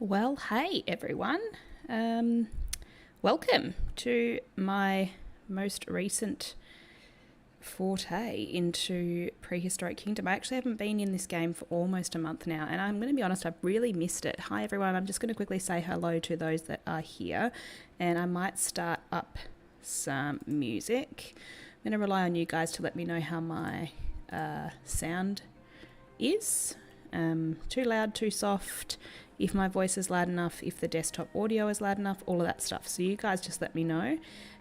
Well, hey everyone. Welcome to my most recent forte into Prehistoric Kingdom. I actually haven't been in this game for almost a month now, and I'm going to be honest, I've really missed it. Hi everyone, I'm just going to quickly say hello to those that are here, and I might start up some music. I'm going to rely on you guys to let me know how my sound is. too loud, too soft, if my voice is loud enough, if the desktop audio is loud enough, all of that stuff. So you guys just let me know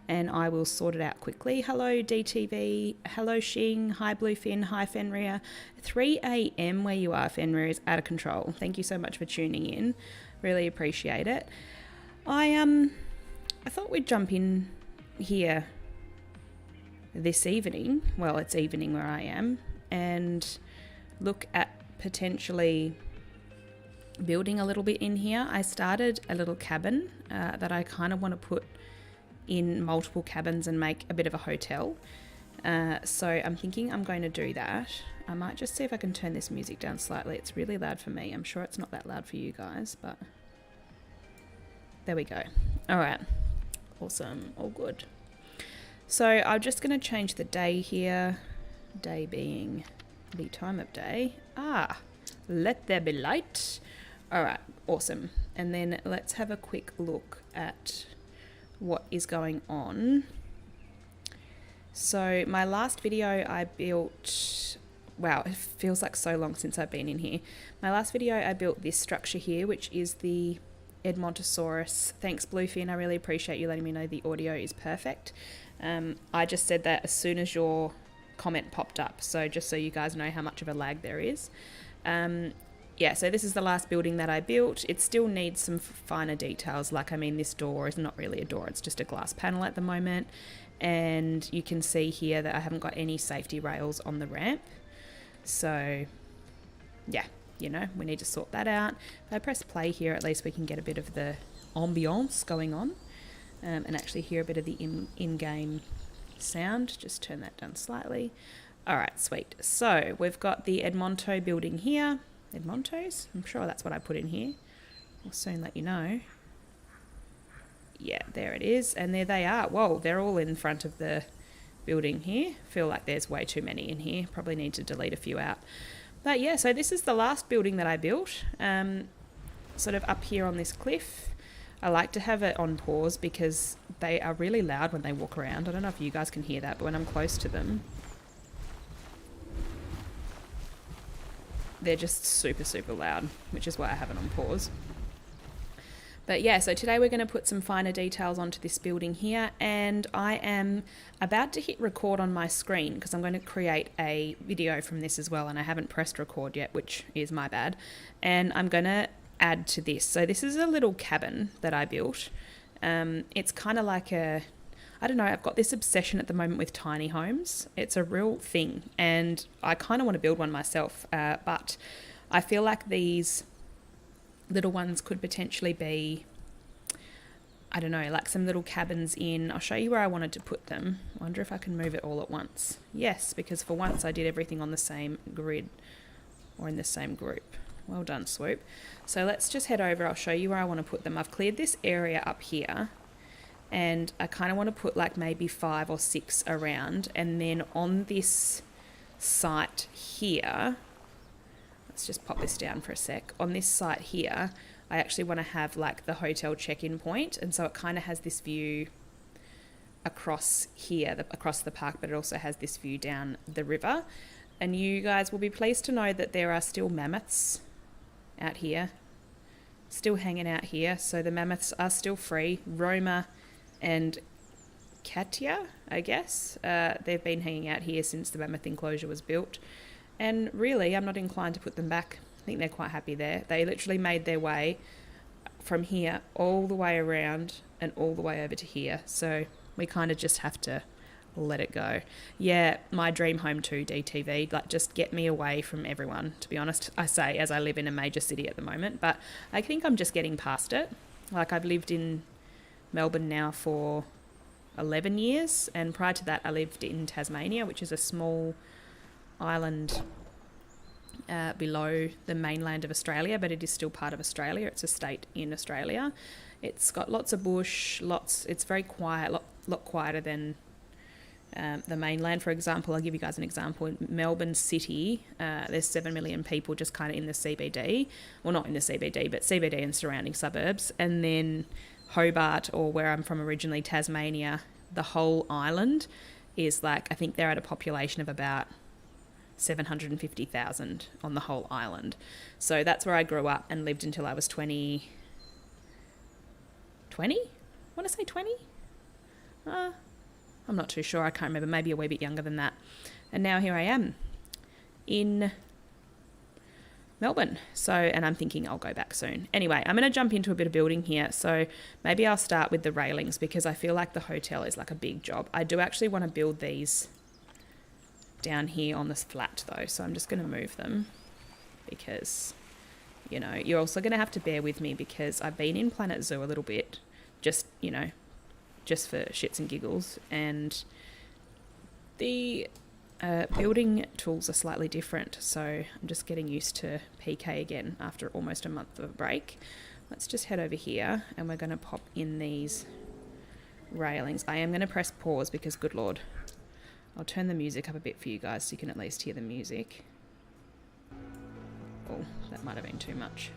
and I will sort it out quickly. Hello DTV, hello Shing, hi Bluefin, hi Fenrir. 3 a.m. where you are, Fenrir, is out of control. Thank you so much for tuning in. Really appreciate it. I thought we'd jump in here this evening, well, it's evening where I am, and look at potentially building a little bit in here. I started a little cabin that I kind of want to put in multiple cabins and make a bit of a hotel. So I'm thinking I'm going to do that. I might just see if I can turn this music down slightly. It's really loud for me. I'm sure it's not that loud for you guys, but there we go. All right. Awesome. All good. So I'm just going to change the day here. Day being the time of day. Let there be light. All right. Awesome. And then let's have a quick look at what is going on. So my last video I built, wow, it feels like so long since I've been in here. My last video I built this structure here, which is the Edmontosaurus. Thanks Bluefin, I really appreciate you letting me know the audio is perfect. I just said that as soon as your comment popped up, so just so you guys know how much of a lag there is. Yeah, so this is the last building that I built. It still needs some finer details, like, I mean, this door is not really a door, it's just a glass panel at the moment. And you can see here that I haven't got any safety rails on the ramp. So, yeah, you know, we need to sort that out. If I press play here, at least we can get a bit of the ambiance going on and actually hear a bit of the in-game sound. Just turn that down slightly. All right, sweet. So we've got the Edmonto building here. Edmontos? I'm sure that's what I put in here. I'll soon let you know. Yeah, there it is. And there they are. Whoa, they're all in front of the building here. Feel like there's way too many in here. Probably need to delete a few out. But yeah, so this is the last building that I built. Sort of up here on this cliff. I like to have it on pause because they are really loud when they walk around. I don't know if you guys can hear that, but when I'm close to them, they're just super, super loud, which is why I have it on pause. But yeah, so today we're going to put some finer details onto this building here, and I am about to hit record on my screen because I'm going to create a video from this as well, and I haven't pressed record yet, which is my bad. And I'm going to add to this. So this is a little cabin that I built. It's kind of like a, I don't know, I've got this obsession at the moment with tiny homes. It's a real thing, and I kind of want to build one myself, but I feel like these little ones could potentially be, I don't know, like some little cabins in, I'll show you where I wanted to put them. I wonder if I can move it all at once. Yes, because for once I did everything on the same grid or in the same group. Well done, Swoop. So let's just head over. I'll show you where I want to put them. I've cleared this area up here, and I kind of want to put like maybe 5 or 6 around. And then on this site here, let's just pop this down for a sec. On this site here, I actually want to have like the hotel check-in point. And so it kind of has this view across here, across the park, but it also has this view down the river. And you guys will be pleased to know that there are still mammoths out here, still hanging out here. So the mammoths are still free. Roma and Katya, I guess, they've been hanging out here since the mammoth enclosure was built. And really, I'm not inclined to put them back. I think they're quite happy there. They literally made their way from here all the way around and all the way over to here. So we kind of just have to let it go. Yeah, my dream home too, DTV. Like, just get me away from everyone, to be honest. I say as I live in a major city at the moment, but I think I'm just getting past it. Like, I've lived in Melbourne now for 11 years, and prior to that I lived in Tasmania, which is a small island below the mainland of Australia, but it is still part of Australia. It's a state in Australia. It's got lots of bush, it's very quiet, lot quieter than the mainland. For example, I'll give you guys an example. In Melbourne City, there's 7 million people just kind of in the CBD. Well, not in the CBD, but CBD and surrounding suburbs. And then Hobart, or where I'm from originally, Tasmania, the whole island is like, I think they're at a population of about 750,000 on the whole island. So that's where I grew up and lived until I was 20. I want to say 20? I'm not too sure. I can't remember. Maybe a wee bit younger than that. And now here I am in Melbourne. So, and I'm thinking I'll go back soon. Anyway, I'm going to jump into a bit of building here. So maybe I'll start with the railings because I feel like the hotel is like a big job. I do actually want to build these down here on this flat though. So I'm just going to move them because, you know, you're also going to have to bear with me because I've been in Planet Zoo a little bit, just, you know, just for shits and giggles. And the building tools are slightly different, so I'm just getting used to PK again after almost a month of a break. Let's just head over here and we're going to pop in these railings. I am going to press pause because, good lord, I'll turn the music up a bit for you guys so you can at least hear the music. Oh, that might have been too much.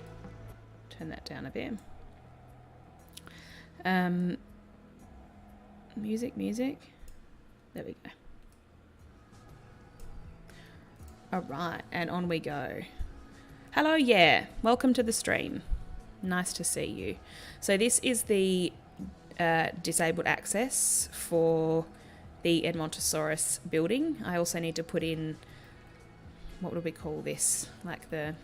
Turn that down a bit. Music. There we go. All right, and on we go. Hello, yeah. Welcome to the stream. Nice to see you. So this is the disabled access for the Edmontosaurus building. I also need to put in, what would we call this? Like the,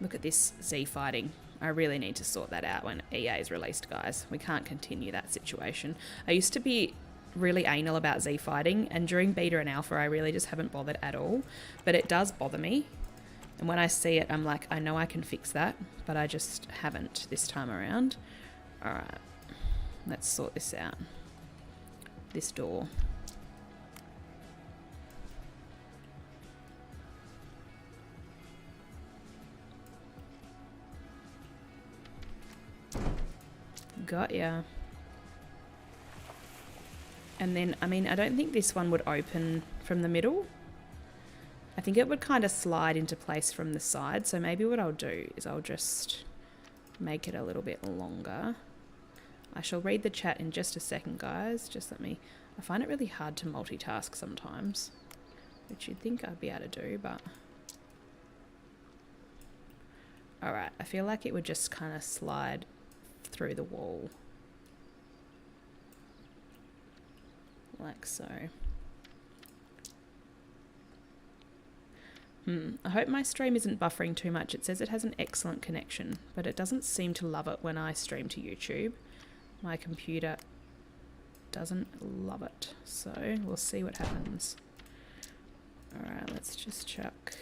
look at this Z fighting. I really need to sort that out when EA is released, guys. We can't continue that situation. I used to be really anal about Z fighting, and during beta and alpha I really just haven't bothered at all, but it does bother me, and when I see it I'm like, I know I can fix that, but I just haven't this time around. Alright, let's sort this out. This door. Got ya. And then, I mean, I don't think this one would open from the middle. I think it would kind of slide into place from the side. So maybe what I'll do is I'll just make it a little bit longer. I shall read the chat in just a second, guys. Just let me... I find it really hard to multitask sometimes, which you'd think I'd be able to do, but... Alright, I feel like it would just kind of slide through the wall. Like so. I hope my stream isn't buffering too much. It says it has an excellent connection, but it doesn't seem to love it when I stream to YouTube. My computer doesn't love it, so we'll see what happens. Alright, let's just chuck...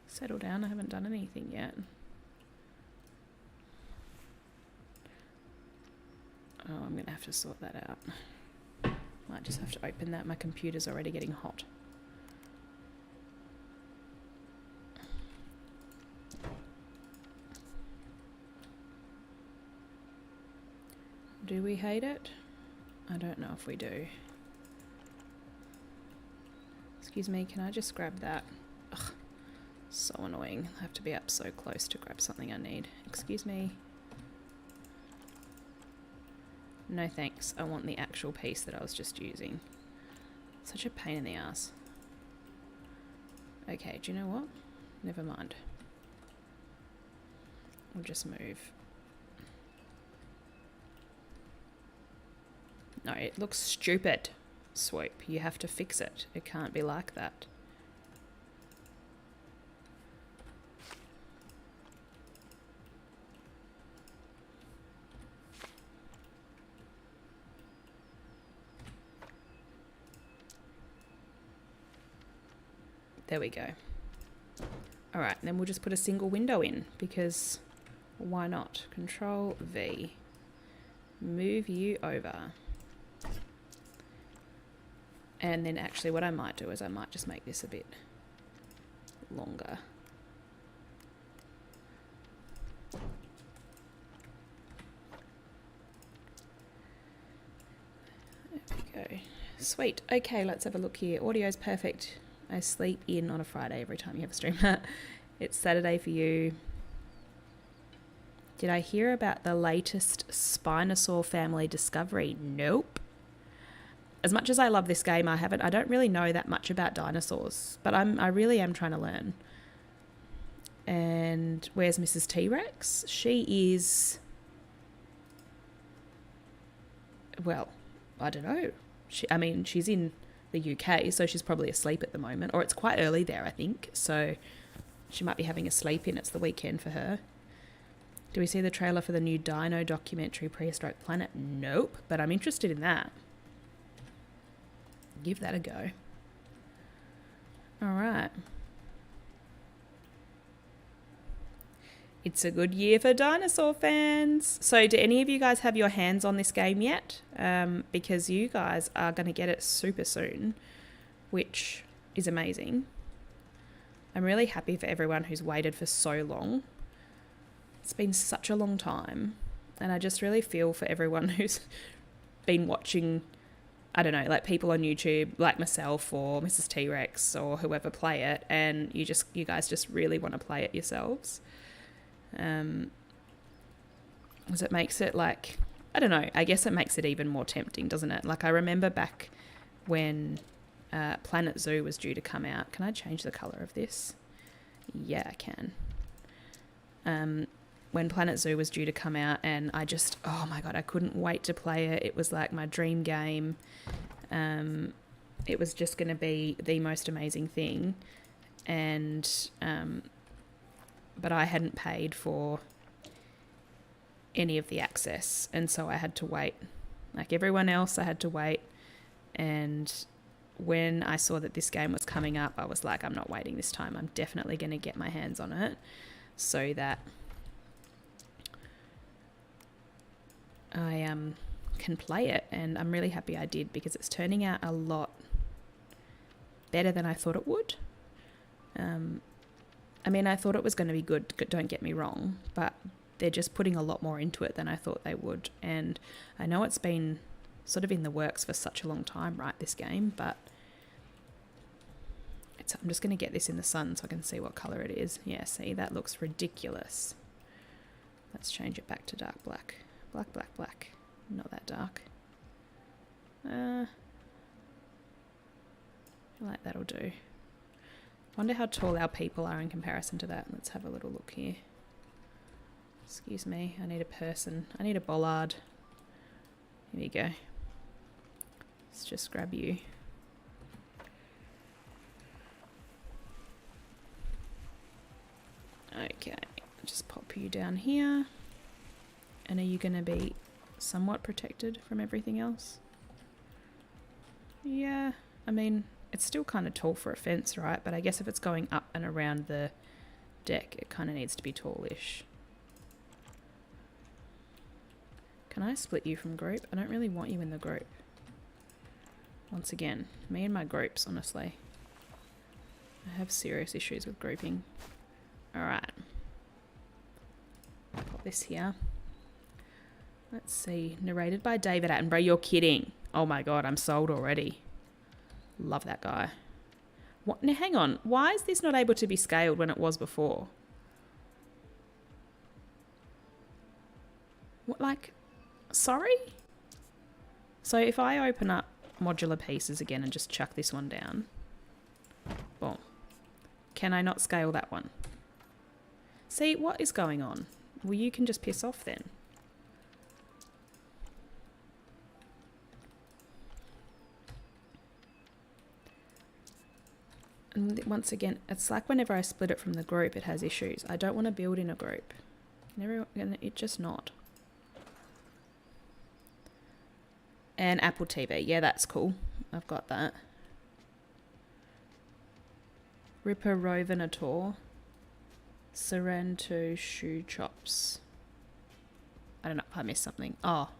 Settle down, I haven't done anything yet. Oh, I'm going to have to sort that out. Might just have to open that. My computer's already getting hot. Do we hate it? I don't know if we do. Excuse me, can I just grab that? Ugh. So annoying. I have to be up so close to grab something I need. Excuse me. No thanks. I want the actual piece that I was just using. Such a pain in the ass. Okay, do you know what? Never mind. We'll just move. No, it looks stupid. Swoop. You have to fix it. It can't be like that. There we go. All right, then we'll just put a single window in because why not? Control V. Move you over. And then actually what I might do is I might just make this a bit longer. There we go. Sweet. Okay, let's have a look here. Audio's perfect. I sleep in on a Friday every time you have a stream. It's Saturday for you. Did I hear about the latest Spinosaur family discovery? Nope. As much as I love this game, I don't really know that much about dinosaurs, but I really am trying to learn. And where's Mrs. T-Rex? She is, well, I don't know. She's in the UK, so she's probably asleep at the moment, or it's quite early there, I think. So she might be having a sleep in. It's the weekend for her. Do we see the trailer for the new dino documentary, Prehistoric Planet? Nope, but I'm interested in that. Give that a go. All right. It's a good year for dinosaur fans. So do any of you guys have your hands on this game yet? Because you guys are going to get it super soon, which is amazing. I'm really happy for everyone who's waited for so long. It's been such a long time. And I just really feel for everyone who's been watching, I don't know, like people on YouTube like myself or Mrs. T-Rex or whoever play it, and you guys just really want to play it yourselves. Because it makes it like, I don't know, I guess it makes it even more tempting, doesn't it? Like I remember back when Planet Zoo was due to come out. Can I change the colour of this? Yeah, I can. When Planet Zoo was due to come out, and oh my God, I couldn't wait to play it. It was like my dream game. It was just going to be the most amazing thing. And, but I hadn't paid for any of the access. And so I had to wait. Like everyone else, I had to wait. And when I saw that this game was coming up, I was like, I'm not waiting this time. I'm definitely going to get my hands on it so that I can play it. And I'm really happy I did, because it's turning out a lot better than I thought it would. I thought it was going to be good, don't get me wrong, but they're just putting a lot more into it than I thought they would. And I know it's been sort of in the works for such a long time, right, this game, but I'm just going to get this in the sun so I can see what colour it is. Yeah, see, that looks ridiculous. Let's change it back to dark black. Black, black, black. Not that dark. I feel like that'll do. Wonder how tall our people are in comparison to that. Let's have a little look here. Excuse me, I need a person. I need a bollard. Here we go. Let's just grab you. Okay, just pop you down here. And are you going to be somewhat protected from everything else? Yeah, it's still kind of tall for a fence, right? But I guess if it's going up and around the deck, it kind of needs to be tallish. Can I split you from group? I don't really want you in the group. Once again, me and my groups, honestly. I have serious issues with grouping. Alright. Pop this here. Let's see. Narrated by David Attenborough. You're kidding. Oh my God, I'm sold already. Love that guy. What? Now, hang on. Why is this not able to be scaled when it was before? What, like, sorry? So if I open up modular pieces again and just chuck this one down, boom. Can I not scale that one? See, what is going on? Well, you can just piss off then. And once again, it's like whenever I split it from the group, it has issues. I don't want to build in a group. It's just not. And Apple TV. Yeah, that's cool. I've got that. Ripper Rovinator. Saranto Shoe Chops. I don't know if I missed something. Oh,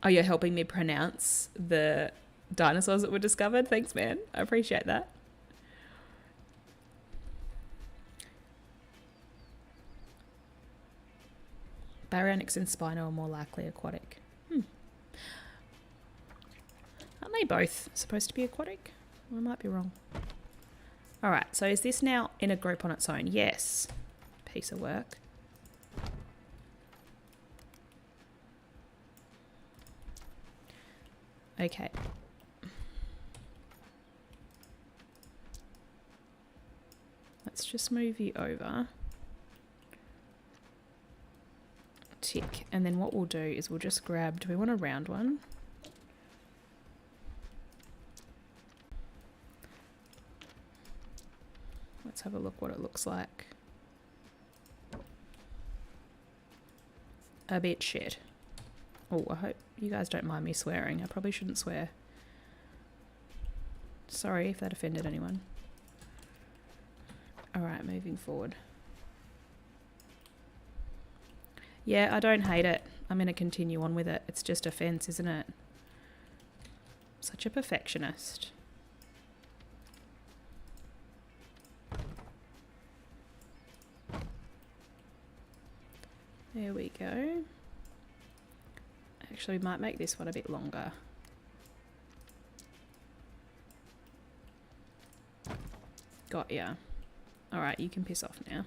you're helping me pronounce the dinosaurs that were discovered. Thanks, man. I appreciate that. Baryonyx and Spino are more likely aquatic. Aren't they both supposed to be aquatic? I might be wrong. Alright, so is this now in a group on its own? Yes. Piece of work. Okay. Let's just move you over. Tick. And then what we'll do is we'll just grab, do we want a round one? Let's have a look what it looks like. A bit shit. Oh, I hope you guys don't mind me swearing. I probably shouldn't swear. Sorry if that offended anyone. Alright, moving forward. Yeah, I don't hate it. I'm going to continue on with it. It's just a fence, isn't it? Such a perfectionist. There we go. Actually, we might make this one a bit longer. Got ya. Alright, you can piss off now.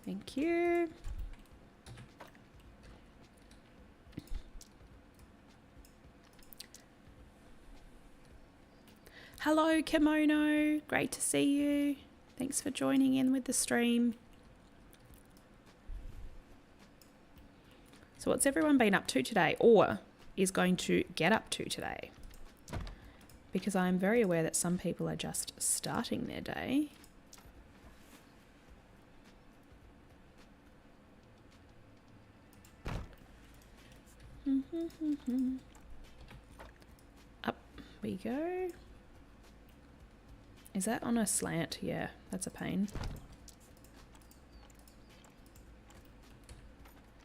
Thank you. Hello, Kimono. Great to see you. Thanks for joining in with the stream. So what's everyone been up to today, or is going to get up to today? Because I'm very aware that some people are just starting their day. Up we go. Is that on a slant? Yeah, that's a pain.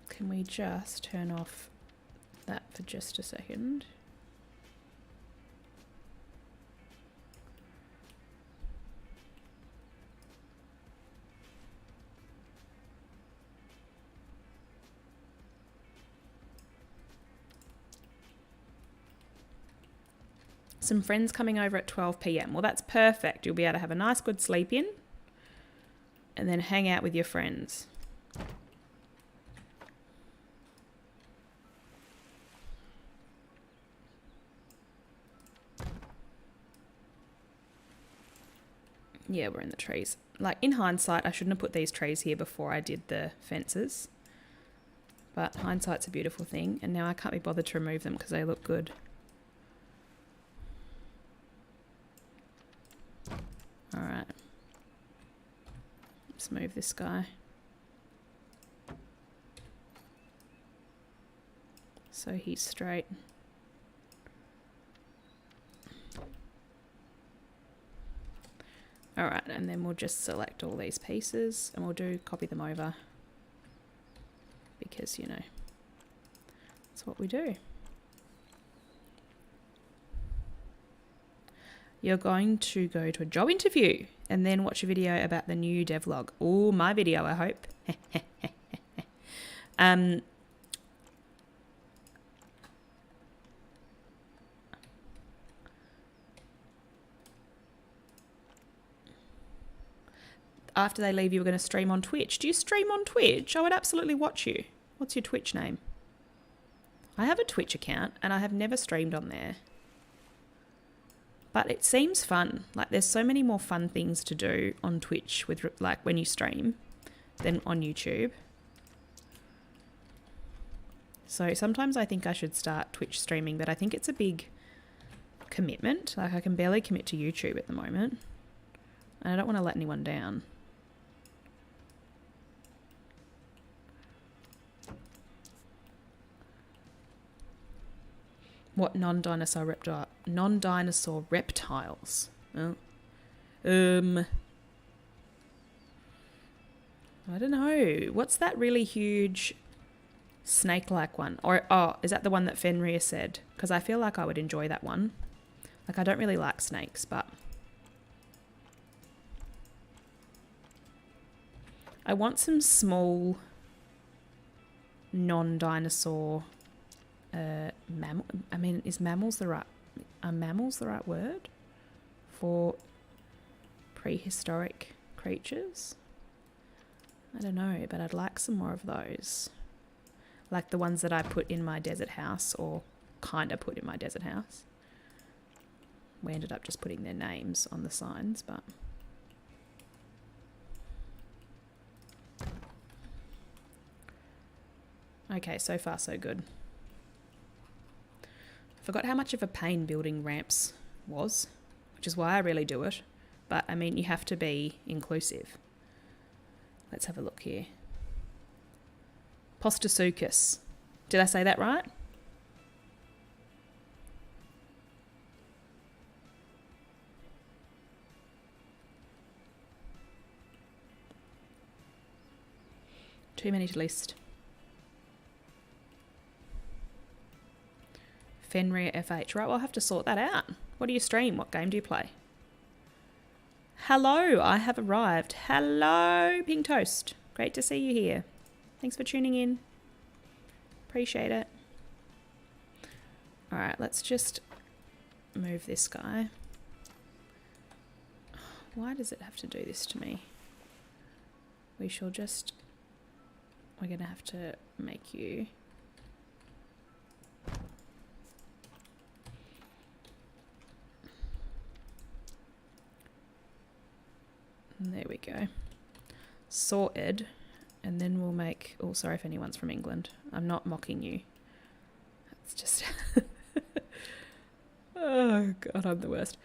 Can we just turn off that for just a second? Some friends coming over at 12 p.m. Well, that's perfect. You'll be able to have a nice good sleep in and then hang out with your friends. Yeah, we're in the trees. Like, in hindsight, I shouldn't have put these trees here before I did the fences. But hindsight's a beautiful thing, and now I can't be bothered to remove them because they look good. Alright. Let's move this guy. So he's straight. Alright, and then we'll just select all these pieces and we'll copy them over. Because, you know, that's what we do. You're going to go to a job interview and then watch a video about the new devlog. Oh, my video, I hope. After they leave, you were going to stream on Twitch. Do you stream on Twitch? I would absolutely watch you. What's your Twitch name? I have a Twitch account and I have never streamed on there. But it seems fun. Like, there's so many more fun things to do on Twitch with, like, when you stream than on YouTube. So sometimes I think I should start Twitch streaming, but I think it's a big commitment. Like, I can barely commit to YouTube at the moment. And I don't want to let anyone down. What non-dinosaur reptiles? Oh. I don't know. What's that really huge snake-like one? Or, oh, is that the one that Fenrir said? Because I feel like I would enjoy that one. Like, I don't really like snakes, but I want some small non-dinosaur mammal. I mean, are mammals the right word for prehistoric creatures? I don't know, but I'd like some more of those. Like the ones that I put in my desert house or kind of put in my desert house. We ended up just putting their names on the signs, but... Okay, so far so good. Forgot how much of a pain building ramps was, which is why I really do it. But, I mean, you have to be inclusive. Let's have a look here. Postasuchus. Did I say that right? Too many to list. Fenrir FH. Right, well, I'll have to sort that out. What do you stream? What game do you play? Hello, I have arrived. Hello, Pink Toast. Great to see you here. Thanks for tuning in. Appreciate it. All right, let's just move this guy. Why does it have to do this to me? We shall just... We're going to have to make you... There we go. Sorted. And then we'll make... Oh, sorry if anyone's from England. I'm not mocking you. It's just... Oh, God, I'm the worst.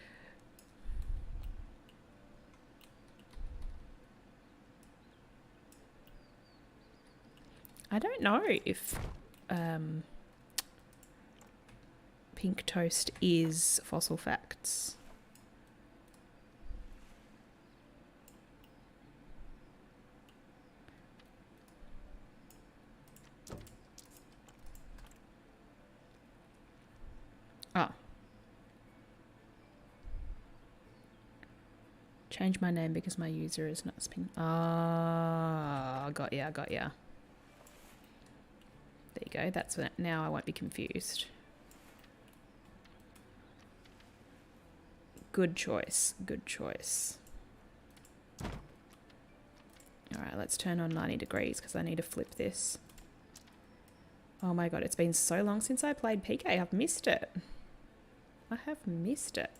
I don't know if Pink Toast is Fossil Facts. Oh. Change my name because my user is not Pink. Ah, got ya, got ya. There you go. That's what, now I won't be confused. Good choice. Good choice. All right, let's turn on 90 degrees because I need to flip this. Oh my God, it's been so long since I played PK. I've missed it. I have missed it.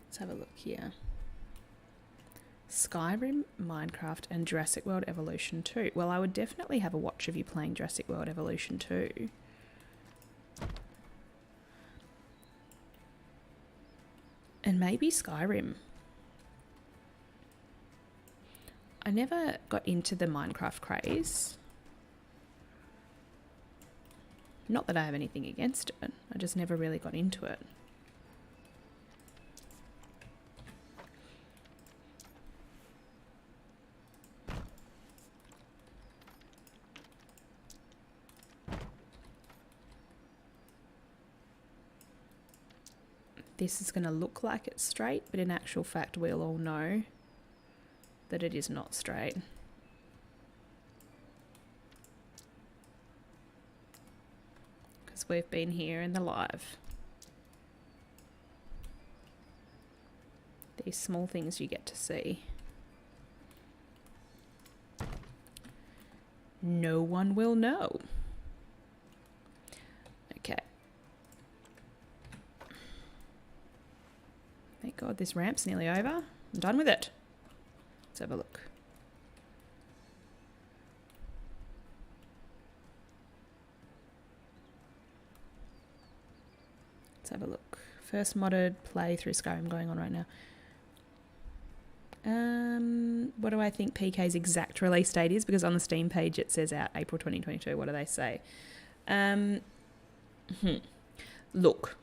Let's have a look here. Skyrim, Minecraft, and Jurassic World Evolution 2. Well, I would definitely have a watch of you playing Jurassic World Evolution 2. And maybe Skyrim. I never got into the Minecraft craze. Not that I have anything against it. I just never really got into it. This is going to look like it's straight, but in actual fact we'll all know that it is not straight. Because we've been here in the live. These small things you get to see. No one will know. Okay. Thank God this ramp's nearly over. I'm done with it. Let's have a look. Let's have a look. First modded playthrough Skyrim going on right now. What do I think PK's exact release date is? Because on the Steam page it says out April 2022. What do they say? Look.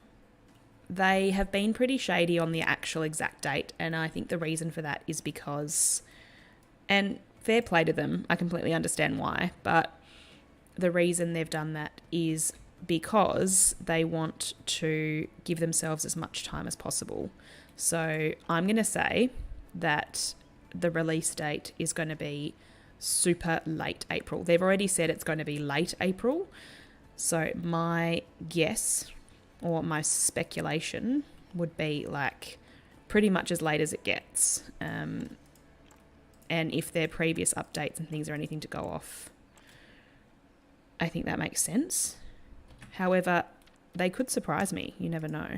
They have been pretty shady on the actual exact date, and I think the reason for that is because, and fair play to them, I completely understand why, but the reason they've done that is because they want to give themselves as much time as possible. So I'm going to say that the release date is going to be super late April. They've already said it's going to be late April, so my guess or my speculation would be like pretty much as late as it gets. and if their previous updates and things are anything to go off, I think that makes sense. However, they could surprise me. You never know.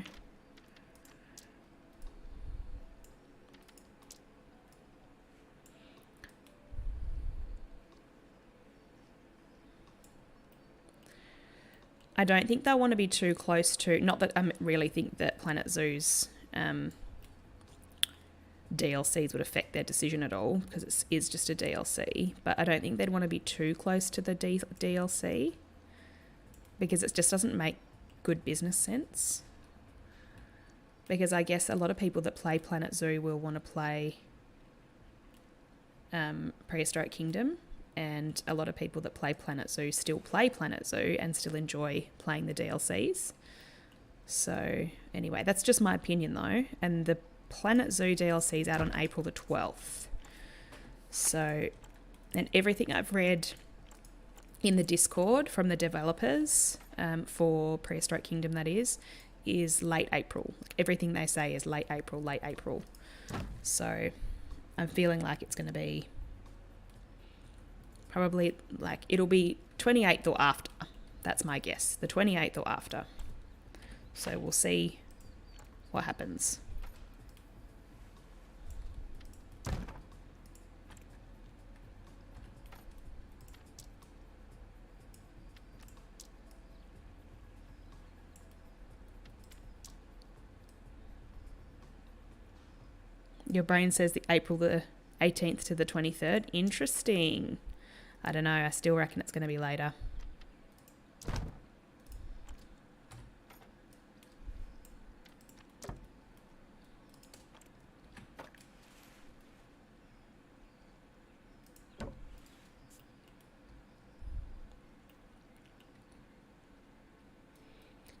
I don't think they'll want to be too close to... Not that I really think that Planet Zoo's DLCs would affect their decision at all, because it is just a DLC. But I don't think they'd want to be too close to the DLC, because it just doesn't make good business sense. Because I guess a lot of people that play Planet Zoo will want to play Prehistoric Kingdom, and a lot of people that play Planet Zoo still play Planet Zoo and still enjoy playing the DLCs. So anyway, that's just my opinion though. And the Planet Zoo DLC is out on April the 12th. So, and everything I've read in the Discord from the developers for Prehistoric Kingdom, that is late April. Everything they say is late April. So I'm feeling like it's going to be probably like, it'll be 28th or after. That's my guess. The 28th or after. So we'll see what happens. Your brain says the April the 18th to the 23rd. Interesting. I don't know. I still reckon it's going to be later.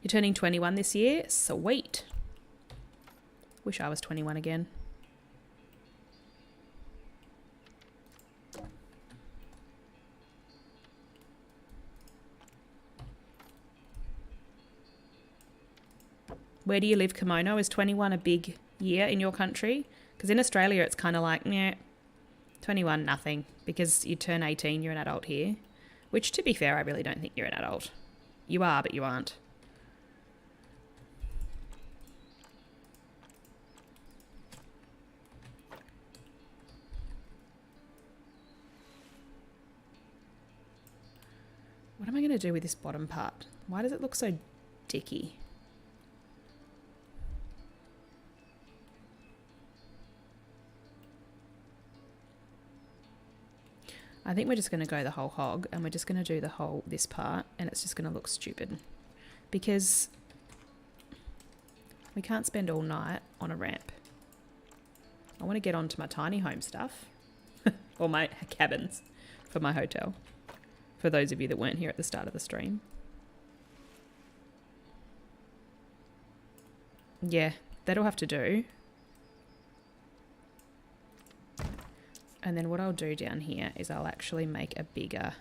You're turning 21 this year? Sweet. Wish I was 21 again. Where do you live, Kimono? Is 21 a big year in your country? Because in Australia, it's kind of like, nah, 21, nothing. Because you turn 18, you're an adult here. Which, to be fair, I really don't think you're an adult. You are, but you aren't. What am I going to do with this bottom part? Why does it look so dicky? I think we're just going to go the whole hog, and we're just going to do the whole this part, and it's just going to look stupid because we can't spend all night on a ramp. I want to get onto my tiny home stuff or my cabins for my hotel, for those of you that weren't here at the start of the stream. Yeah, that'll have to do. And then what I'll do down here is I'll actually make a bigger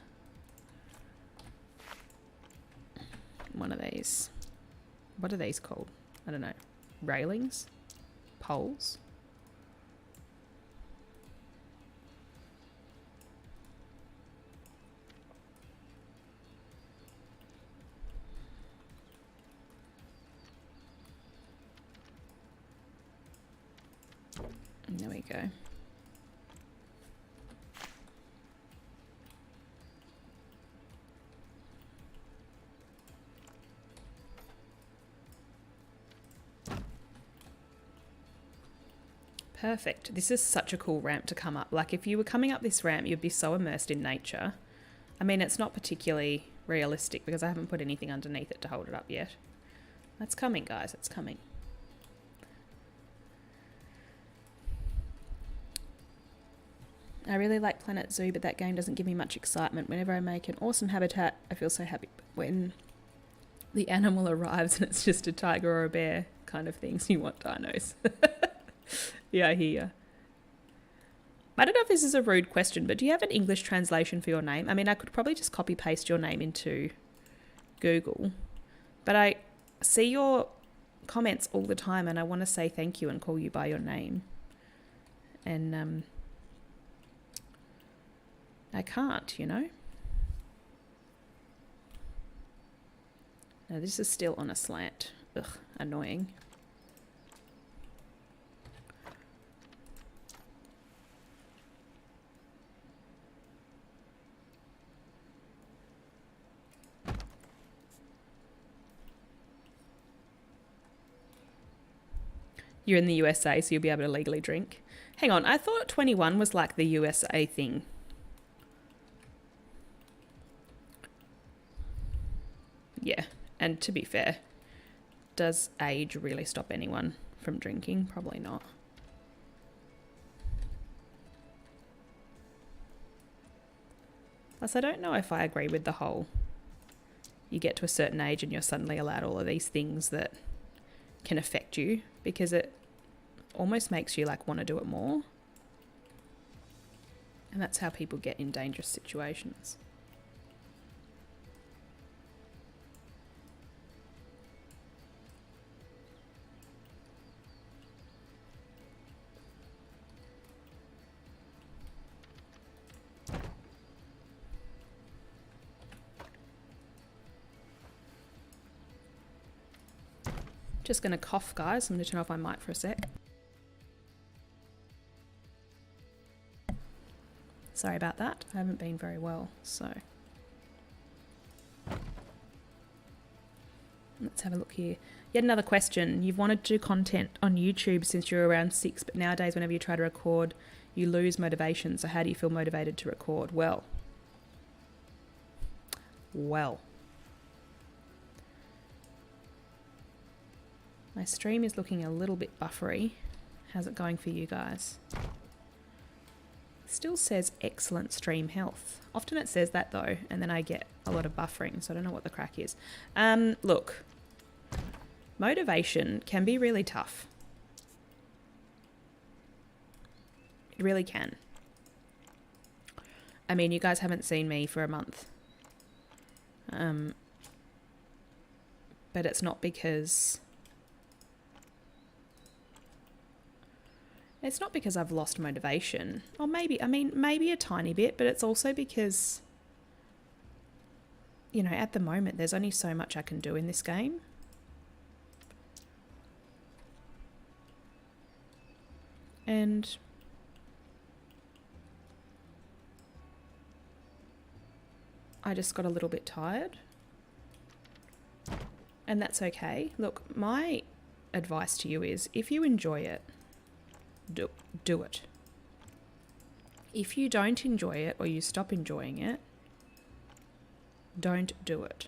one of these. What are these called? I don't know. Railings? Poles? And there we go. Perfect. This is such a cool ramp to come up. Like if you were coming up this ramp, you'd be so immersed in nature. I mean, it's not particularly realistic because I haven't put anything underneath it to hold it up yet. That's coming, guys. It's coming. I really like Planet Zoo, but that game doesn't give me much excitement. Whenever I make an awesome habitat, I feel so happy. But when the animal arrives and it's just a tiger or a bear kind of thing, so you want dinos. Yeah, I hear you. I don't know if this is a rude question, but do you have an English translation for your name? I mean, I could probably just copy paste your name into Google, but I see your comments all the time and I want to say thank you and call you by your name. And I can't, you know. Now this is still on a slant. Ugh, annoying. You're in the USA, so you'll be able to legally drink. Hang on, I thought 21 was like the USA thing. Yeah, and to be fair, does age really stop anyone from drinking? Probably not. Plus, I don't know if I agree with the whole you get to a certain age and you're suddenly allowed all of these things that can affect you, because it almost makes you like want to do it more. And that's how people get in dangerous situations. Just going to cough, guys. I'm going to turn off my mic for a sec. Sorry about that. I haven't been very well, so. Let's have a look here. Yet another question. You've wanted to do content on YouTube since you were around 6, but nowadays whenever you try to record, you lose motivation. So how do you feel motivated to record? Well. My stream is looking a little bit buffery. How's it going for you guys? Still says excellent stream health. Often it says that though, and then I get a lot of buffering, so I don't know what the crack is. Look, motivation can be really tough. It really can. I mean, you guys haven't seen me for a month. But it's not because... It's not because I've lost motivation. Or maybe, I mean, maybe a tiny bit, but it's also because, you know, at the moment, there's only so much I can do in this game. And I just got a little bit tired. And that's okay. Look, my advice to you is, if you enjoy it, do it. If you don't enjoy it or you stop enjoying it, don't do it.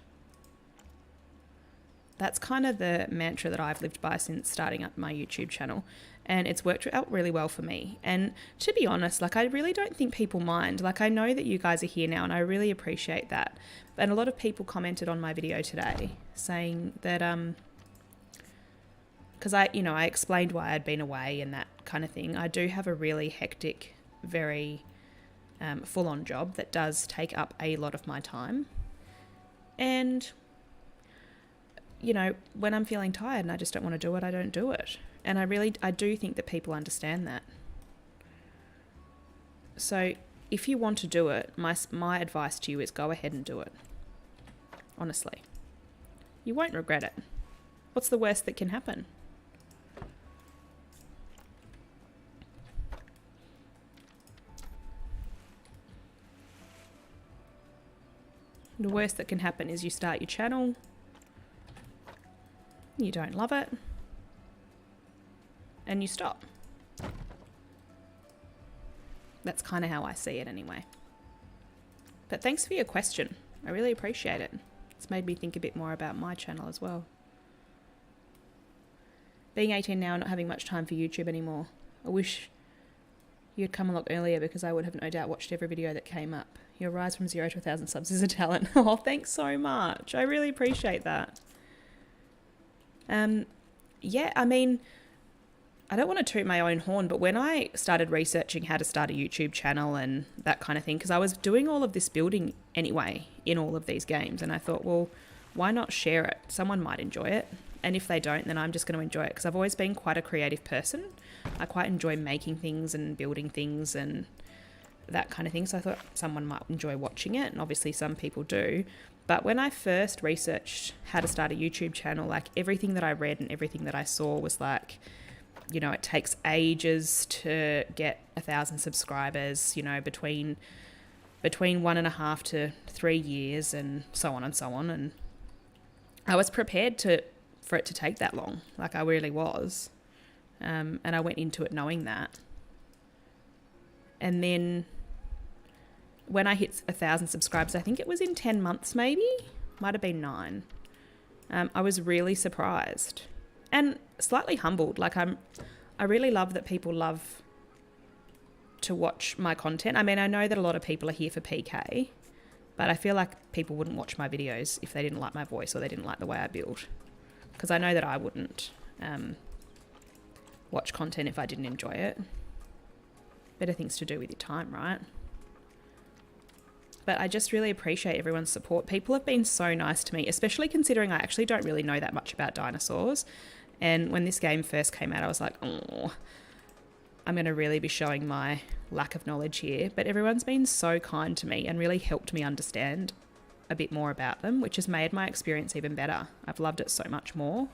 That's kind of the mantra that I've lived by since starting up my YouTube channel, and it's worked out really well for me. And to be honest, like, I really don't think people mind. Like, I know that you guys are here now and I really appreciate that. And a lot of people commented on my video today saying that because I explained why I'd been away and that kind of thing. I do have a really hectic, very full-on job that does take up a lot of my time. And, you know, when I'm feeling tired and I just don't want to do it, I don't do it. And I do think that people understand that. So if you want to do it, my advice to you is go ahead and do it. Honestly. You won't regret it. What's the worst that can happen? The worst that can happen is you start your channel, you don't love it, and you stop. That's kind of how I see it anyway. But thanks for your question. I really appreciate it. It's made me think a bit more about my channel as well. Being 18 now and not having much time for YouTube anymore. I wish you'd come a lot earlier, because I would have no doubt watched every video that came up. Your rise from 0 to 1,000 subs is a talent. Oh, thanks so much. I really appreciate that. Yeah, I mean, I don't want to toot my own horn, but when I started researching how to start a YouTube channel and that kind of thing, because I was doing all of this building anyway in all of these games, and I thought, well, why not share it? Someone might enjoy it. And if they don't, then I'm just going to enjoy it, because I've always been quite a creative person. I quite enjoy making things and building things and that kind of thing. So I thought someone might enjoy watching it, and obviously some people do. But when I first researched how to start a YouTube channel, like everything that I read and everything that I saw was like, you know, it takes ages to get 1,000 subscribers, you know, between 1.5 to 3 years, and so on and so on. And I was prepared for it to take that long. Like I really was. And I went into it knowing that. And then when I hit 1,000 subscribers, I think it was in 10 months maybe, might have been 9. I was really surprised and slightly humbled. Like I really love that people love to watch my content. I mean, I know that a lot of people are here for PK, but I feel like people wouldn't watch my videos if they didn't like my voice or they didn't like the way I build. Because I know that I wouldn't watch content if I didn't enjoy it. Better things to do with your time, right? But I just really appreciate everyone's support. People have been so nice to me, especially considering I actually don't really know that much about dinosaurs. And when this game first came out, I was like, oh, I'm going to really be showing my lack of knowledge here. But everyone's been so kind to me and really helped me understand a bit more about them, which has made my experience even better. I've loved it so much more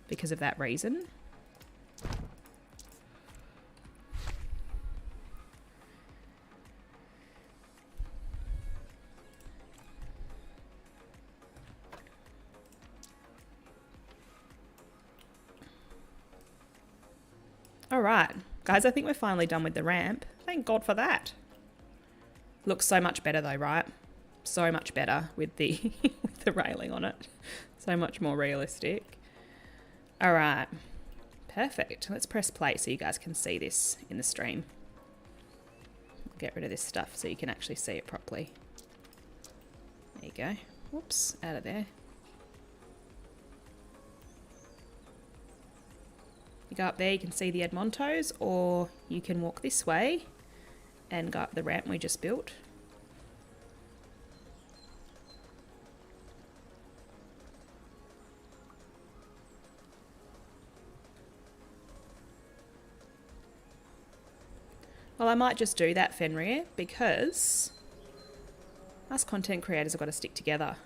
because of that reason. All right, guys, I think we're finally done with the ramp. Thank God for that. Looks so much better though, right? So much better with the with the railing on it. So much more realistic. All right, perfect. Let's press play so you guys can see this in the stream. Get rid of this stuff so you can actually see it properly. There you go. Whoops, out of there. You go up there, you can see the Edmontos, or you can walk this way and go up the ramp we just built. Well, I might just do that, Fenrir, because us content creators have got to stick together.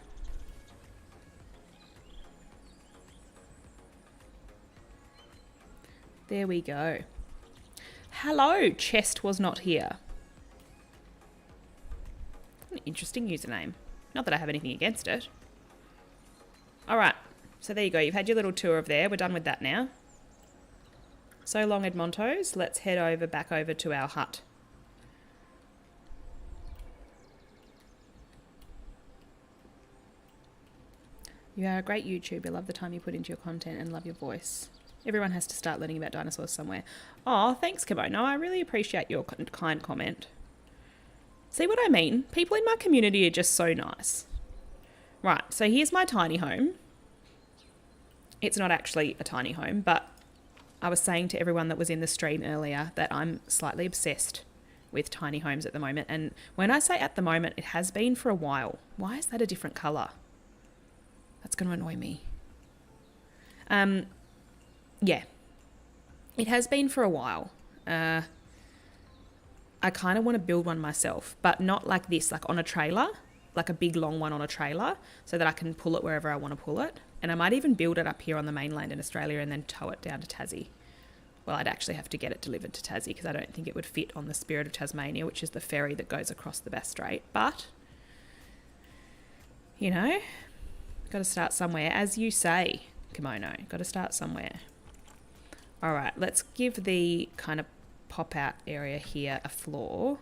There we go. Hello, chest was not here. An interesting username. Not that I have anything against it. All right, so there you go. You've had your little tour of there. We're done with that now. So long, Edmontos. Let's head back over to our hut. You are a great YouTuber. Love the time you put into your content and love your voice. Everyone has to start learning about dinosaurs somewhere. Oh, thanks, Kimono. I really appreciate your kind comment. See what I mean? People in my community are just so nice. Right, so here's my tiny home. It's not actually a tiny home, but I was saying to everyone that was in the stream earlier that I'm slightly obsessed with tiny homes at the moment. And when I say at the moment, it has been for a while. Why is that a different colour? That's going to annoy me. Yeah, it has been for a while. I kind of want to build one myself, but not like this, like on a trailer, like a big long one on a trailer, so that I can pull it wherever I want to pull it. And I might even build it up here on the mainland in Australia and then tow it down to Tassie. Well, I'd actually have to get it delivered to Tassie because I don't think it would fit on the Spirit of Tasmania, which is the ferry that goes across the Bass Strait. But, you know, got to start somewhere. As you say, Kimono, got to start somewhere. All right, let's give the kind of pop-out area here a floor.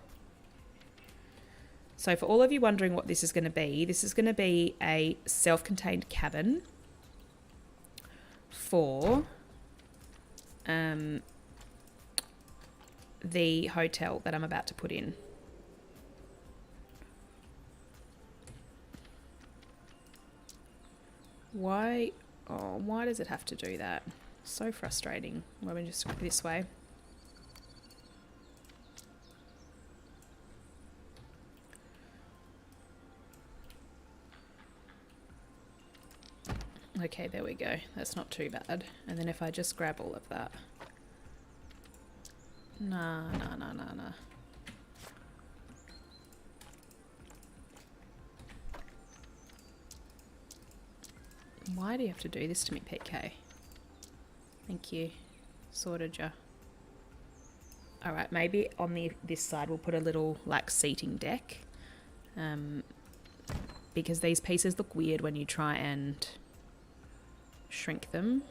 So for all of you wondering what this is going to be a self-contained cabin for the hotel that I'm about to put in. Why does it have to do that? So frustrating. Let me just go this way. Okay, there we go. That's not too bad. And then if I just grab all of that. Nah. Why do you have to do this to me, PK? Thank you. Sorted ya. Alright, maybe on this side we'll put a little like seating deck. Because these pieces look weird when you try and shrink them.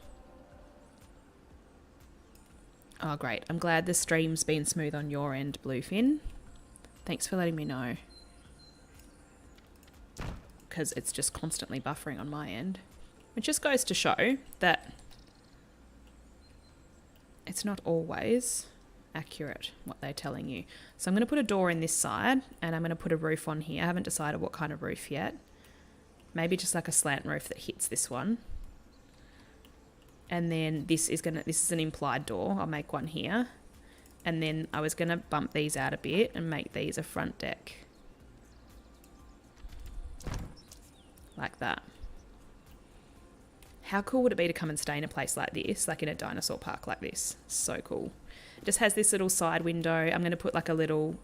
Oh great, I'm glad the stream's been smooth on your end, Bluefin. Thanks for letting me know. Because it's just constantly buffering on my end. It just goes to show that it's not always accurate what they're telling you. So I'm going to put a door in this side and I'm going to put a roof on here. I haven't decided what kind of roof yet. Maybe just like a slant roof that hits this one. And then this is an implied door. I'll make one here. And then I was going to bump these out a bit and make these a front deck. Like that. How cool would it be to come and stay in a place like this, like in a dinosaur park like this? So cool. It just has this little side window. I'm going to put like a little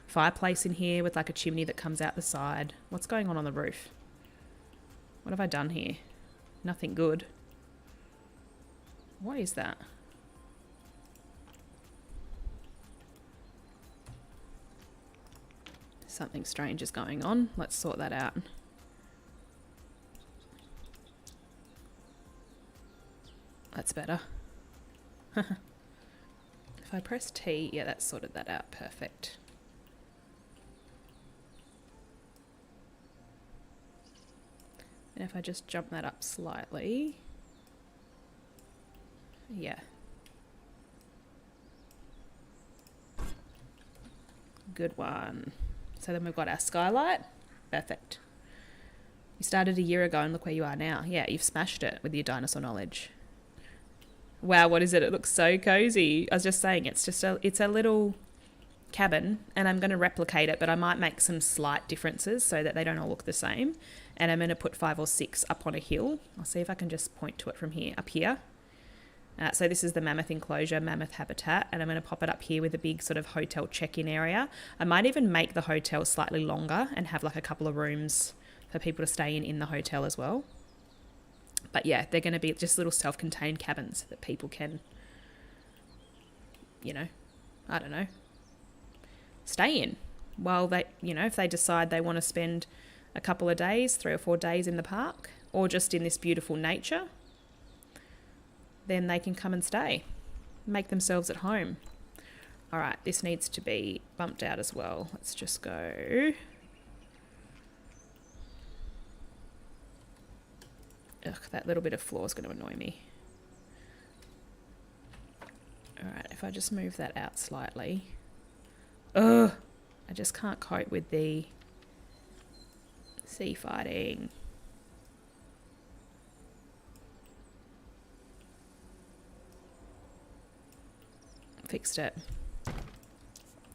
fireplace in here with like a chimney that comes out the side. What's going on the roof? What have I done here? Nothing good. What is that? Something strange is going on. Let's sort that out. That's better. If I press T, yeah, that sorted that out. Perfect. And if I just jump that up slightly, yeah. Good one. So then we've got our skylight. Perfect. You started a year ago and look where you are now. Yeah, you've smashed it with your dinosaur knowledge. Wow, what is it? It looks so cozy. I was just saying, it's a little cabin and I'm going to replicate it, but I might make some slight differences so that they don't all look the same. And I'm going to put 5 or 6 up on a hill. I'll see if I can just point to it from here, up here. So this is the mammoth enclosure, mammoth habitat, and I'm going to pop it up here with a big sort of hotel check-in area. I might even make the hotel slightly longer and have like a couple of rooms for people to stay in the hotel as well. But yeah, they're going to be just little self-contained cabins that people can, you know, I don't know, stay in while they, you know, if they decide they want to spend a couple of days, 3 or 4 days in the park or just in this beautiful nature, then they can come and stay, make themselves at home. All right, this needs to be bumped out as well. Let's just go. Ugh, that little bit of floor is going to annoy me. All right, if I just move that out slightly. Ugh, I just can't cope with the sea fighting. Fixed it.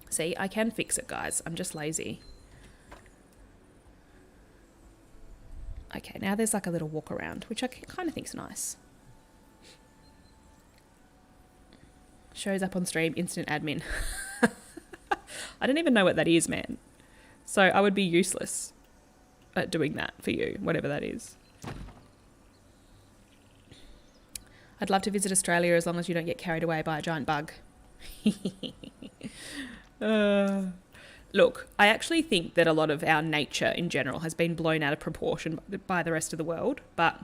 See, I can fix it, guys. I'm just lazy. Okay, now there's like a little walk around, which I kind of think's nice. Shows up on stream, instant admin. I don't even know what that is, man. So I would be useless at doing that for you, whatever that is. I'd love to visit Australia as long as you don't get carried away by a giant bug. Look, I actually think that a lot of our nature in general has been blown out of proportion by the rest of the world, but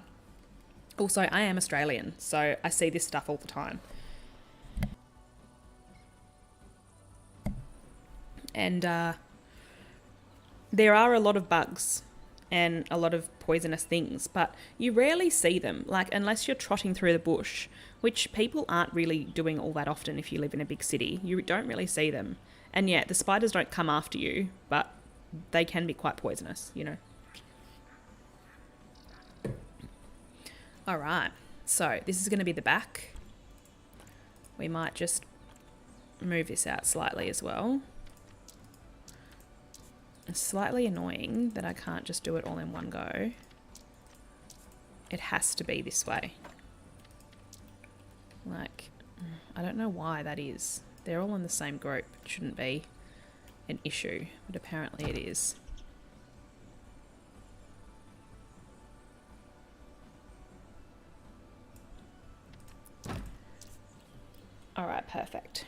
also I am Australian, so I see this stuff all the time. And there are a lot of bugs and a lot of poisonous things, but you rarely see them, like unless you're trotting through the bush, which people aren't really doing all that often if you live in a big city. You don't really see them. And yeah, the spiders don't come after you, but they can be quite poisonous, you know. All right, so this is going to be the back. We might just move this out slightly as well. It's slightly annoying that I can't just do it all in one go. It has to be this way. Like, I don't know why that is. They're all in the same group. It shouldn't be an issue, but apparently it is. All right, perfect.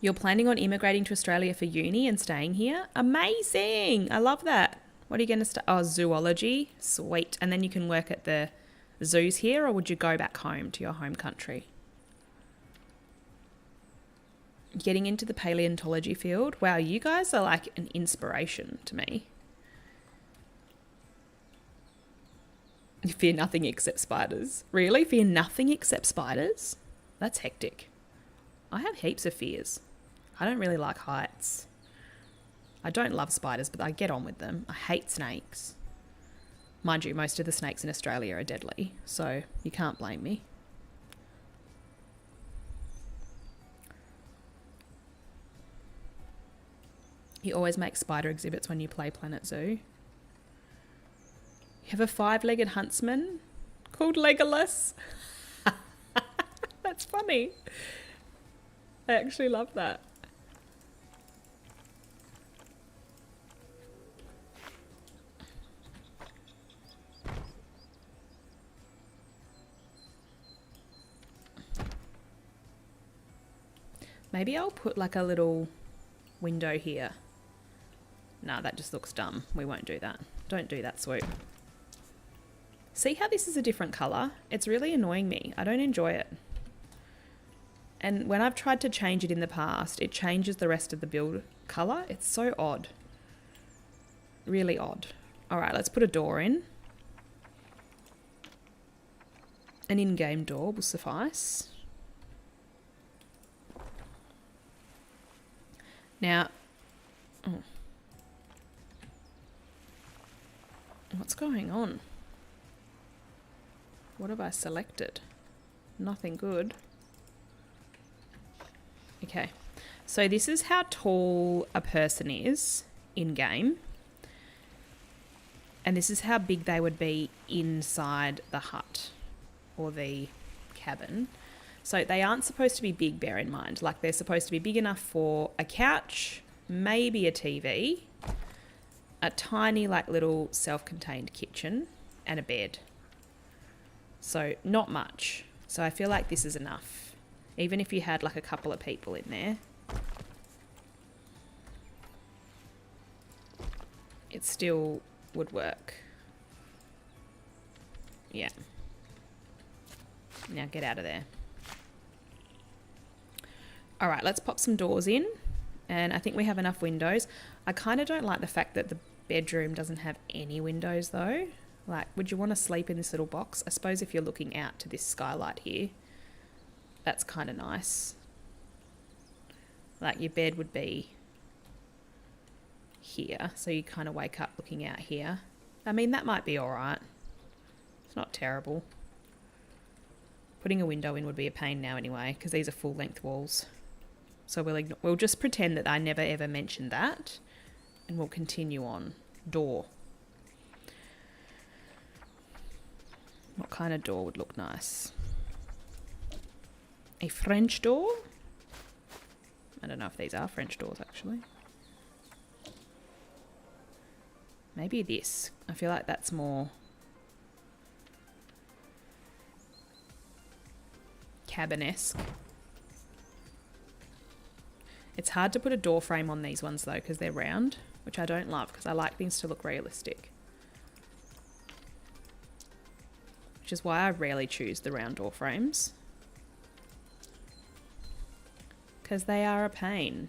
You're planning on immigrating to Australia for uni and staying here? Amazing! I love that. What are you going to start? Oh, zoology. Sweet. And then you can work at the zoos here, or would you go back home to your home country? Getting into the paleontology field. Wow, you guys are like an inspiration to me. You fear nothing except spiders. Really? Fear nothing except spiders? That's hectic. I have heaps of fears. I don't really like heights. I don't love spiders, but I get on with them. I hate snakes. Mind you, most of the snakes in Australia are deadly, so you can't blame me. You always make spider exhibits when you play Planet Zoo. You have a 5-legged huntsman called Legolas. That's funny. I actually love that. Maybe I'll put like a little window here. Nah, that just looks dumb. We won't do that. Don't do that, Swoop. See how this is a different colour? It's really annoying me. I don't enjoy it. And when I've tried to change it in the past, it changes the rest of the build colour. It's so odd. Really odd. All right, let's put a door in. An in-game door will suffice. Now, what's going on? What have I selected? Nothing good. Okay, so this is how tall a person is in-game. And this is how big they would be inside the hut or the cabin. So they aren't supposed to be big, bear in mind. Like they're supposed to be big enough for a couch, maybe a TV, a tiny like little self-contained kitchen and a bed. So not much. So I feel like this is enough. Even if you had like a couple of people in there, it still would work. Yeah. Now get out of there. All right, let's pop some doors in. And I think we have enough windows. I kind of don't like the fact that the bedroom doesn't have any windows though. Like, would you want to sleep in this little box? I suppose if you're looking out to this skylight here, that's kind of nice. Like your bed would be here, so you kind of wake up looking out here. I mean, that might be all right. It's not terrible. Putting a window in would be a pain now anyway, because these are full-length walls. So we'll just pretend that I never ever mentioned that, and we'll continue on. Door. What kind of door would look nice? A French door? I don't know if these are French doors actually. Maybe this. I feel like that's more cabin-esque. It's hard to put a door frame on these ones though because they're round, which I don't love because I like things to look realistic. Which is why I rarely choose the round door frames. Because they are a pain.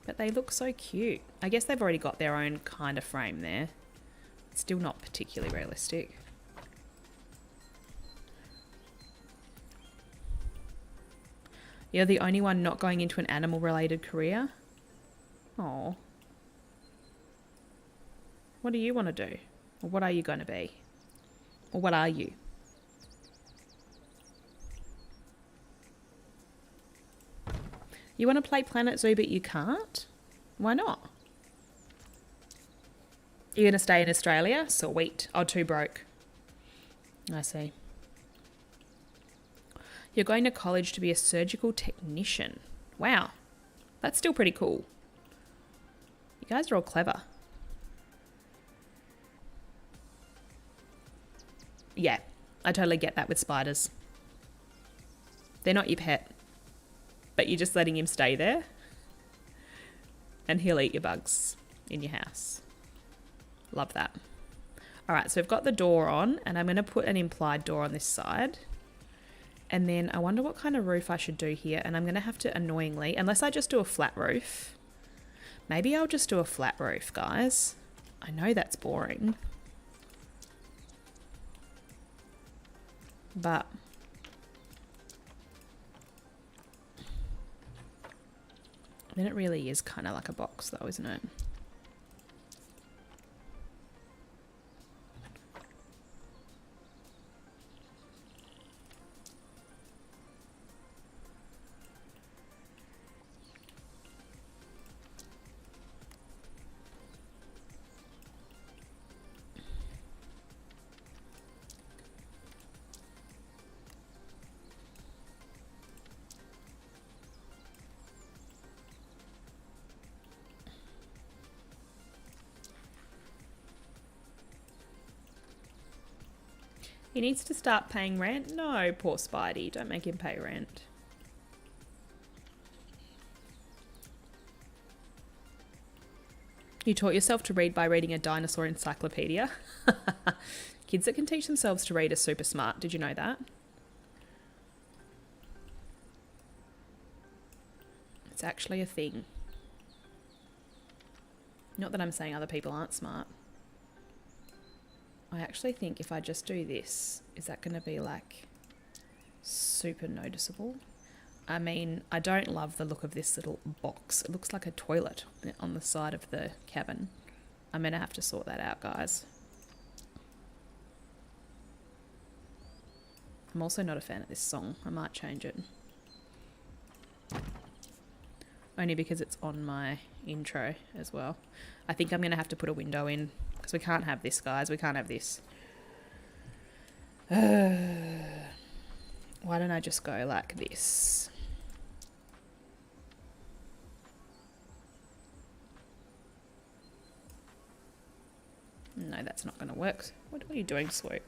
But they look so cute. I guess they've already got their own kind of frame there. It's still not particularly realistic. You're the only one not going into an animal-related career? Oh. What do you want to do? Or what are you going to be? Or what are you? You want to play Planet Zoo but you can't? Why not? You're going to stay in Australia? Sweet. Oh, too broke. I see. You're going to college to be a surgical technician. Wow. That's still pretty cool. You guys are all clever. Yeah, I totally get that with spiders. They're not your pet, but you're just letting him stay there and he'll eat your bugs in your house. Love that. All right, so we've got the door on, and I'm going to put an implied door on this side. And then I wonder what kind of roof I should do here. And I'm going to have to, annoyingly, unless I just do a flat roof. Maybe I'll just do a flat roof, guys. I know that's boring. But then it really is kind of like a box though, isn't it? He needs to start paying rent? No, poor Spidey. Don't make him pay rent. You taught yourself to read by reading a dinosaur encyclopedia? Kids that can teach themselves to read are super smart. Did you know that? It's actually a thing. Not that I'm saying other people aren't smart. I actually think if I just do this, is that going to be like super noticeable? I mean, I don't love the look of this little box. It looks like a toilet on the side of the cabin. I'm going to have to sort that out, guys. I'm also not a fan of this song. I might change it. Only because it's on my intro as well. I think I'm going to have to put a window in because we can't have this, guys. We can't have this. Why don't I just go like this? No, that's not going to work. What are you doing, Swoop?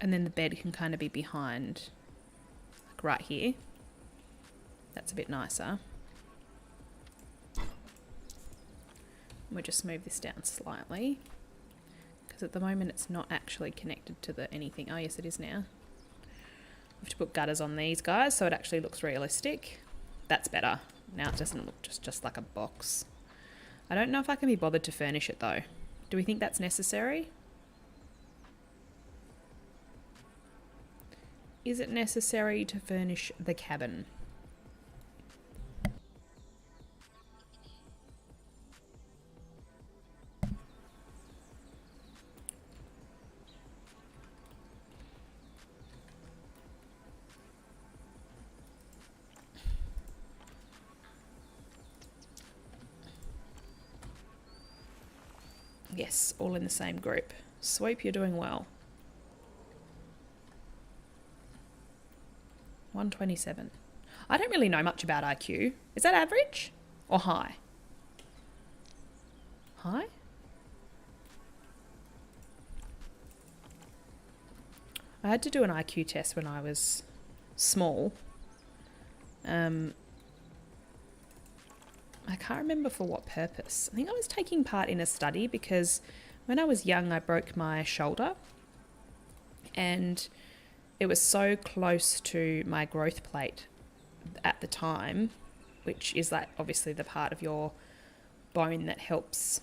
And then the bed can kind of be behind, like right here. That's a bit nicer. We'll just move this down slightly because at the moment it's not actually connected to the anything. Oh yes, it is now. I have to put gutters on these guys so it actually looks realistic. That's better. Now it doesn't look just like a box. I don't know if I can be bothered to furnish it though. Do we think that's necessary? Is it necessary to furnish the cabin? Yes, all in the same group. Swoop, you're doing well. 127. I don't really know much about IQ. Is that average or high? High? I had to do an IQ test when I was small. I can't remember for what purpose. I think I was taking part in a study because when I was young I broke my shoulder and it was so close to my growth plate at the time, which is like obviously the part of your bone that helps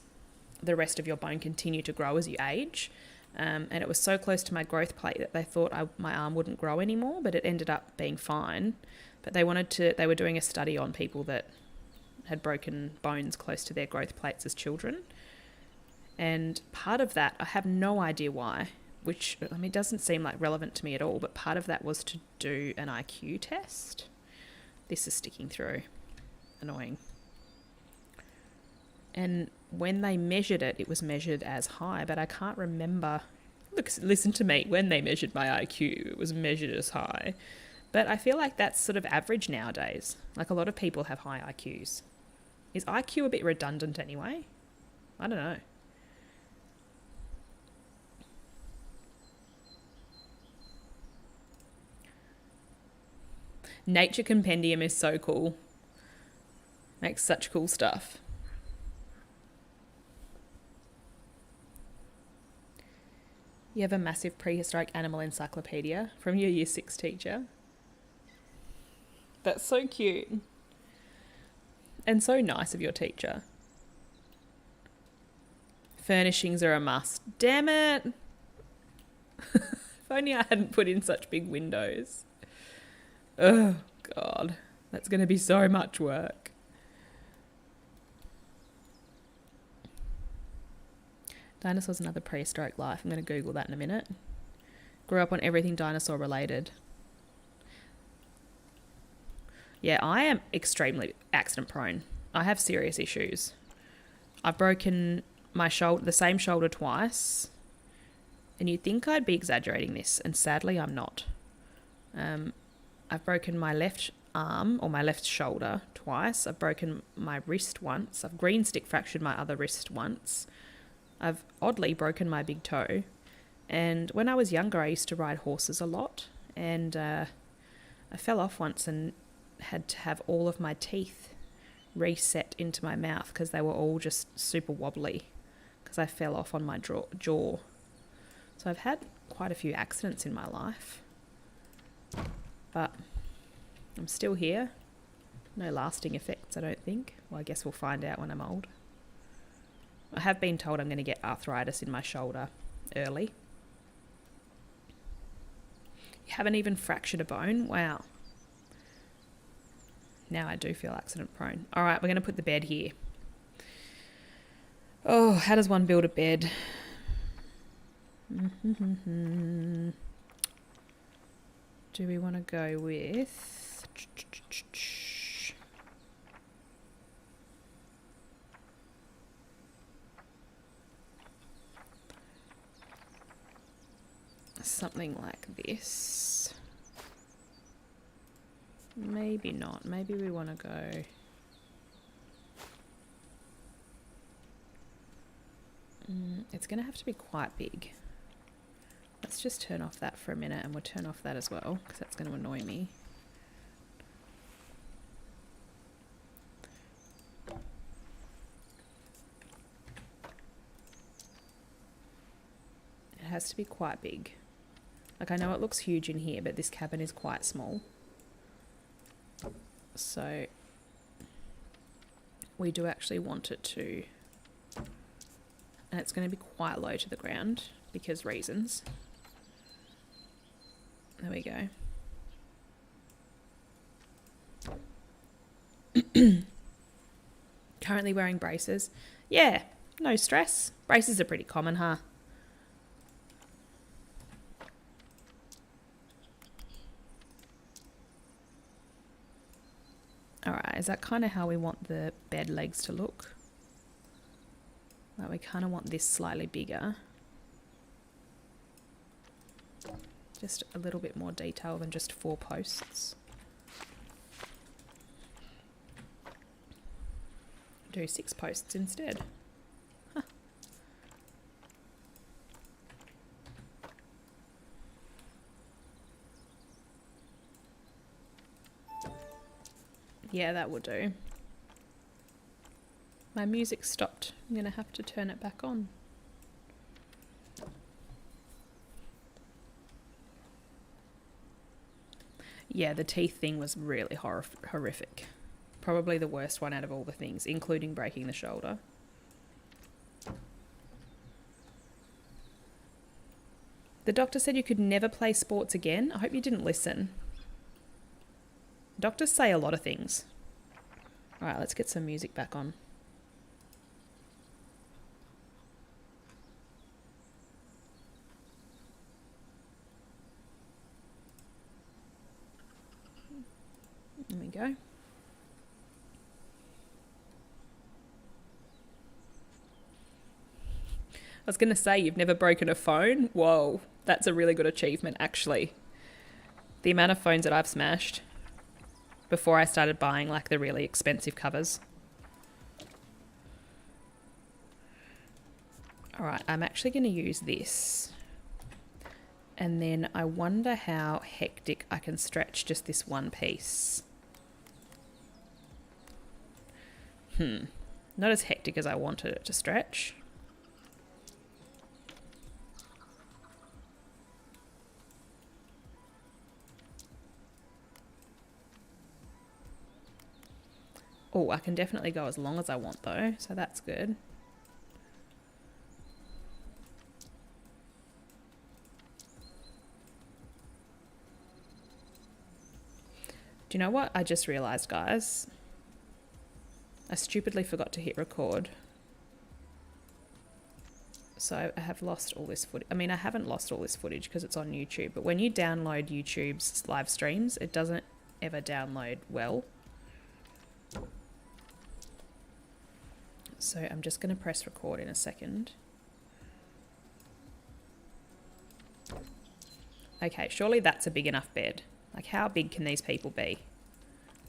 the rest of your bone continue to grow as you age. And it was so close to my growth plate that they thought my arm wouldn't grow anymore, but it ended up being fine. But they were doing a study on people that had broken bones close to their growth plates as children. And part of that, I have no idea why, which, I mean, doesn't seem like relevant to me at all, but part of that was to do an IQ test. This is sticking through. Annoying. And when they measured it, it was measured as high, but I can't remember Look, listen to me. When they measured my IQ, it was measured as high. But I feel like that's sort of average nowadays. Like, a lot of people have high IQs. Is IQ a bit redundant anyway? I don't know. Nature Compendium is so cool. Makes such cool stuff. You have a massive prehistoric animal encyclopedia from your year 6 teacher. That's so cute. And so nice of your teacher. Furnishings are a must. Damn it! If only I hadn't put in such big windows. Oh, God. That's going to be so much work. Dinosaurs and other prehistoric life. I'm going to Google that in a minute. Grew up on everything dinosaur related. Yeah, I am extremely accident prone. I have serious issues. I've broken my shoulder, the same shoulder twice. And you'd think I'd be exaggerating this, and sadly I'm not. I've broken my left arm or my left shoulder twice. I've broken my wrist once. I've green stick fractured my other wrist once. I've oddly broken my big toe. And when I was younger, I used to ride horses a lot. And I fell off once and had to have all of my teeth reset into my mouth because they were all just super wobbly because I fell off on my jaw. So I've had quite a few accidents in my life. But I'm still here. No lasting effects, I don't think. Well, I guess we'll find out when I'm old. I have been told I'm going to get arthritis in my shoulder early. You haven't even fractured a bone? Wow. Now I do feel accident prone. All right, we're going to put the bed here. Oh, how does one build a bed? Do we want to go with... something like this? Maybe not. Maybe we want to go... it's going to have to be quite big. Let's just turn off that for a minute, and we'll turn off that as well, because that's going to annoy me. It has to be quite big. Like, I know it looks huge in here, but this cabin is quite small. So we do actually want it to... and it's going to be quite low to the ground because reasons. There we go. Currently wearing braces. Yeah, no stress. Braces are pretty common, huh? Alright, is that kind of how we want the bed legs to look? Like, we kind of want this slightly bigger. Just a little bit more detail than just 4 posts. Do 6 posts instead. Huh. Yeah, that will do. My music stopped. I'm going to have to turn it back on. Yeah, the teeth thing was really horrific. Probably the worst one out of all the things, including breaking the shoulder. The doctor said you could never play sports again. I hope you didn't listen. Doctors say a lot of things. All right, let's get some music back on. There we go. was going to say, you've never broken a phone? Whoa, that's a really good achievement, actually. The amount of phones that I've smashed before I started buying, like, the really expensive covers. All right, I'm actually going to use this. And then I wonder how hectic I can stretch just this one piece. Not as hectic as I wanted it to stretch. Oh, I can definitely go as long as I want though, so that's good. Do you know what I just realized, guys? I stupidly forgot to hit record. So I have lost all this footage. I mean, I haven't lost all this footage because it's on YouTube, but when you download YouTube's live streams, it doesn't ever download well. So I'm just going to press record in a second. Okay, surely that's a big enough bed. Like, how big can these people be?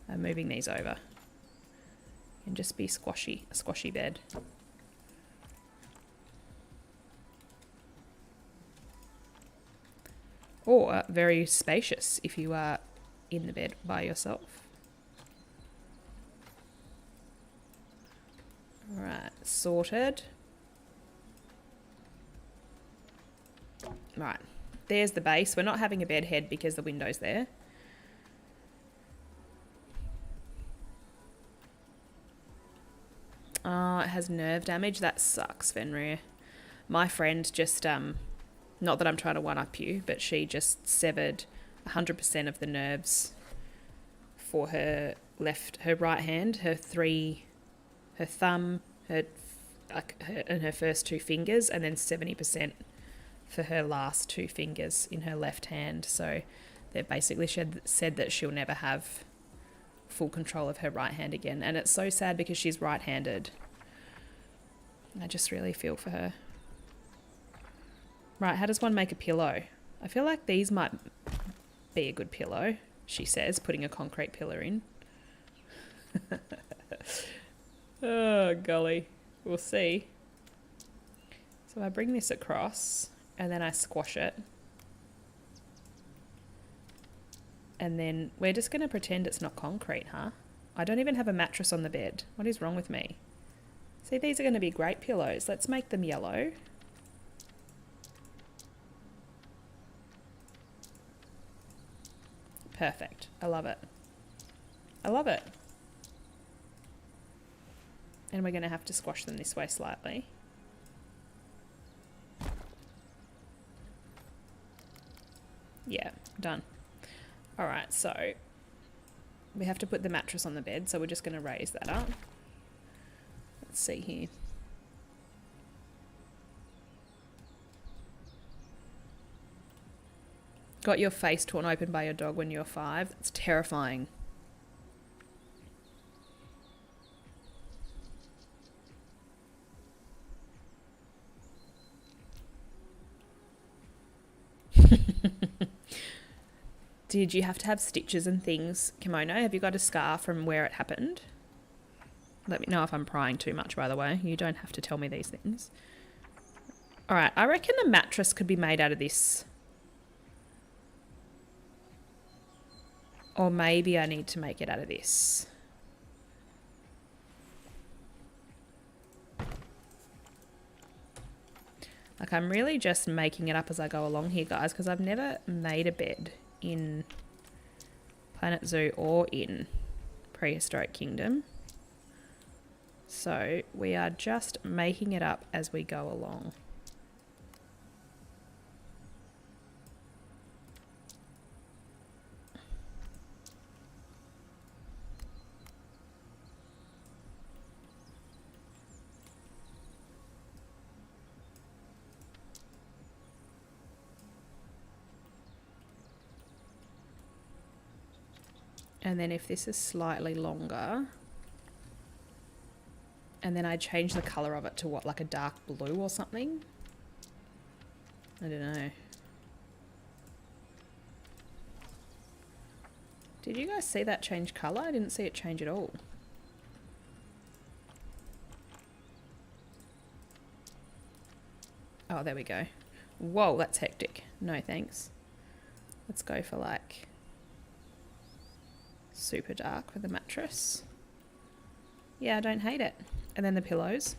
I'm moving these over. And just be a squashy bed. Or very spacious if you are in the bed by yourself. Right, sorted. Right, there's the base. We're not having a bed head because the window's there. Oh, it has nerve damage. That sucks, Fenrir. My friend just, not that I'm trying to one-up you, but she just severed 100% of the nerves for her right hand, her thumb, and her first two fingers, and then 70% for her last two fingers in her left hand. So they basically said that she'll never have full control of her right hand again. And it's so sad because she's right-handed. I just really feel for her. Right, how does one make a pillow? I feel like these might be a good pillow, she says, putting a concrete pillar in. Oh, golly. We'll see. So I bring this across and then I squash it. And then we're just going to pretend it's not concrete, huh? I don't even have a mattress on the bed. What is wrong with me? See, these are going to be great pillows. Let's make them yellow. Perfect. I love it. I love it. And we're going to have to squash them this way slightly. Yeah, done. All right, so we have to put the mattress on the bed, so we're just going to raise that up. Let's see here. Got your face torn open by your dog when you were 5. That's terrifying. Did you have to have stitches and things, Kimono? Have you got a scar from where it happened? Let me know if I'm prying too much, by the way. You don't have to tell me these things. All right, I reckon the mattress could be made out of this. Or maybe I need to make it out of this. Like, I'm really just making it up as I go along here, guys, because I've never made a bed in Planet Zoo or in Prehistoric Kingdom. So we are just making it up as we go along. And then if this is slightly longer, and then I change the colour of it to what, like a dark blue or something? I don't know. Did you guys see that change colour? I didn't see it change at all. Oh, there we go. Whoa, that's hectic. No thanks. Let's go for like super dark with the mattress. Yeah, I don't hate it. And then the pillows.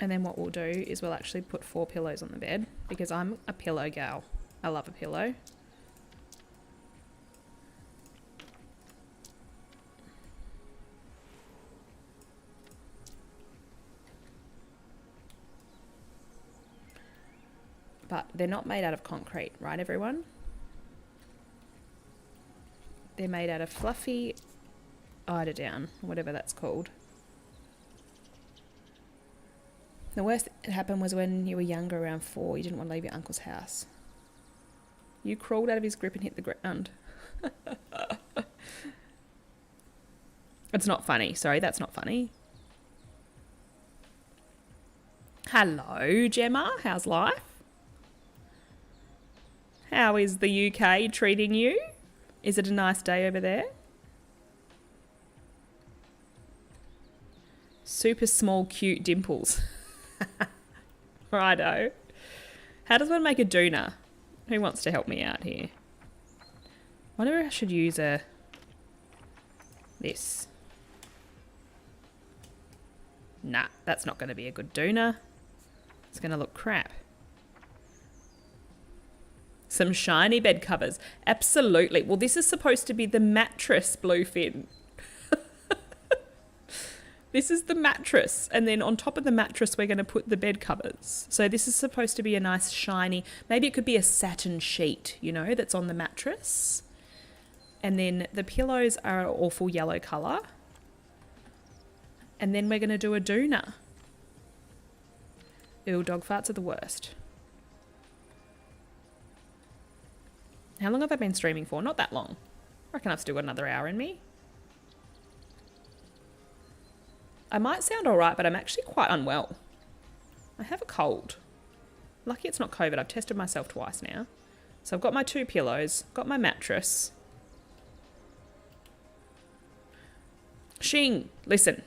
And then what we'll do is we'll actually put 4 pillows on the bed because I'm a pillow gal. I love a pillow. But they're not made out of concrete, right everyone? They're made out of fluffy eiderdown, whatever that's called. The worst that happened was when you were younger, around 4, you didn't want to leave your uncle's house. You crawled out of his grip and hit the ground. It's not funny. Sorry, that's not funny. Hello, Gemma. How's life? How is the UK treating you? Is it a nice day over there? Super small, cute dimples. Righto. How does one make a doona? Who wants to help me out here? I wonder if I should use this. Nah, that's not going to be a good doona. It's going to look crap. Some shiny bed covers. Absolutely. Well, this is supposed to be the mattress, Bluefin. This is the mattress, and then on top of the mattress we're going to put the bed covers. So this is supposed to be a nice shiny, maybe it could be a satin sheet, you know, that's on the mattress. And then the pillows are an awful yellow colour. And then we're going to do a doona. Ew, dog farts are the worst. How long have I been streaming for? Not that long. I reckon I've still got another hour in me. I might sound alright, but I'm actually quite unwell. I have a cold. Lucky it's not COVID. I've tested myself twice now. So I've got my 2 pillows, got my mattress. Shing, listen.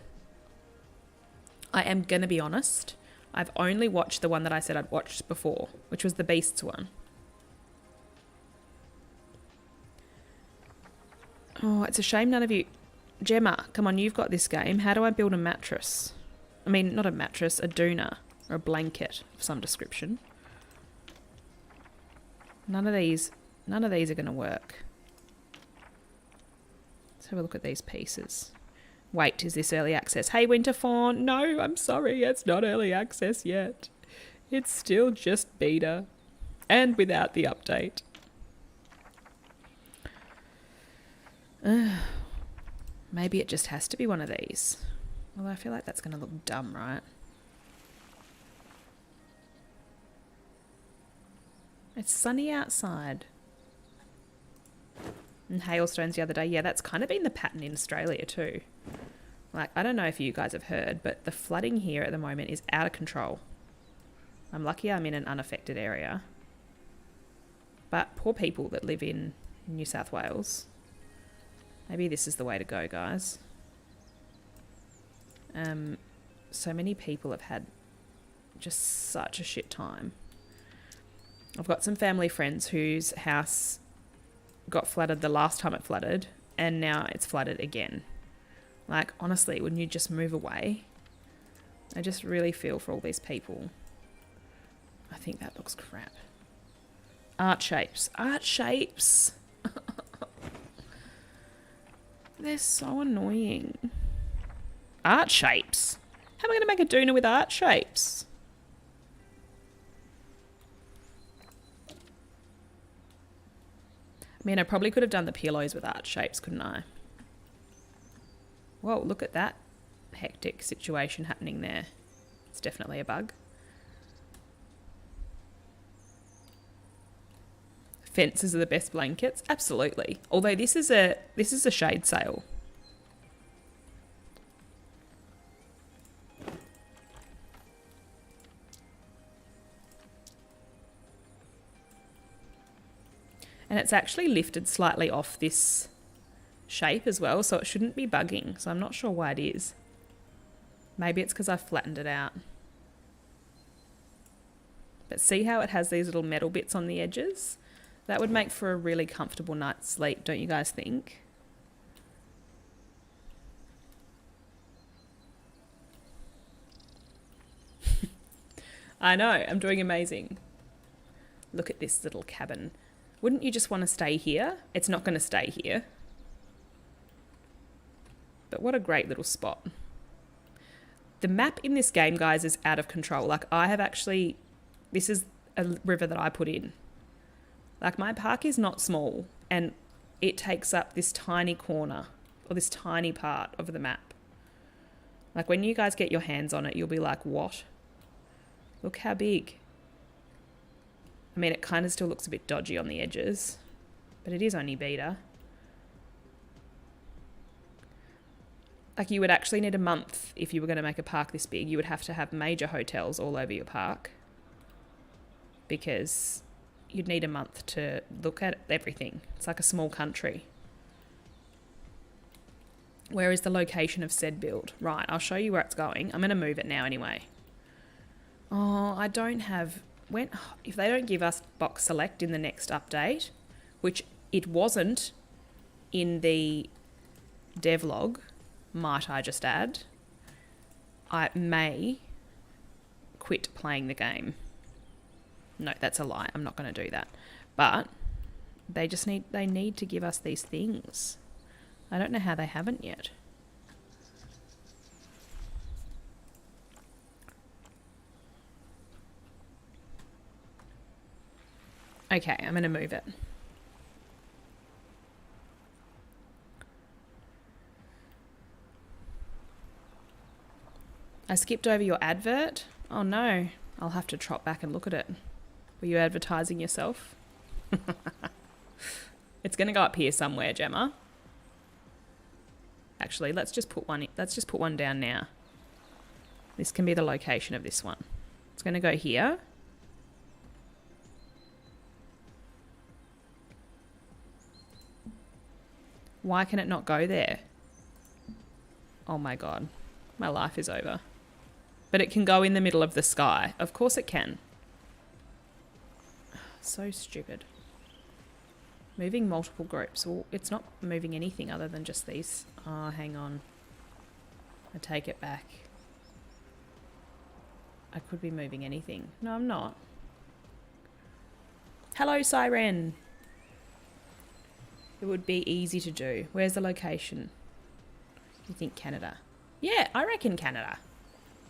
I am going to be honest. I've only watched the one that I said I'd watched before, which was the Beasts one. Oh, it's a shame none of you... Gemma, come on, you've got this game. How do I build a mattress? I mean, not a mattress, a doona. Or a blanket of some description. None of these are going to work. Let's have a look at these pieces. Wait, is this early access? Hey, Winterfawn. No, I'm sorry, it's not early access yet. It's still just beta. And without the update. Maybe it just has to be one of these. Although I feel like that's going to look dumb, right? It's sunny outside. And hailstones the other day. Yeah, that's kind of been the pattern in Australia too. Like, I don't know if you guys have heard, but the flooding here at the moment is out of control. I'm lucky I'm in an unaffected area. But poor people that live in New South Wales. Maybe this is the way to go, guys. So many people have had just such a shit time. I've got some family friends whose house got flooded the last time it flooded, and now it's flooded again. Like, honestly, wouldn't you just move away? I just really feel for all these people. I think that looks crap. Art shapes. Art shapes! They're so annoying. Art shapes? How am I going to make a doona with art shapes? I mean, I probably could have done the pillows with art shapes, couldn't I? Whoa, look at that hectic situation happening there. It's definitely a bug. Fences are the best blankets. Absolutely. Although this is a shade sale. And it's actually lifted slightly off this shape as well, so it shouldn't be bugging. So I'm not sure why it is. Maybe it's because I've flattened it out. But see how it has these little metal bits on the edges? That would make for a really comfortable night's sleep, don't you guys think? I know, I'm doing amazing. Look at this little cabin. Wouldn't you just want to stay here? It's not going to stay here. But what a great little spot. The map in this game, guys, is out of control. Like, I have actually... This is a river that I put in. Like, my park is not small, and it takes up this tiny corner, or this tiny part of the map. Like, when you guys get your hands on it, you'll be like, what? Look how big. I mean, it kind of still looks a bit dodgy on the edges, but it is only beta. Like, you would actually need a month if you were going to make a park this big. You would have to have major hotels all over your park, because you'd need a month to look at everything. It's like a small country. Where is the location of said build? Right, I'll show you where it's going. I'm going to move it now anyway. Oh, I don't have... If they don't give us box select in the next update, which it wasn't in the devlog, might I just add, I may quit playing the game. No, that's a lie. I'm not going to do that. But they need to give us these things. I don't know how they haven't yet. Okay, I'm going to move it. I skipped over your advert. Oh no, I'll have to trot back and look at it. Were you advertising yourself? It's going to go up here somewhere, Gemma. Actually, let's just put one down now. This can be the location of this one. It's going to go here. Why can it not go there? Oh my god. My life is over. But it can go in the middle of the sky. Of course it can. So stupid. Moving multiple groups. Well, it's not moving anything other than just these. Oh, hang on. I take it back. I could be moving anything. No, I'm not. Hello, Siren. It would be easy to do. Where's the location? You think Canada? Yeah, I reckon Canada.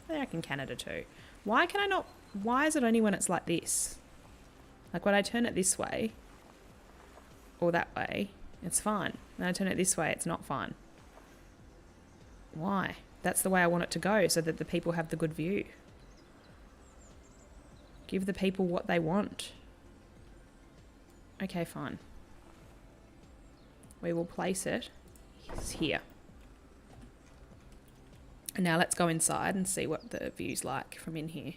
I reckon Canada too. Why can I not... Why is it only when it's like this? Like when I turn it this way, or that way, it's fine. When I turn it this way, it's not fine. Why? That's the way I want it to go, so that the people have the good view. Give the people what they want. Okay, fine. We will place it here. And now let's go inside and see what the view's like from in here.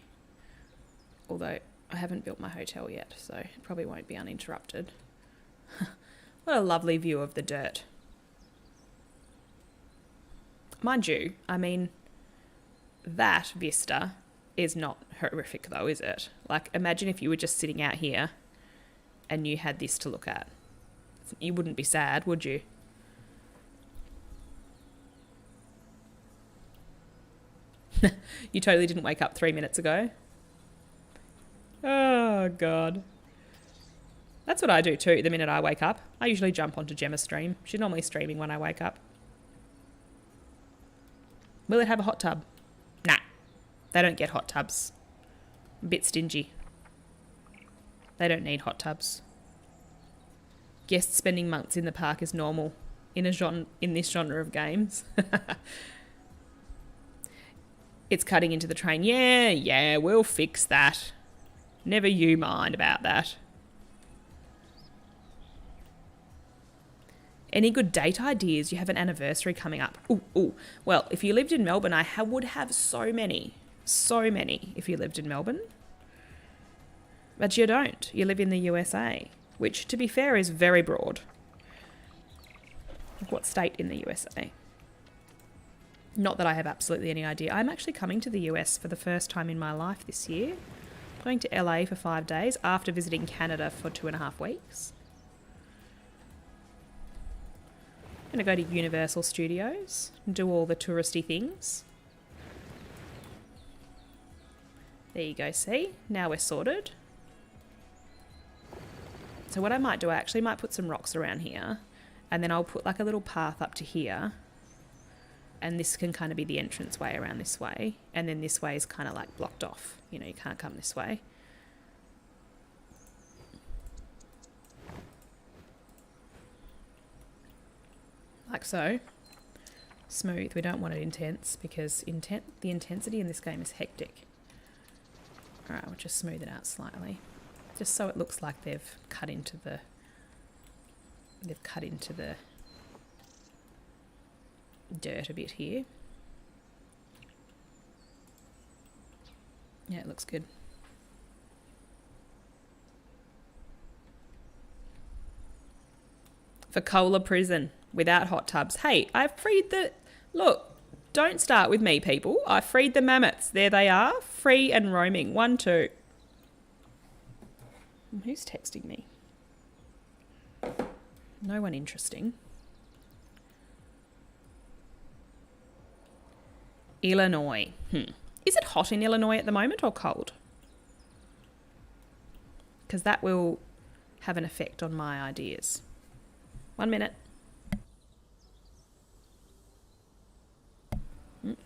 Although I haven't built my hotel yet, so it probably won't be uninterrupted. What a lovely view of the dirt. Mind you, I mean, that vista is not horrific though, is it? Like, imagine if you were just sitting out here and you had this to look at. You wouldn't be sad, would you? You totally didn't wake up 3 minutes ago. Oh, God. That's what I do too, the minute I wake up. I usually jump onto Gemma's stream. She's normally streaming when I wake up. Will it have a hot tub? Nah. They don't get hot tubs. I'm a bit stingy. They don't need hot tubs. Guests spending months in the park is normal in this genre of games. It's cutting into the train. Yeah, we'll fix that. Never you mind about that. Any good date ideas? You have an anniversary coming up. Ooh. Well, if you lived in Melbourne, I would have so many if you lived in Melbourne. But you don't. You live in the USA, which, to be fair, is very broad. What state in the USA? Not that I have absolutely any idea. I'm actually coming to the US for the first time in my life this year. Going to LA for 5 days after visiting Canada for 2.5 weeks. I'm going to go to Universal Studios and do all the touristy things. There you go, see? Now we're sorted. So what I might do, I actually might put some rocks around here, and then I'll put like a little path up to here, and this can kind of be the entrance way around this way, and then this way is kind of like blocked off. You know, you can't come this way. Like so. Smooth. We don't want it intense because the intensity in this game is hectic. Alright, we'll just smooth it out slightly. Just so it looks like they've cut into the dirt a bit here. Yeah, it looks good. For Cola Prison without hot tubs. Hey, I've freed the... Look, don't start with me, people. I freed the mammoths. There they are, free and roaming. 1, 2. Who's texting me? No one interesting. Illinois. Is it hot in Illinois at the moment or cold? Because that will have an effect on my ideas. 1 minute.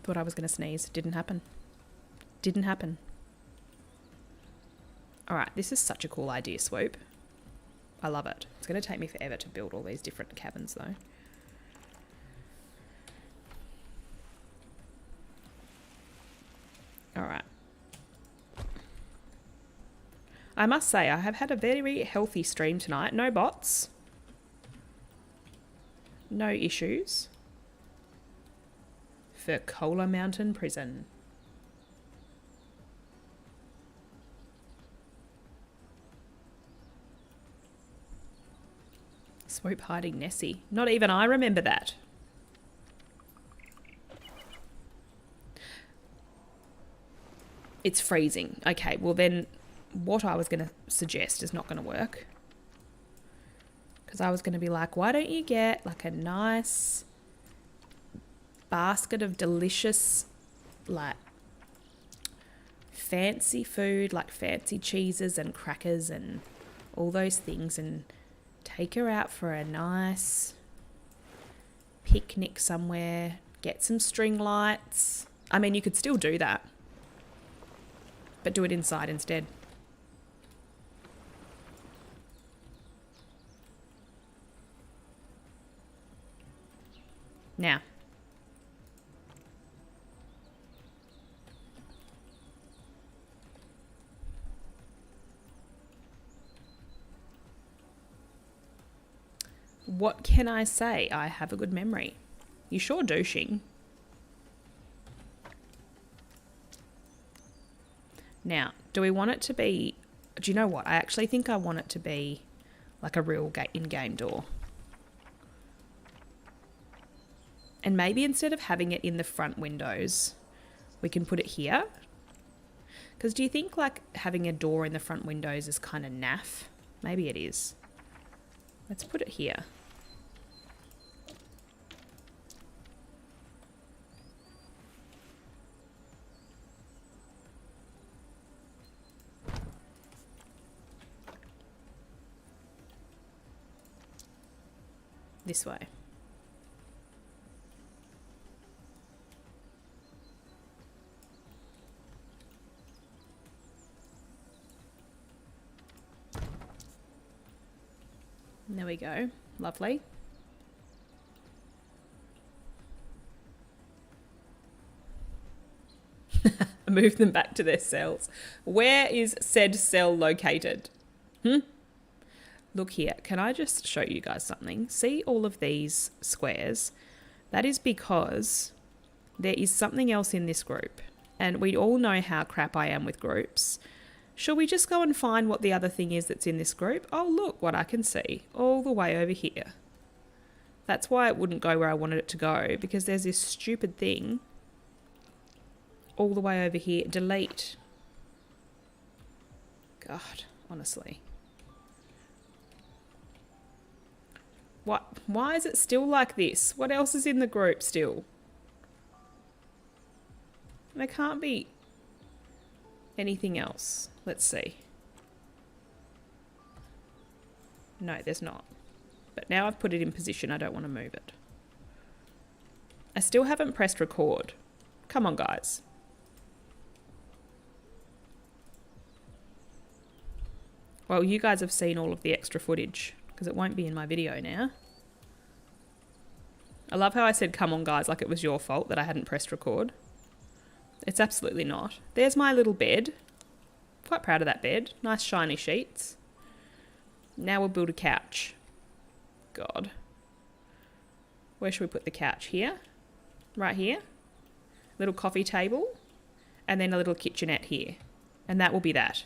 Thought I was going to sneeze. Didn't happen. Didn't happen. Alright, this is such a cool idea, Swoop. I love it. It's going to take me forever to build all these different cabins, though. Alright. I must say, I have had a very healthy stream tonight. No bots. No issues. For Cola Mountain Prison. Swoop hiding Nessie. Not even I remember that. It's freezing. Okay, well then what I was going to suggest is not going to work. Because I was going to be like, why don't you get like a nice basket of delicious, like, fancy food, like fancy cheeses and crackers and all those things, and take her out for a nice picnic somewhere, get some string lights. I mean, you could still do that, but do it inside instead. Now, what can I say? I have a good memory. You sure douching. Now, do we want it to be... Do you know what? I actually think I want it to be like a real in-game door. And maybe instead of having it in the front windows, we can put it here. Because do you think like having a door in the front windows is kind of naff? Maybe it is. Let's put it here. This way. There we go. Lovely. Move them back to their cells. Where is said cell located? Look here, can I just show you guys something? See all of these squares? That is because there is something else in this group. And we all know how crap I am with groups. Shall we just go and find what the other thing is that's in this group? Oh, look what I can see all the way over here. That's why it wouldn't go where I wanted it to go, because there's this stupid thing all the way over here. Delete. God, honestly. What? Why is it still like this? What else is in the group still? There can't be anything else. Let's see. No, there's not. But now I've put it in position, I don't want to move it. I still haven't pressed record. Come on, guys. Well, you guys have seen all of the extra footage, because it won't be in my video now. I love how I said, come on, guys, like it was your fault that I hadn't pressed record. It's absolutely not. There's my little bed. Quite proud of that bed. Nice shiny sheets. Now we'll build a couch. God. Where should we put the couch? Here? Right here? Little coffee table. And then a little kitchenette here. And that will be that.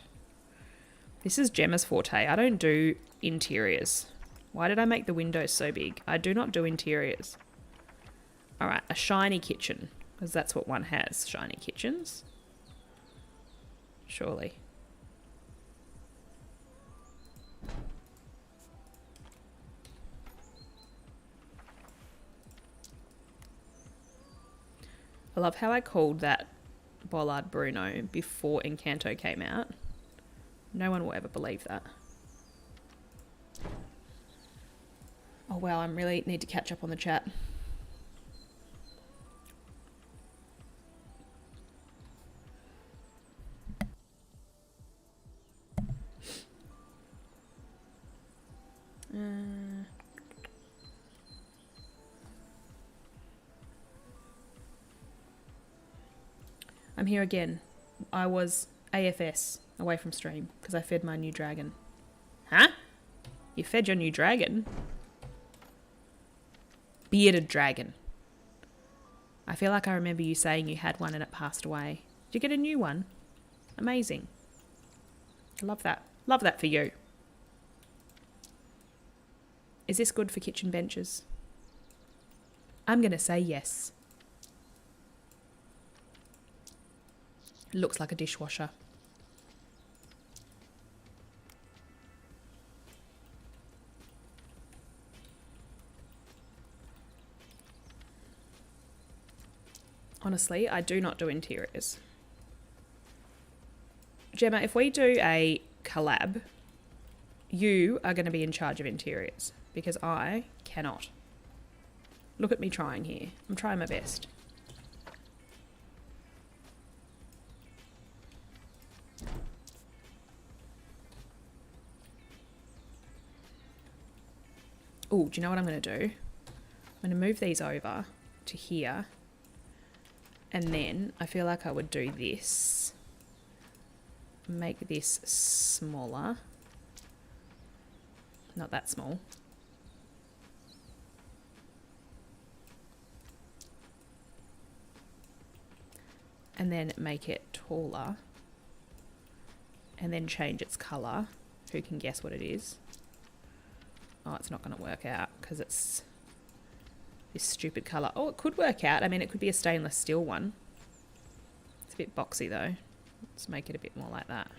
This is Gemma's forte. I don't do interiors. Why did I make the windows so big? I do not do interiors. Alright, a shiny kitchen. Because that's what one has, shiny kitchens. Surely. I love how I called that bollard Bruno before Encanto came out. No one will ever believe that. Oh wow, I really need to catch up on the chat. I'm here again. I was AFS, away from stream, because I fed my new dragon. Huh? You fed your new dragon? Bearded dragon. I feel like I remember you saying you had one and it passed away. Did you get a new one? Amazing. I love that. Love that for you. Is this good for kitchen benches? I'm going to say yes. Looks like a dishwasher. Honestly, I do not do interiors. Gemma, if we do a collab, you are going to be in charge of interiors because I cannot. Look at me trying here. I'm trying my best. Oh, do you know what I'm going to do? I'm going to move these over to here. And then I feel like I would do this. Make this smaller. Not that small. And then make it taller. And then change its colour. Who can guess what it is? Oh, it's not going to work out because it's this stupid colour. Oh, it could work out. I mean, it could be a stainless steel one. It's a bit boxy though. Let's make it a bit more like that.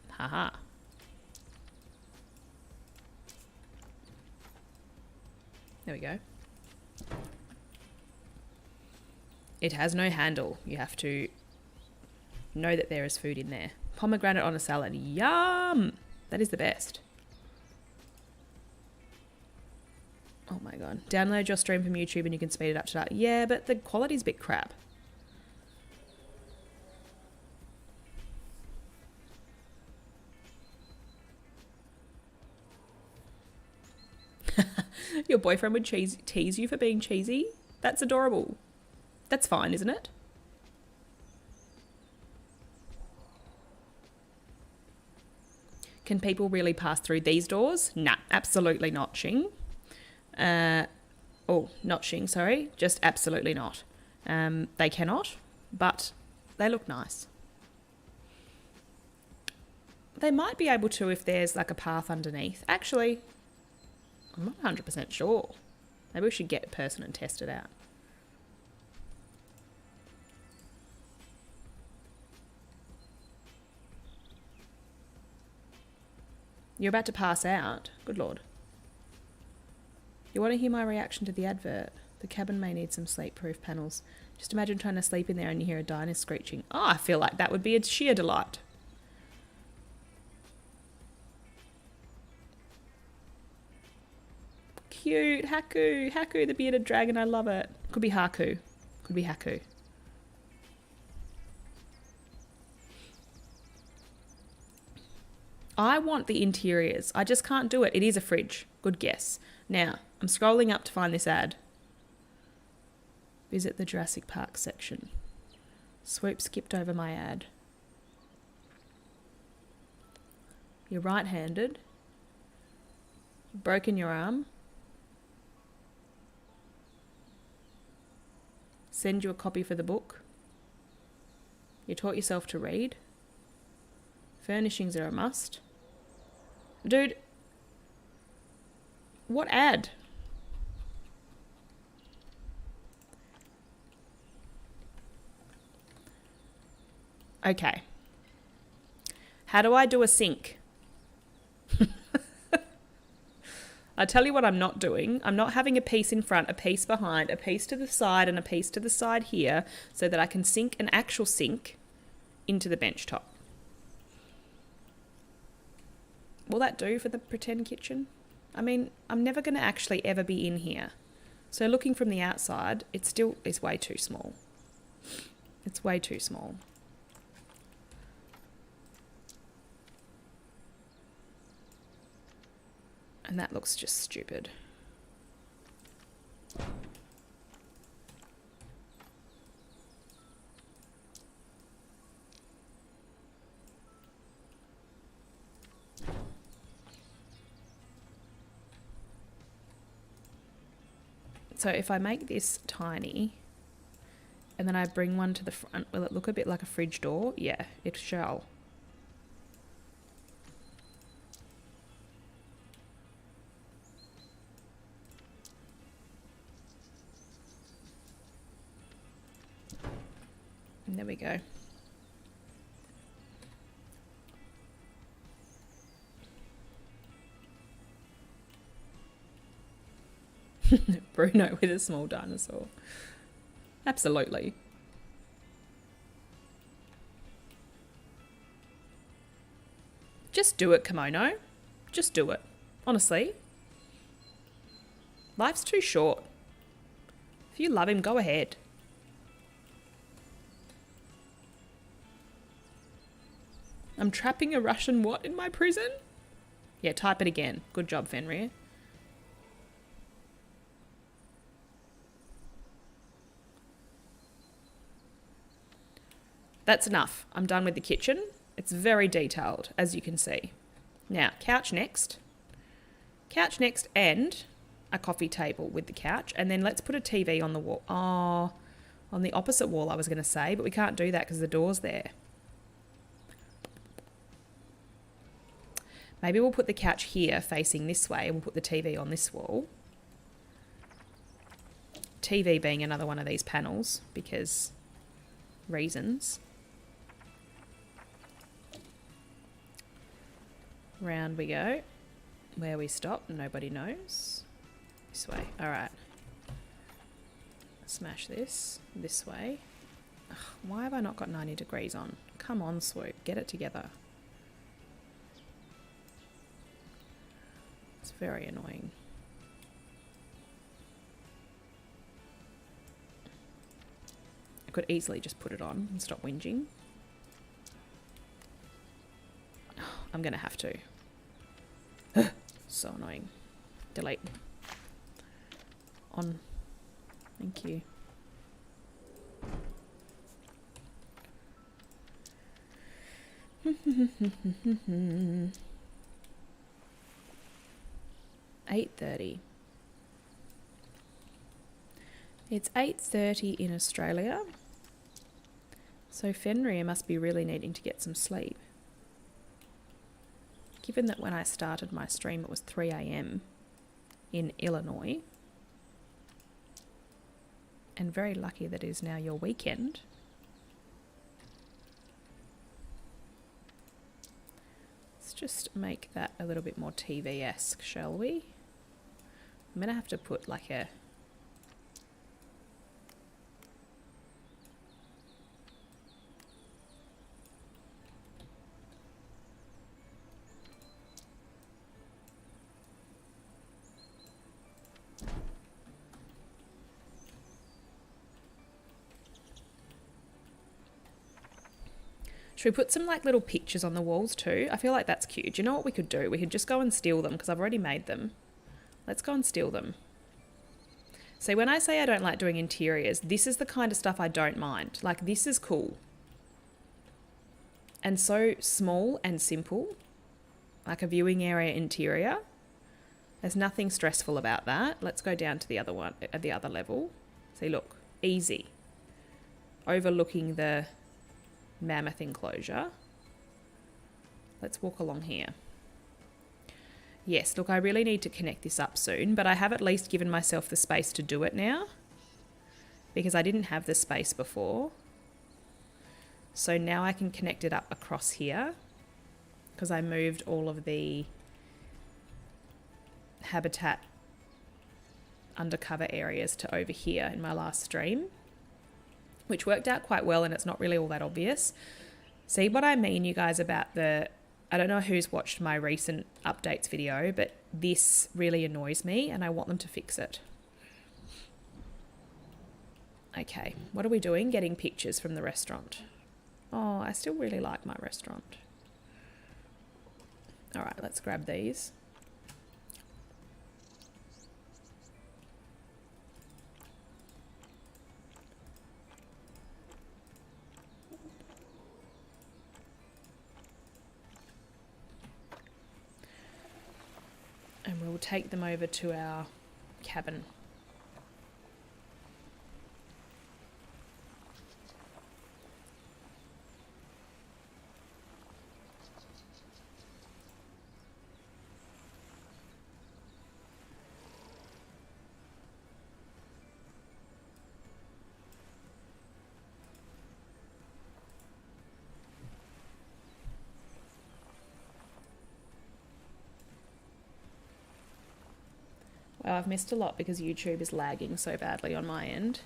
Haha. There we go. It has no handle. You have to know that there is food in there. Pomegranate on a salad. Yum! That is the best. Oh my god. Download your stream from YouTube and you can speed it up to that. Yeah, but the quality's a bit crap. Your boyfriend would tease you for being cheesy? That's adorable. That's fine, isn't it? Can people really pass through these doors? Nah, absolutely not, Xing. Not Xing, sorry. Just absolutely not. They cannot, but they look nice. They might be able to if there's like a path underneath. Actually, I'm not 100% sure. Maybe we should get a person and test it out. You're about to pass out. Good Lord. You want to hear my reaction to the advert? The cabin may need some sleep-proof panels. Just imagine trying to sleep in there and you hear a diner screeching. Oh, I feel like that would be a sheer delight. Cute. Haku. Haku, the bearded dragon. I love it. Could be Haku. Could be Haku. I want the interiors. I just can't do it. It is a fridge. Good guess. Now, I'm scrolling up to find this ad. Visit the Jurassic Park section. Swoop skipped over my ad. You're right-handed. Broken your arm. Send you a copy for the book. You taught yourself to read. Furnishings are a must. Dude, what ad? Okay. How do I do a sync? I tell you what I'm not doing. I'm not having a piece in front, a piece behind, a piece to the side, and a piece to the side here so that I can sync an actual sink into the bench top. Will that do for the pretend kitchen? I mean, I'm never going to actually ever be in here. So looking from the outside, it still is way too small. It's way too small. And that looks just stupid. So if I make this tiny and then I bring one to the front, will it look a bit like a fridge door? Yeah, it shall. And there we go. Bruno with a small dinosaur. Absolutely. Just do it, Kimono. Just do it. Honestly. Life's too short. If you love him, go ahead. I'm trapping a Russian what in my prison? Yeah, type it again. Good job, Fenrir. That's enough. I'm done with the kitchen. It's very detailed, as you can see. Now, couch next. Couch next and a coffee table with the couch. And then let's put a TV on the wall. Oh, on the opposite wall, I was going to say, but we can't do that because the door's there. Maybe we'll put the couch here facing this way and we'll put the TV on this wall. TV being another one of these panels because reasons. Round we go. Where we stop, nobody knows. This way. All right. Smash this way. Ugh, why have I not got 90 degrees on? Come on, Swoop. Get it together. It's very annoying. I could easily just put it on and stop whinging. I'm going to have to. So annoying. Delete. On. Thank you. 8:30. It's 8:30 in Australia. So Fenrir must be really needing to get some sleep. Given that when I started my stream it was 3 a.m. in Illinois. And very lucky that it is now your weekend. Let's just make that a little bit more TV-esque, shall we? I'm going to have to put like a... Should we put some like little pictures on the walls too? I feel like that's cute. Do you know what we could do? We could just go and steal them because I've already made them. Let's go and steal them. See, when I say I don't like doing interiors, this is the kind of stuff I don't mind. Like, this is cool. And so small and simple. Like a viewing area interior. There's nothing stressful about that. Let's go down to the other one, at the other level. See, look, easy. Overlooking the mammoth enclosure. Let's walk along here. Yes, look, I really need to connect this up soon, but I have at least given myself the space to do it now because I didn't have the space before. So now I can connect it up across here because I moved all of the habitat undercover areas to over here in my last stream, which worked out quite well, and it's not really all that obvious. See what I mean, you guys, about the... I don't know who's watched my recent updates video, but this really annoys me and I want them to fix it. Okay, what are we doing? Getting pictures from the restaurant. Oh, I still really like my restaurant. All right, let's grab these. And we'll take them over to our cabin. Well, I've missed a lot because YouTube is lagging so badly on my end.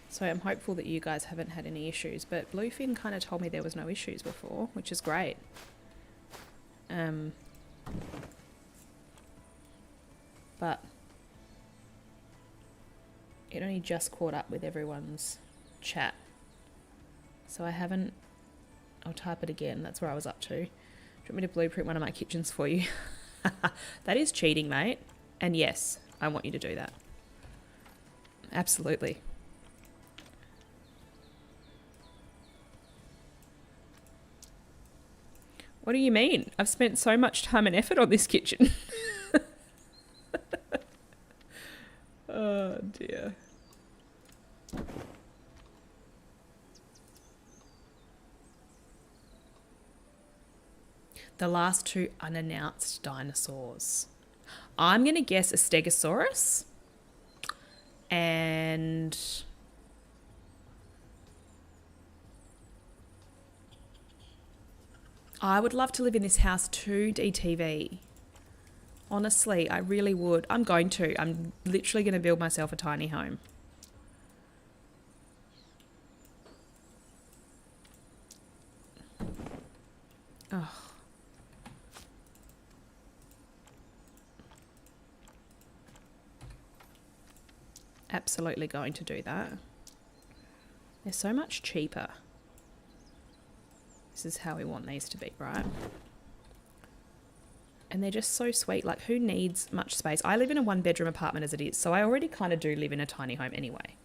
So I'm hopeful that you guys haven't had any issues. But Bluefin kind of told me there was no issues before, which is great. But it only just caught up with everyone's chat. So I haven't... I'll type it again. That's where I was up to. Do you want me to blueprint one of my kitchens for you? That is cheating, mate. And yes, I want you to do that. Absolutely. What do you mean? I've spent so much time and effort on this kitchen. Oh dear. The last two unannounced dinosaurs. I'm going to guess a Stegosaurus. And... I would love to live in this house too, DTV. Honestly, I really would. I'm going to. I'm literally going to build myself a tiny home. Oh. Absolutely going to do that. They're so much cheaper. This is how we want these to be, right? And they're just so sweet. Like, who needs much space? I live in a one-bedroom apartment as it is, so I already kind of do live in a tiny home anyway.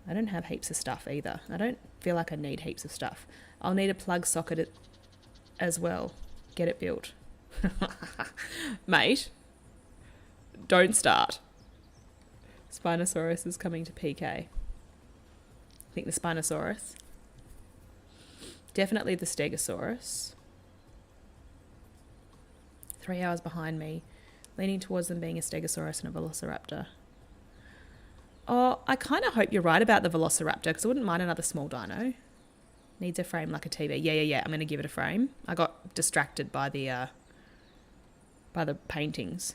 I don't have heaps of stuff either. I don't feel like I need heaps of stuff. I'll need a plug socket as well. Get it built. Mate, don't start. Spinosaurus is coming to PK. I think the Spinosaurus. Definitely the Stegosaurus. 3 hours behind me, leaning towards them being a Stegosaurus and a Velociraptor. Oh, I kind of hope you're right about the Velociraptor, because I wouldn't mind another small dino. Needs a frame like a TV. Yeah. I'm going to give it a frame. I got distracted by the paintings.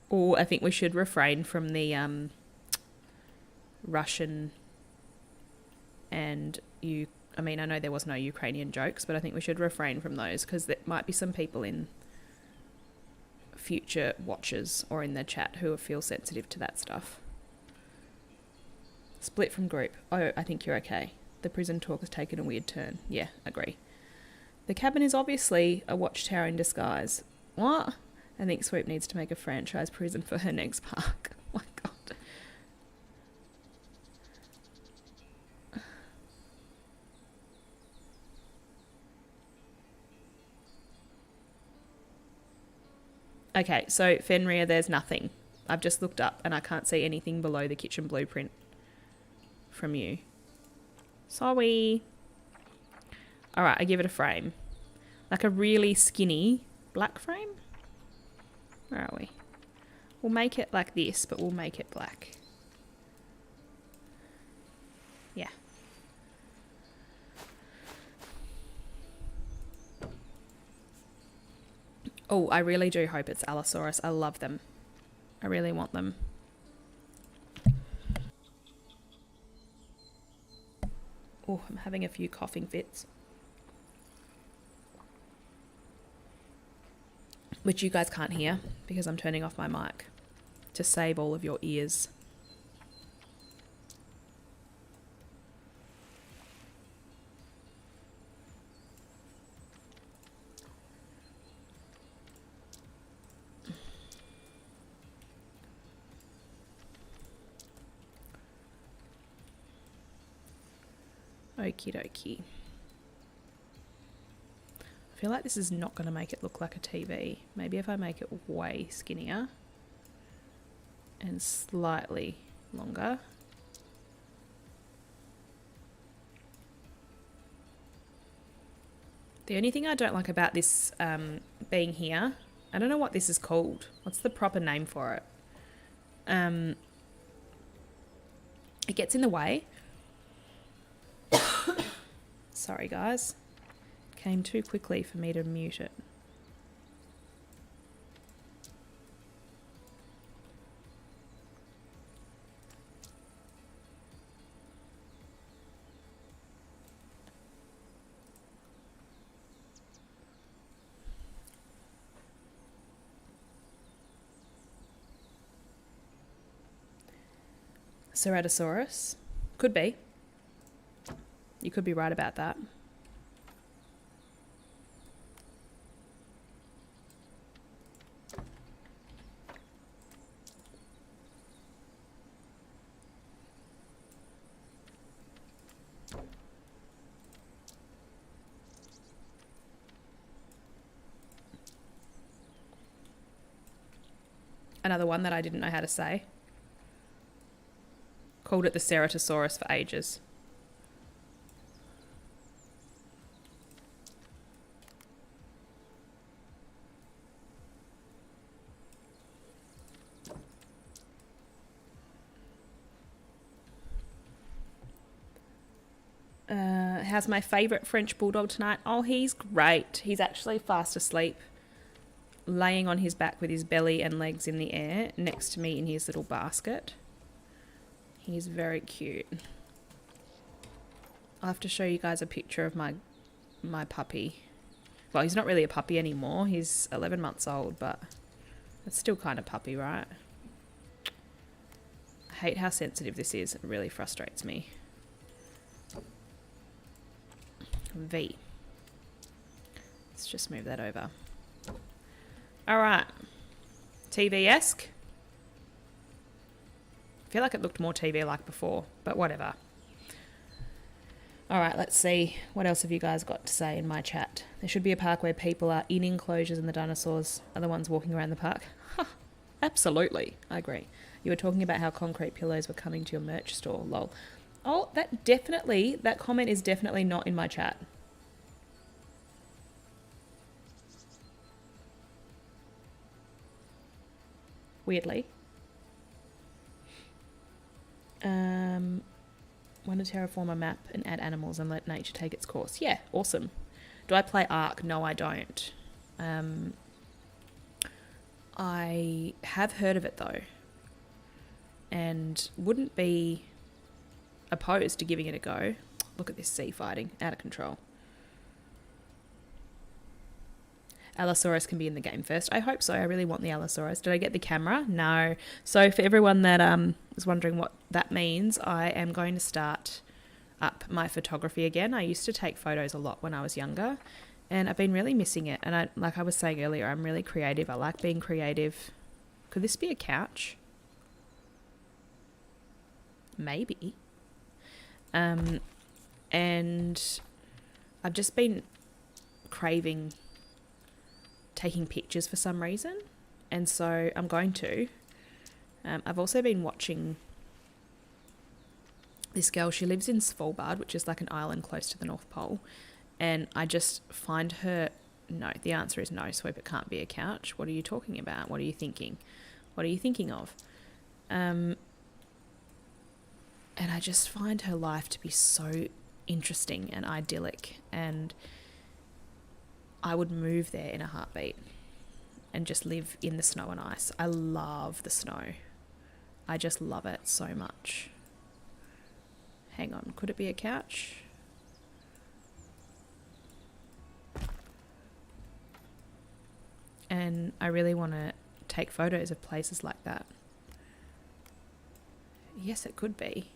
Or I think we should refrain from the Russian and I mean, I know there was no Ukrainian jokes, but I think we should refrain from those, because there might be some people in future watchers or in the chat who feel sensitive to that stuff. Split from group. Oh, I think you're okay. The prison talk has taken a weird turn. Yeah, agree. The cabin is obviously a watchtower in disguise. What? I think Swoop needs to make a franchise prison for her next park. Oh my god. Okay, so Fenrir, there's nothing. I've just looked up and I can't see anything below the kitchen blueprint from you. Sorry. Alright, I give it a frame. Like a really skinny black frame? Where are we? We'll make it like this, but we'll make it black. Yeah. Oh, I really do hope it's Allosaurus. I love them. I really want them. Oh, I'm having a few coughing fits. Which you guys can't hear because I'm turning off my mic to save all of your ears. Okie dokie. I feel like this is not going to make it look like a TV. Maybe if I make it way skinnier and slightly longer. The only thing I don't like about this being here, I don't know what this is called. What's the proper name for it? It gets in the way. Sorry guys. Came too quickly for me to mute it. Ceratosaurus. Could be. You could be right about that. Another one that I didn't know how to say. Called it the Ceratosaurus for ages. How's my favourite French Bulldog tonight? Oh, he's great. He's actually fast asleep, laying on his back with his belly and legs in the air next to me in his little basket. He's very cute. I'll have to show you guys a picture of my puppy. Well, he's not really a puppy anymore. He's 11 months old, but it's still kind of puppy, right? I hate how sensitive this is. It really frustrates me. V. Let's just move that over. All right. TV-esque. feel like it looked more TV-like before, but whatever. All right, let's see. What else have you guys got to say in my chat? There should be a park where people are in enclosures and the dinosaurs are the ones walking around the park. Huh, absolutely. I agree. You were talking about how concrete pillows were coming to your merch store, lol. Oh, that comment is definitely not in my chat. Weirdly. Want to terraform a map and add animals and let nature take its course. Yeah, awesome. Do I play Ark? No, I don't. I have heard of it though, and wouldn't be opposed to giving it a go. Look at this sea fighting, out of control. Allosaurus can be in the game first. I hope so. I really want the Allosaurus. Did I get the camera? No. So for everyone that was wondering what that means, I am going to start up my photography again. I used to take photos a lot when I was younger, and I've been really missing it. And like I was saying earlier, I'm really creative. I like being creative. Could this be a couch? Maybe. And I've just been craving taking pictures for some reason, and so I'm going to. I've also been watching this girl. She lives in Svalbard, which is like an island close to the North Pole, and I just find her... No, the answer is no, Swoop, it can't be a couch. What are you talking about? What are you thinking? What are you thinking of? And I just find her life to be so interesting and idyllic, and I would move there in a heartbeat and just live in the snow and ice. I love the snow. I just love it so much. Hang on, could it be a couch? And I really want to take photos of places like that. Yes, it could be.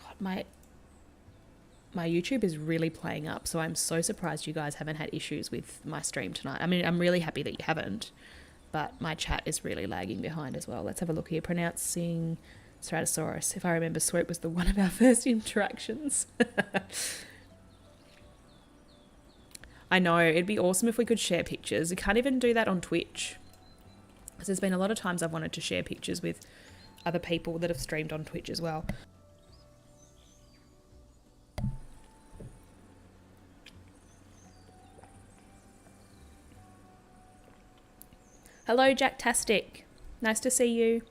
God, my YouTube is really playing up, so I'm so surprised you guys haven't had issues with my stream tonight. I mean, I'm really happy that you haven't, but my chat is really lagging behind as well. Let's have a look here. Pronouncing Stratosaurus. If I remember, Swoop was the one of our first interactions. I know, it'd be awesome if we could share pictures. We can't even do that on Twitch, because there's been a lot of times I've wanted to share pictures with other people that have streamed on Twitch as well. Hello, Jacktastic. Nice to see you.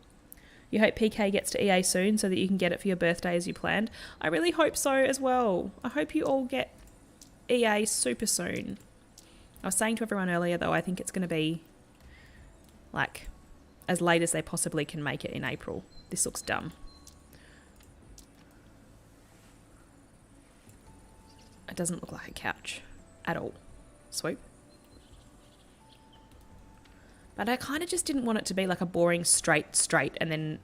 You hope PK gets to EA soon so that you can get it for your birthday as you planned. I really hope so as well. I hope you all get EA super soon. I was saying to everyone earlier, though, I think it's going to be like as late as they possibly can make it in April. This looks dumb. It doesn't look like a couch at all. Swoop. But I kind of just didn't want it to be like a boring straight, and then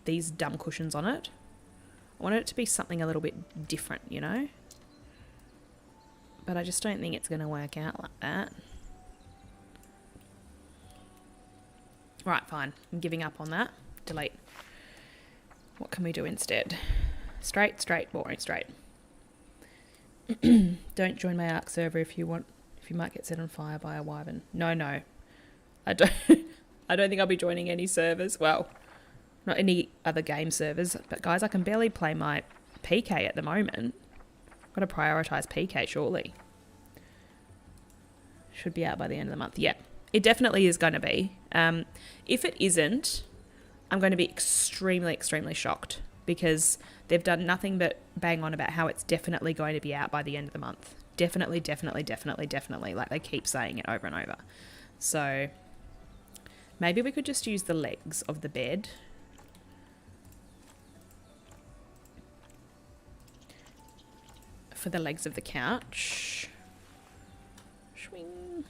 these dumb cushions on it. I wanted it to be something a little bit different, you know? But I just don't think it's going to work out like that. Right, fine. I'm giving up on that. Delete. What can we do instead? Straight, boring, straight. Don't join my Ark server if you want. If you might get set on fire by a wyvern. No. I don't think I'll be joining any servers. Well, not any other game servers. But guys, I can barely play my PK at the moment. I've got to prioritise PK, surely. Should be out by the end of the month. Yeah, it definitely is going to be. If it isn't, I'm going to be extremely, extremely shocked, because they've done nothing but bang on about how it's definitely going to be out by the end of the month. Definitely. Like they keep saying it over and over. So maybe we could just use the legs of the bed. For the legs of the couch. Swing.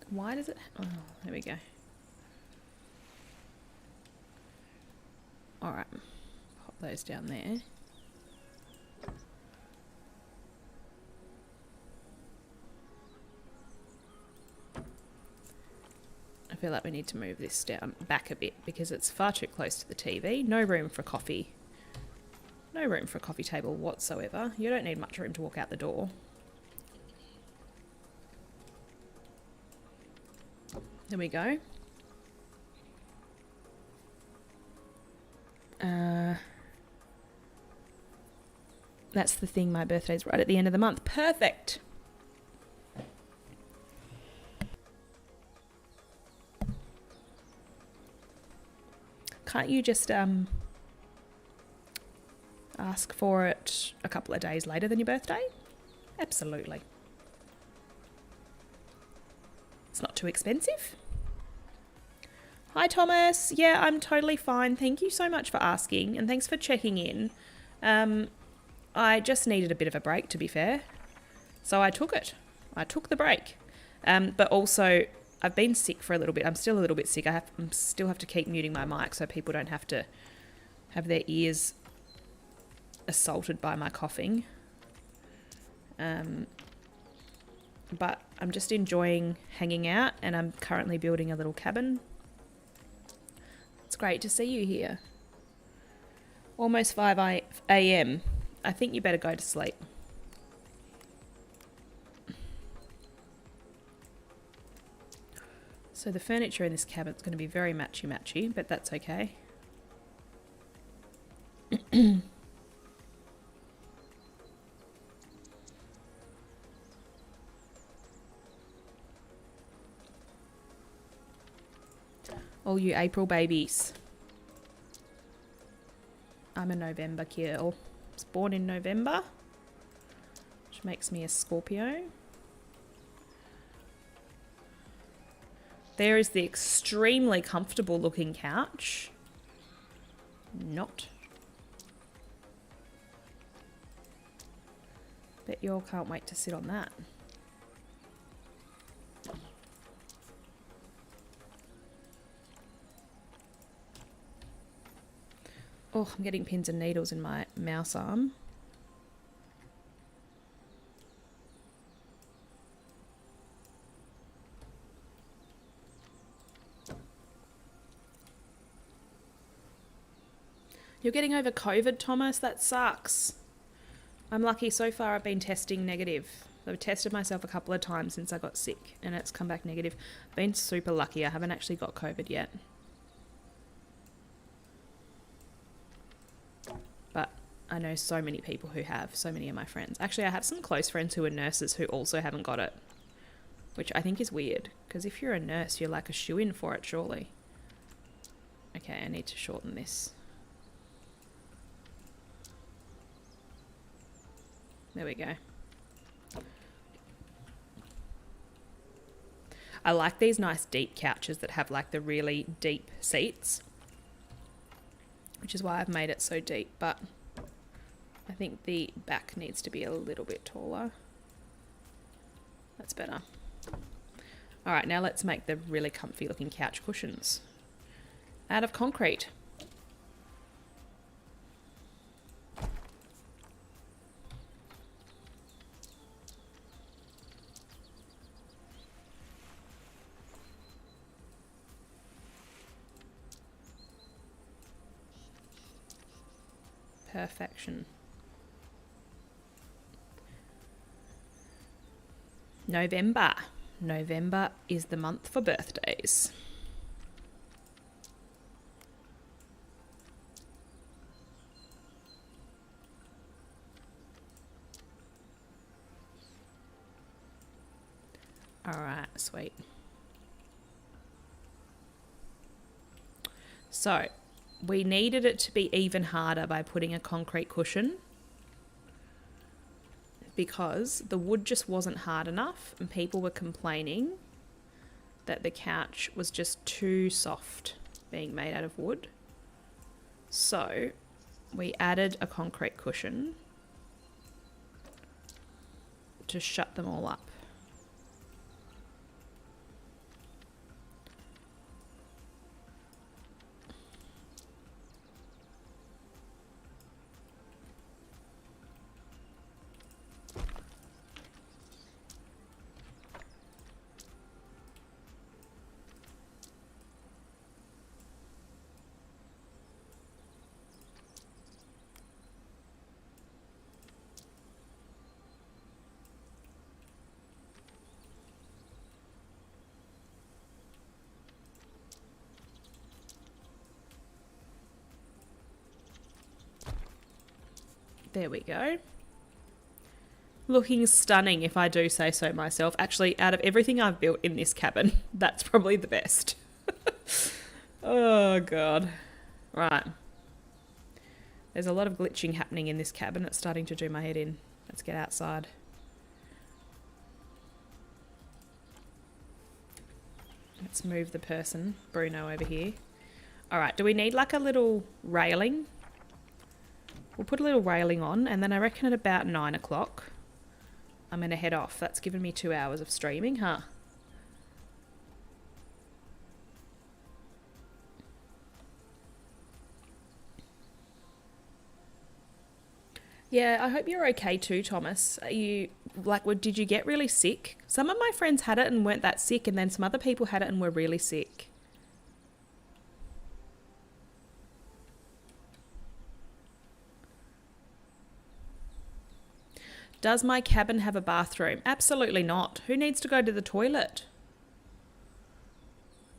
Why does it... Oh, there we go. Alright. Pop those down there. feel like we need to move this down back a bit because it's far too close to the TV. No room for coffee. No room for a coffee table whatsoever. You don't need much room to walk out the door. There we go. That's the thing, my birthday's right at the end of the month. Perfect. Can't you just ask for it a couple of days later than your birthday? Absolutely. It's not too expensive. Hi, Thomas. Yeah, I'm totally fine. Thank you so much for asking, and thanks for checking in. I just needed a bit of a break, to be fair. So I took it. I took the break. But also, I've been sick for a little bit. I'm still a little bit sick. I still have to keep muting my mic so people don't have to have their ears assaulted by my coughing. But I'm just enjoying hanging out, and I'm currently building a little cabin. It's great to see you here. Almost 5 a.m. I think you better go to sleep. So the furniture in this cabin's going to be very matchy-matchy, but that's okay. All you April babies. I'm a November girl. I was born in November, which makes me a Scorpio. There is the extremely comfortable looking couch. Not. Bet you all can't wait to sit on that. Oh, I'm getting pins and needles in my mouse arm. You're getting over COVID, Thomas? That sucks. I'm lucky so far I've been testing negative. I've tested myself a couple of times since I got sick and it's come back negative. I've been super lucky. I haven't actually got COVID yet. But I know so many people who have, so many of my friends. Actually, I have some close friends who are nurses who also haven't got it, which I think is weird, because if you're a nurse, you're like a shoo-in for it, surely. Okay, I need to shorten this. There we go. I like these nice deep couches that have like the really deep seats, which is why I've made it so deep, but I think the back needs to be a little bit taller. That's better. All right, now let's make the really comfy looking couch cushions out of concrete. Perfection. November. November is the month for birthdays. All right, sweet. So we needed it to be even harder by putting a concrete cushion because the wood just wasn't hard enough and people were complaining that the couch was just too soft being made out of wood. So we added a concrete cushion to shut them all up. There we go. Looking stunning, if I do say so myself. Actually, out of everything I've built in this cabin, that's probably the best. Oh, God. Right. There's a lot of glitching happening in this cabin. It's starting to do my head in. Let's get outside. Let's move the person, Bruno, over here. All right, do we need like a little railing? We'll put a little railing on, and then I reckon at about 9 o'clock, I'm going to head off. That's given me 2 hours of streaming, huh? Yeah, I hope you're okay too, Thomas. Are you, like, did you get really sick? Some of my friends had it and weren't that sick, and then some other people had it and were really sick. Does my cabin have a bathroom? Absolutely not. Who needs to go to the toilet?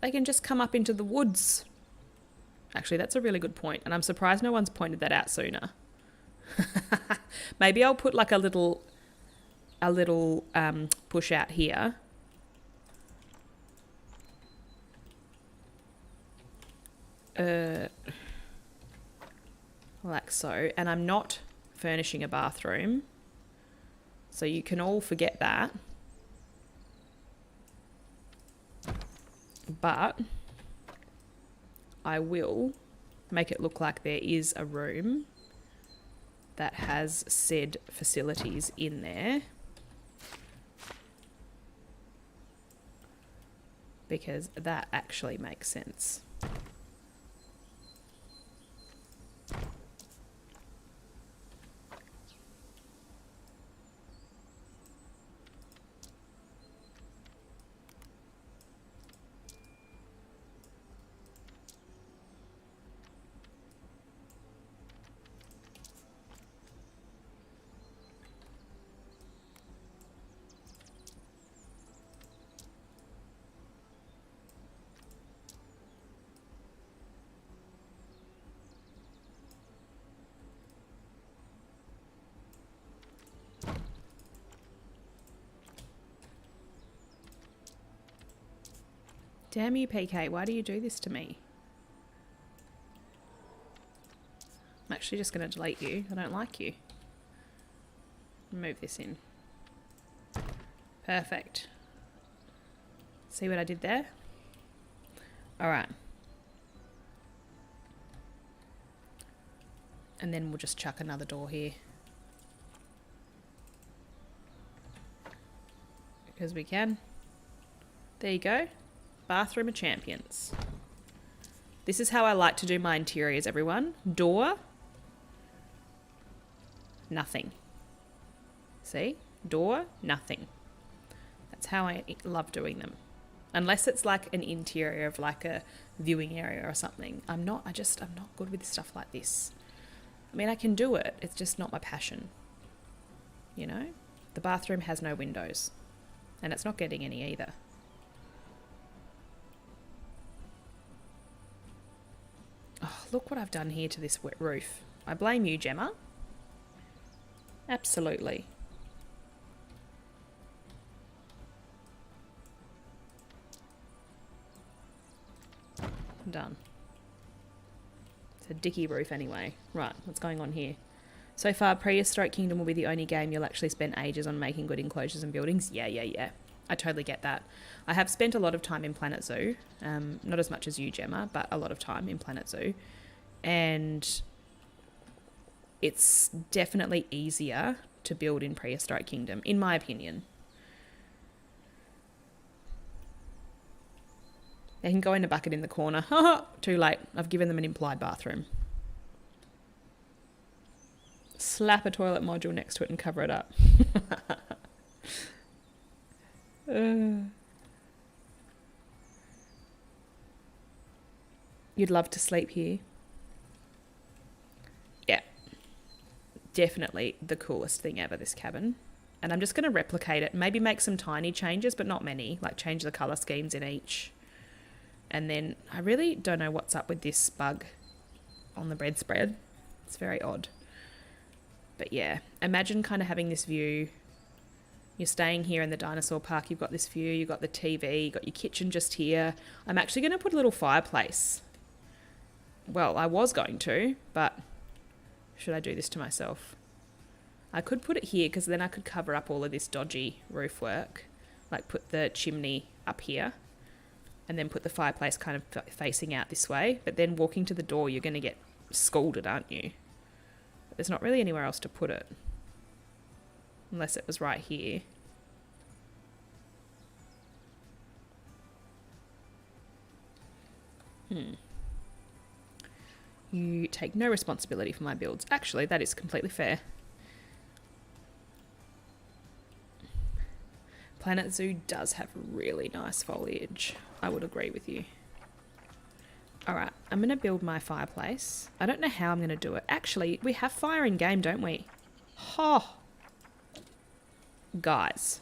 They can just come up into the woods. Actually, that's a really good point, and I'm surprised no one's pointed that out sooner. Maybe I'll put like a little push out here. Like so. And I'm not furnishing a bathroom, so you can all forget that. But I will make it look like there is a room that has said facilities in there, because that actually makes sense. Damn you, PK, why do you do this to me? I'm actually just going to delete you. I don't like you. Move this in. Perfect. See what I did there? Alright. And then we'll just chuck another door here. Because we can. There you go. Bathroom of champions. This is how I like to do my interiors, everyone. Door. Nothing. See? Door. Nothing. That's how I love doing them. Unless it's like an interior of like a viewing area or something. I'm not good with stuff like this. I mean, I can do it. It's just not my passion. You know? The bathroom has no windows. And it's not getting any either. Oh, look what I've done here to this wet roof. I blame you, Gemma. Absolutely. Done. It's a dicky roof anyway. Right, what's going on here? So far, Prehistoric Kingdom will be the only game you'll actually spend ages on making good enclosures and buildings. Yeah. I totally get that. I have spent a lot of time in Planet Zoo. Not as much as you, Gemma, but a lot of time in Planet Zoo. And it's definitely easier to build in Prehistoric Kingdom, in my opinion. They can go in a bucket in the corner. Too late. I've given them an implied bathroom. Slap a toilet module next to it and cover it up. You'd love to sleep here. Yeah. Definitely the coolest thing ever, this cabin. And I'm just going to replicate it. Maybe make some tiny changes, but not many. Like change the colour schemes in each. And then I really don't know what's up with this bug on the bread spread. It's very odd. But yeah, imagine kind of having this view. You're staying here in the dinosaur park. You've got this view. You've got the TV. You've got your kitchen just here. I'm actually going to put a little fireplace. Well, I was going to, but should I do this to myself? I could put it here because then I could cover up all of this dodgy roof work. Like put the chimney up here and then put the fireplace kind of facing out this way. But then walking to the door, you're going to get scolded, aren't you? But there's not really anywhere else to put it. Unless it was right here. You take no responsibility for my builds. Actually, that is completely fair. Planet Zoo does have really nice foliage. I would agree with you. Alright, I'm going to build my fireplace. I don't know how I'm going to do it. Actually, we have fire in game, don't we? Oh! Guys,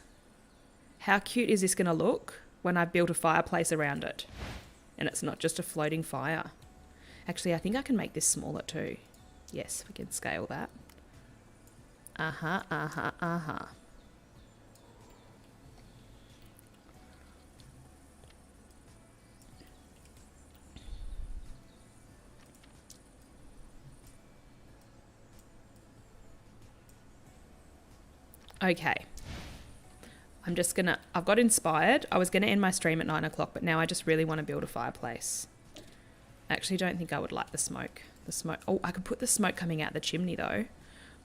how cute is this going to look when I've built a fireplace around it? And it's not just a floating fire. Actually, I think I can make this smaller too. Yes, we can scale that. Okay. I've got inspired. I was going to end my stream at 9 o'clock, but now I just really want to build a fireplace. I actually don't think I would like the smoke. Oh, I could put the smoke coming out the chimney though.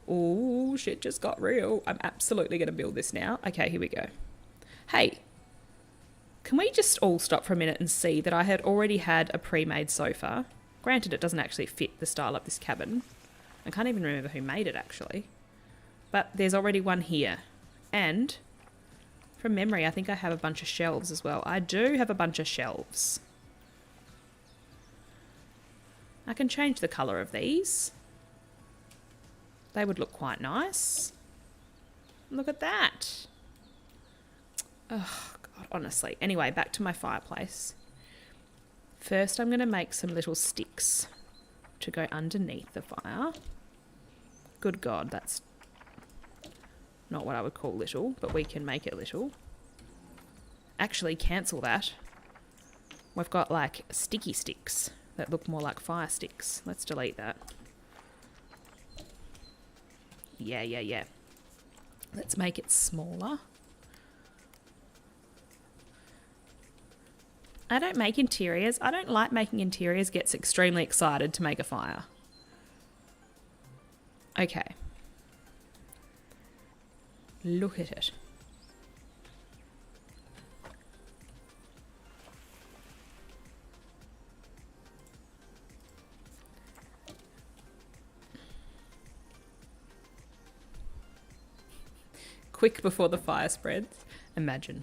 Oh, shit just got real. I'm absolutely going to build this now. Okay, here we go. Hey, can we just all stop for a minute and see that I had already had a pre-made sofa? Granted, it doesn't actually fit the style of this cabin. I can't even remember who made it actually. But there's already one here. And from memory, I think I have a bunch of shelves as well. I do have a bunch of shelves. I can change the colour of these. They would look quite nice. Look at that. Oh, God, honestly. Anyway, back to my fireplace. First, I'm going to make some little sticks to go underneath the fire. Good God, that's not what I would call little, but we can make it little. Actually, cancel that. We've got like sticky sticks that look more like fire sticks. Let's delete that. Yeah. Let's make it smaller. I don't make interiors. I don't like making interiors. Gets extremely excited to make a fire. Okay. Look at it. Quick before the fire spreads. Imagine.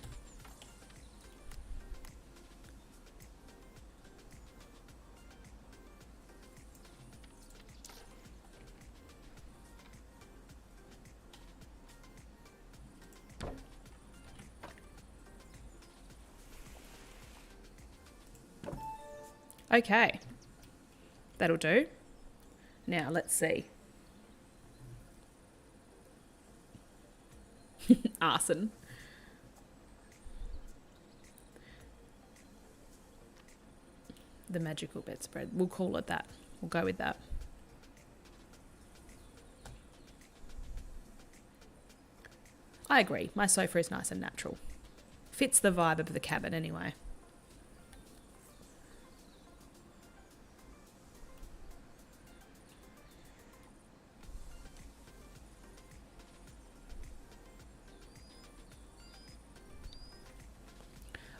Okay, that'll do. Now let's see. Arson. The magical bedspread. We'll call it that. We'll go with that. I agree. My sofa is nice and natural. Fits the vibe of the cabin anyway.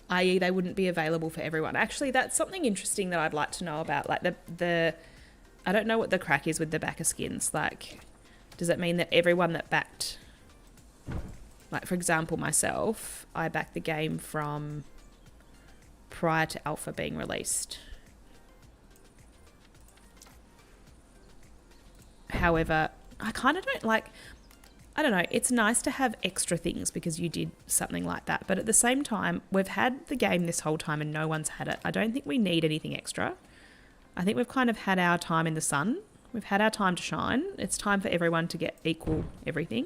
i.e. they wouldn't be available for everyone. Actually, that's something interesting that I'd like to know about. Like the I don't know what the crack is with the backer skins. Like, does that mean that everyone that backed, like for example myself, I backed the game from prior to alpha being released. However, I kind of don't like, I don't know, it's nice to have extra things because you did something like that. But at the same time, we've had the game this whole time and no one's had it. I don't think we need anything extra. I think we've kind of had our time in the sun We've had our time to shine. It's time for everyone to get equal everything,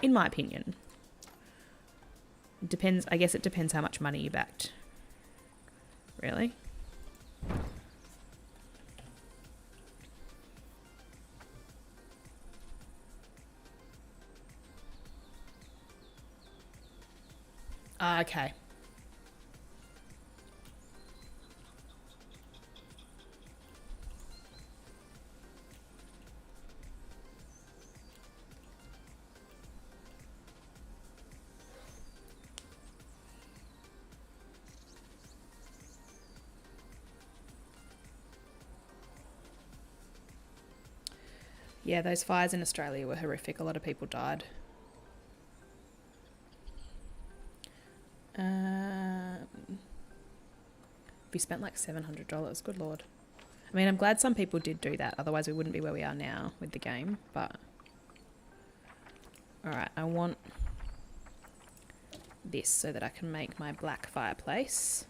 in my opinion. Depends. I guess it depends how much money you backed. Really? Okay. Yeah, those fires in Australia were horrific. A lot of people died. We spent like $700. Good Lord. I mean, I'm glad some people did do that. Otherwise, we wouldn't be where we are now with the game. But, alright, I want this so that I can make my black fireplace.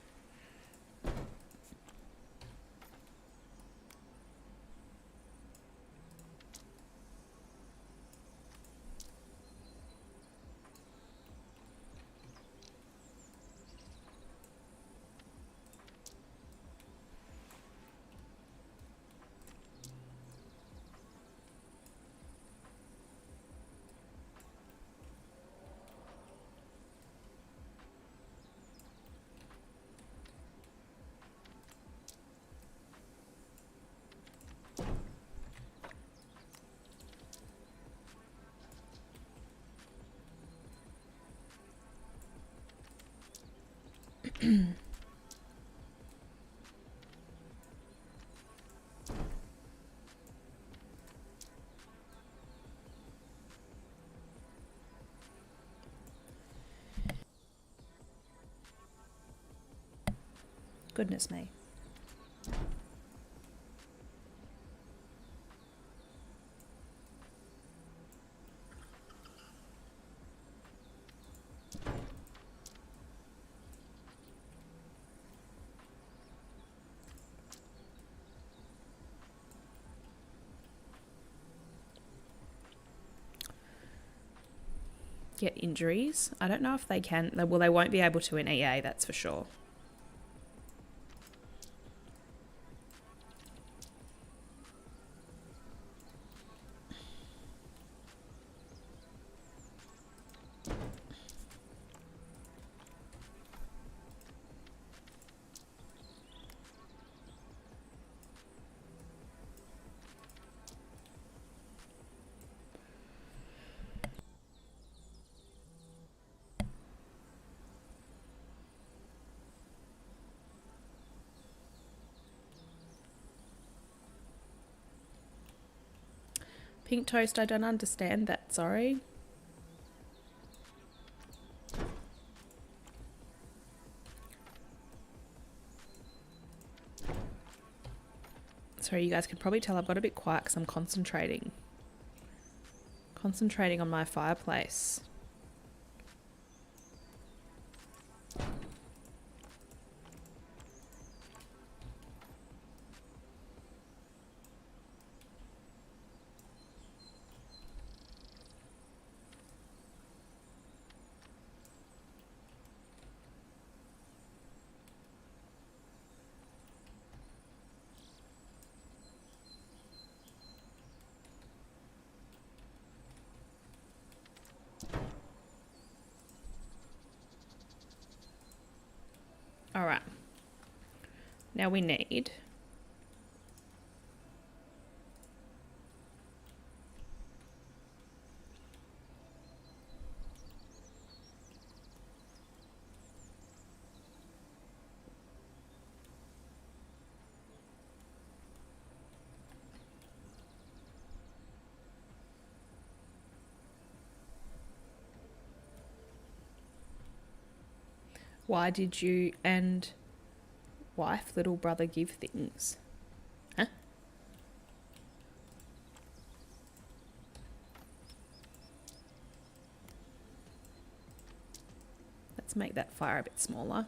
Goodness me. Get injuries. I don't know if they can. Well, they won't be able to in EA, that's for sure. Pink toast, I don't understand that, sorry. Sorry, you guys can probably tell I've got a bit quiet because I'm concentrating. Concentrating on my fireplace. All right. Now we need why did you and wife, little brother give things? Huh? Let's make that fire a bit smaller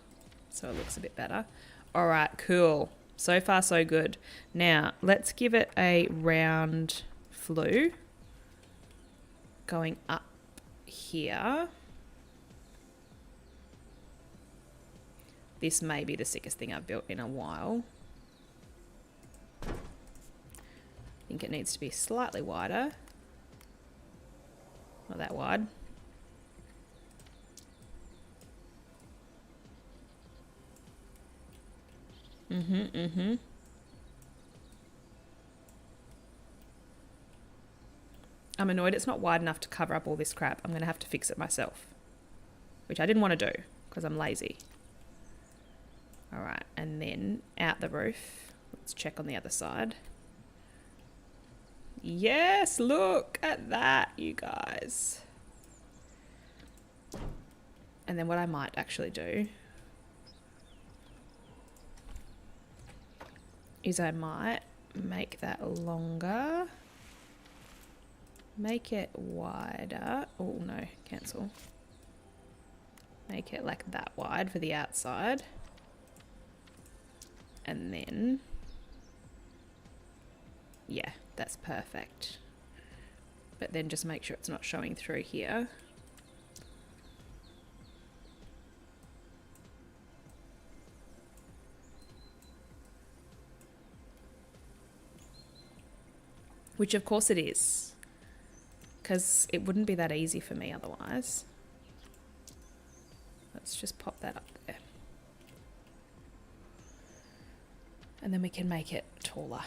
so it looks a bit better. All right, cool. So far, so good. Now, let's give it a round flue going up here. This may be the sickest thing I've built in a while. I think it needs to be slightly wider. Not that wide. I'm annoyed it's not wide enough to cover up all this crap. I'm going to have to fix it myself. Which I didn't want to do because I'm lazy. Alright, and then out the roof. Let's check on the other side. Yes, look at that, you guys. And then what I might actually do is I might make that longer. Make it wider. Oh no, cancel. Make it like that wide for the outside. And then, yeah, that's perfect. But then just make sure it's not showing through here. Which of course it is, because it wouldn't be that easy for me otherwise. Let's just pop that up there. And then we can make it taller.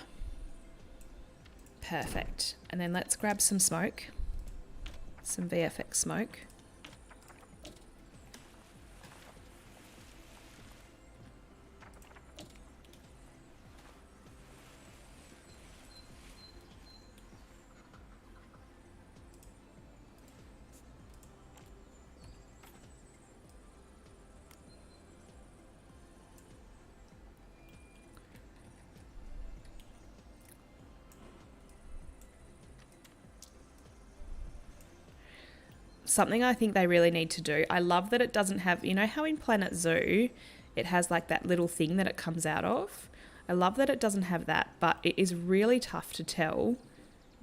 Perfect. And then let's grab some smoke, some VFX smoke. Something I think they really need to do. I love that it doesn't have, you know how in Planet Zoo it has like that little thing that it comes out of? I love that it doesn't have that, but it is really tough to tell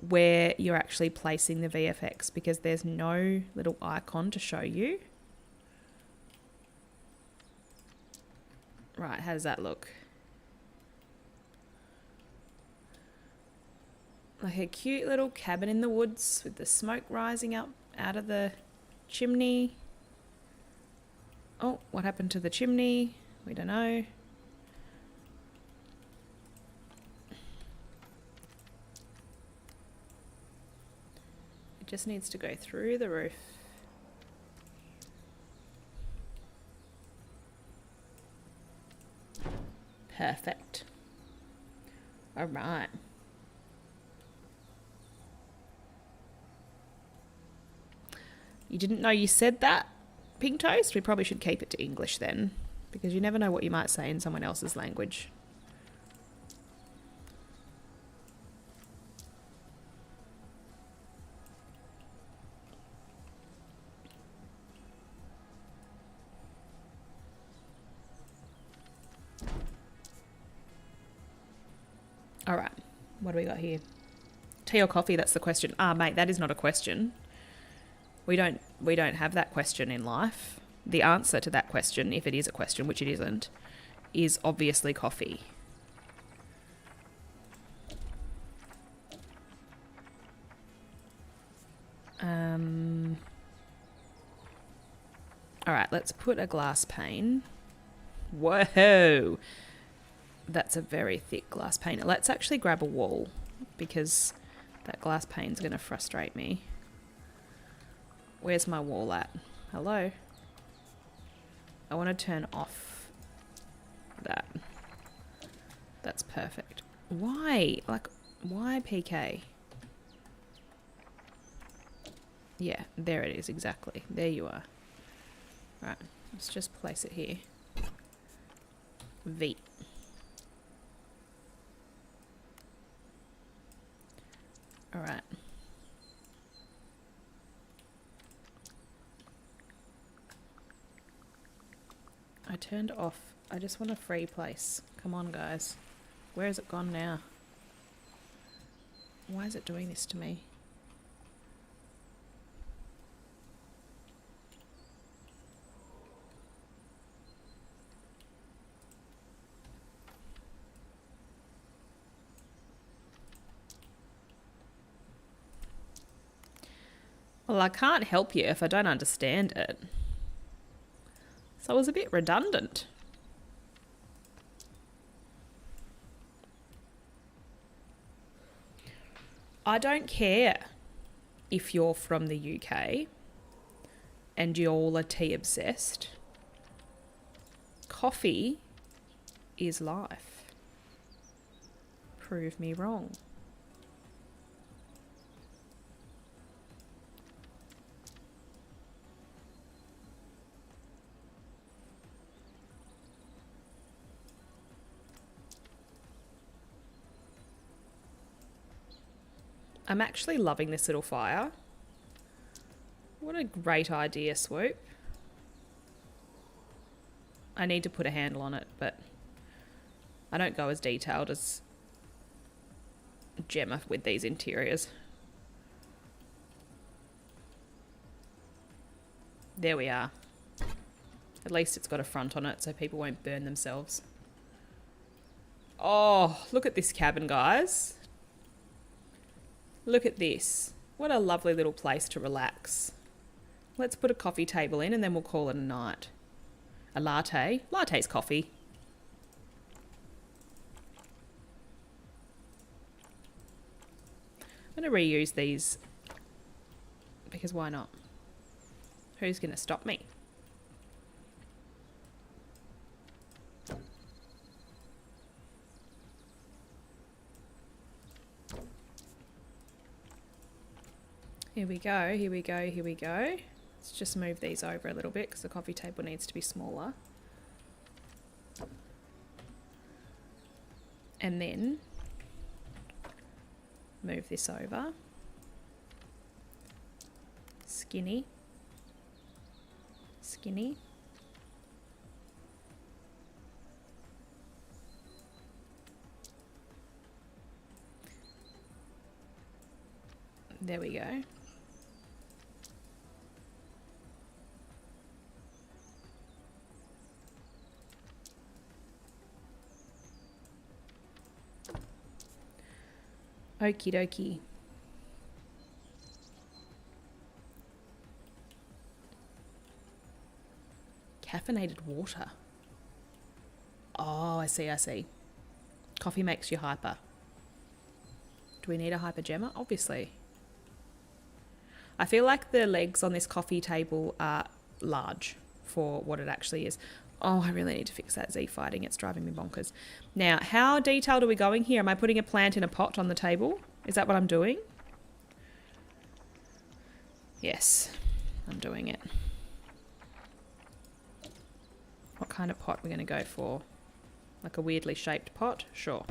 where you're actually placing the VFX because there's no little icon to show you. Right, how does that look? Like a cute little cabin in the woods with the smoke rising up out of the chimney. Oh, what happened to the chimney? We don't know. It just needs to go through the roof. Perfect. All right. You didn't know you said that, Pink Toast? We probably should keep it to English then, because you never know what you might say in someone else's language. All right, what do we got here? Tea or coffee? That's the question. Ah, mate, that is not a question. We don't have that question in life. The answer to that question, if it is a question, which it isn't, is obviously coffee. All right, let's put a glass pane. Whoa! That's a very thick glass pane. Let's actually grab a wall because that glass pane's going to frustrate me. Where's my wall at? Hello? I want to turn off that. That's perfect. Why? Like, why PK? Yeah, there it is, exactly. There you are. Right, let's just place it here. V. Alright. I turned off. I just want a free place. Come on, guys. Where has it gone now? Why is it doing this to me? Well, I can't help you if I don't understand it. So it was a bit redundant. I don't care if you're from the UK and you're all tea obsessed. Coffee is life. Prove me wrong. I'm actually loving this little fire. What a great idea, Swoop. I need to put a handle on it, but I don't go as detailed as Gemma with these interiors. There we are. At least it's got a front on it so people won't burn themselves. Oh, look at this cabin, guys. Look at this. What a lovely little place to relax. Let's put a coffee table in and then we'll call it a night. A latte. Latte's coffee. I'm going to reuse these because why not? Who's going to stop me? Here we go, here we go, here we go. Let's just move these over a little bit because the coffee table needs to be smaller. And then move this over. Skinny. Skinny. There we go. Okie dokie. Caffeinated water. Oh, I see, I see. Coffee makes you hyper. Do we need a hyper Gemma? Obviously. I feel like the legs on this coffee table are large for what it actually is. Oh, I really need to fix that Z fighting. It's driving me bonkers. Now, how detailed are we going here? Am I putting a plant in a pot on the table? Is that what I'm doing? Yes, I'm doing it. What kind of pot are we going to go for? Like a weirdly shaped pot? Sure.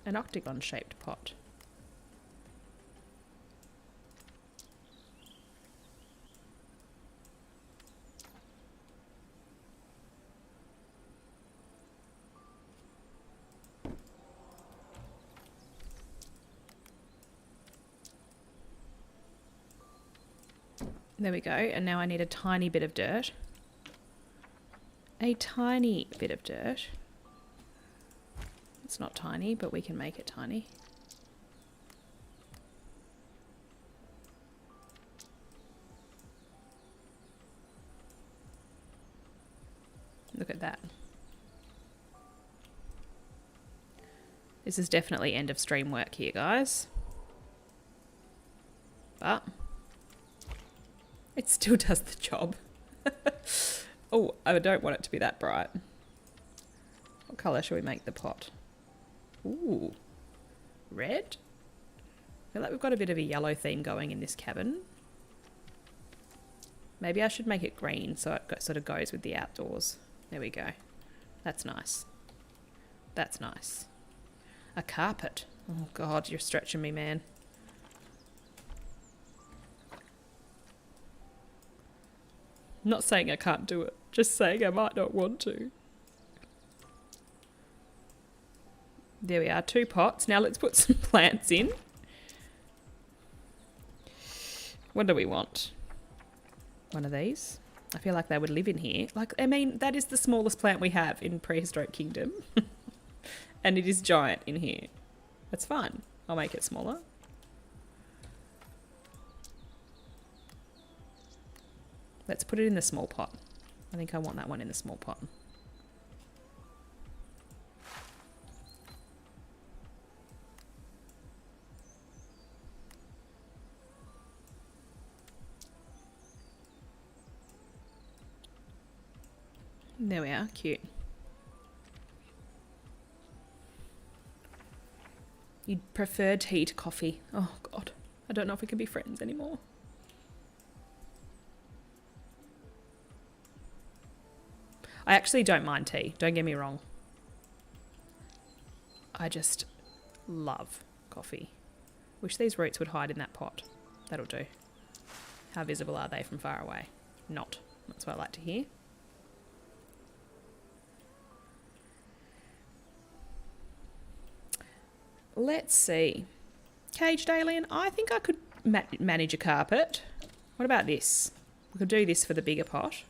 An octagon shaped pot. There we go. And now I need a tiny bit of dirt. A tiny bit of dirt. It's not tiny, but we can make it tiny. Look at that. This is definitely end of stream work here, guys. But it still does the job. Oh, I don't want it to be that bright. What colour should we make the pot? Ooh, red? I feel like we've got a bit of a yellow theme going in this cabin. Maybe I should make it green so it sort of goes with the outdoors. There we go. That's nice. That's nice. A carpet. Oh God, you're stretching me, man. Not saying I can't do it, just saying I might not want to. There we are, 2 pots. Now let's put some plants in. What do we want? One of these. I feel like they would live in here. Like, I mean, that is the smallest plant we have in Prehistoric Kingdom. And it is giant in here. That's fine. I'll make it smaller. Let's put it in the small pot. I think I want that one in the small pot. There we are, cute. You'd prefer tea to coffee. Oh God, I don't know if we can be friends anymore. I actually don't mind tea, don't get me wrong. I just love coffee. Wish these roots would hide in that pot. That'll do. How visible are they from far away? Not. That's what I like to hear. Let's see. Caged alien, I think I could manage a carpet. What about this? We could do this for the bigger pot.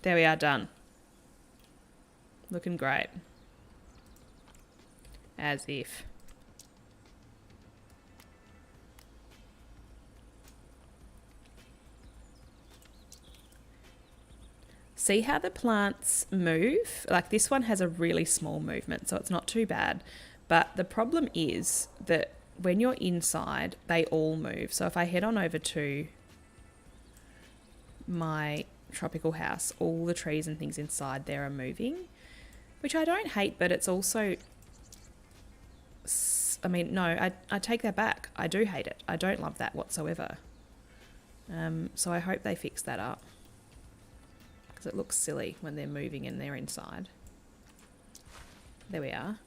There we are, done. Looking great. As if. See how the plants move? Like this one has a really small movement, so it's not too bad. But the problem is that when you're inside, they all move. So if I head on over to my tropical house, all the trees and things inside there are moving, which I don't hate, but it's also, I mean, no, I take that back. I do hate it. I don't love that whatsoever. So I hope they fix that up. Because it looks silly when they're moving and they're inside. There we are.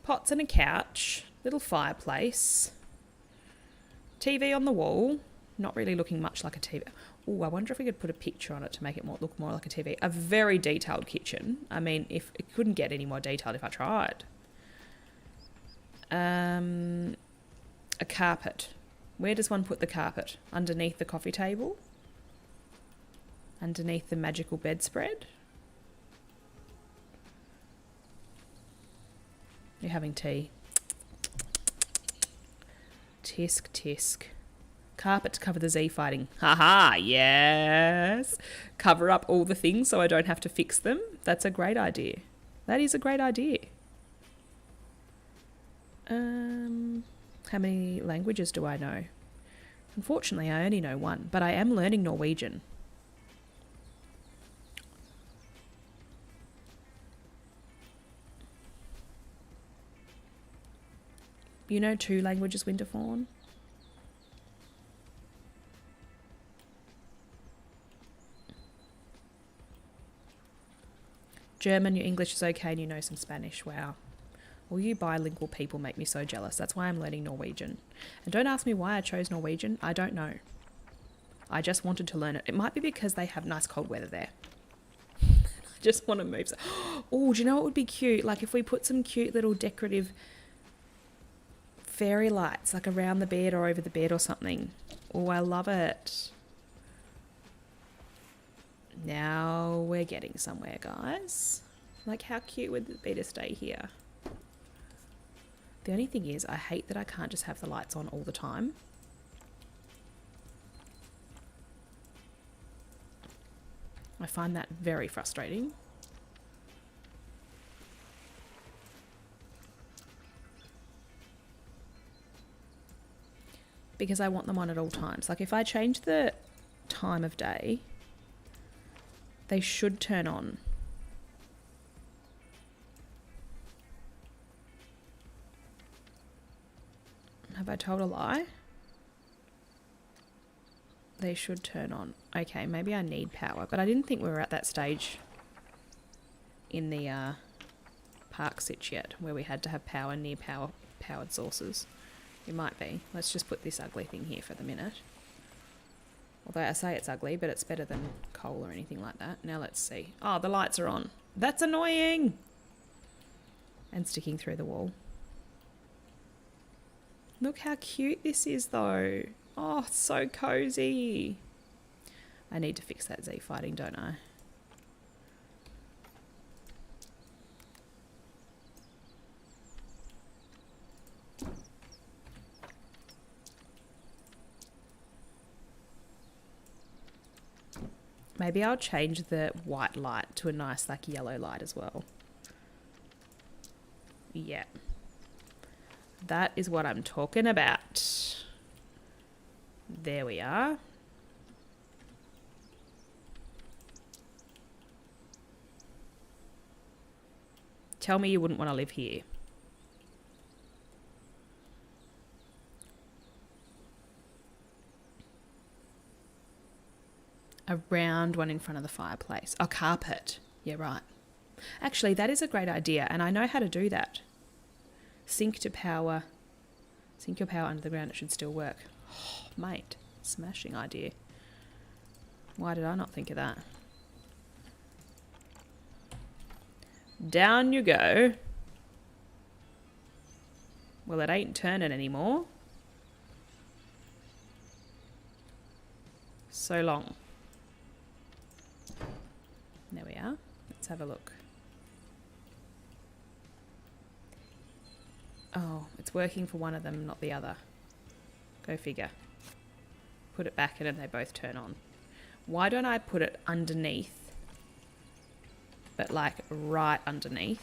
Pots and a couch. Little fireplace. TV on the wall. Not really looking much like a TV. Oh, I wonder if we could put a picture on it to make it look more like a TV. A very detailed kitchen. I mean, if it couldn't get any more detailed if I tried. A carpet. Where does one put the carpet? Underneath the coffee table? Underneath the magical bedspread? You're having tea. Tisk, tisk. Carpet to cover the Z fighting. Haha, yes. Cover up all the things so I don't have to fix them. That's a great idea. That is a great idea. How many languages do I know? Unfortunately, I only know one, but I am learning Norwegian. You know 2 languages, Winterfawn? German, your English is okay, and you know some Spanish. Wow. All you bilingual people make me so jealous. That's why I'm learning Norwegian. And don't ask me why I chose Norwegian. I don't know. I just wanted to learn it. It might be because they have nice cold weather there. I just want to move. Oh, do you know what would be cute? Like if we put some cute little decorative fairy lights like around the bed or over the bed or something. Oh, I love it. Now we're getting somewhere, guys. Like how cute would it be to stay here? The only thing is I hate that I can't just have the lights on all the time. I find that very frustrating. Because I want them on at all times. Like if I change the time of day, they should turn on. Have I told a lie? They should turn on. Okay, maybe I need power, but I didn't think we were at that stage in the park sitch yet, where we had to have power near powered sources. It might be. Let's just put this ugly thing here for the minute. Although I say it's ugly, but it's better than coal or anything like that. Now let's see. Oh, the lights are on. That's annoying. And sticking through the wall. Look how cute this is though. Oh, it's so cozy. I need to fix that Z fighting, don't I? Maybe I'll change the white light to a nice like yellow light as well. Yeah. That is what I'm talking about. There we are. Tell me you wouldn't want to live here. A round one in front of the fireplace. A carpet. Yeah, right. Actually, that is a great idea, and I know how to do that. Sink to power. Sink your power under the ground. It should still work. Oh, mate, smashing idea. Why did I not think of that? Down you go. Well, it ain't turning anymore. So long. There we are. Let's have a look. Oh, it's working for one of them, not the other. Go figure. Put it back in and they both turn on. Why don't I put it underneath? But like right underneath.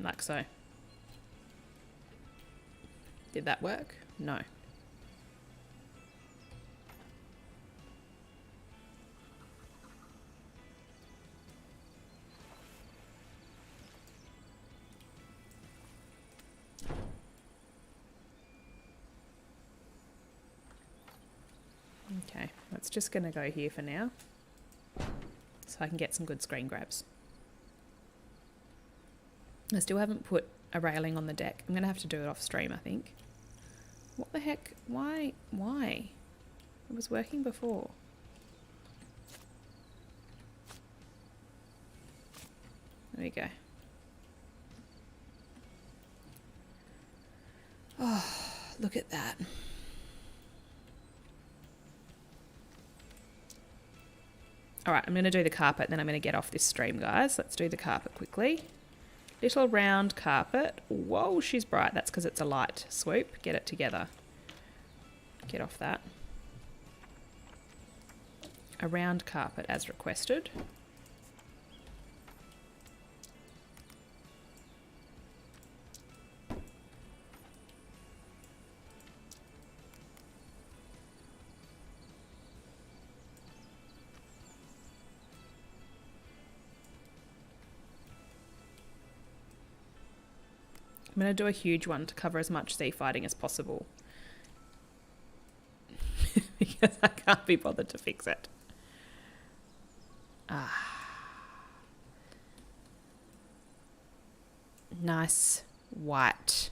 Like so. Did that work? No. Okay, that's just going to go here for now. So I can get some good screen grabs. I still haven't put a railing on the deck. I'm going to have to do it off stream, I think. What the heck? Why? Why? It was working before. There we go. Oh, look at that. All right, I'm going to do the carpet, then I'm going to get off this stream, guys. Let's do the carpet quickly. Little round carpet. Whoa, she's bright. That's because it's a light swoop. Get it together. Get off that. A round carpet as requested. I'm going to do a huge one to cover as much sea fighting as possible. Because I can't be bothered to fix it. Nice white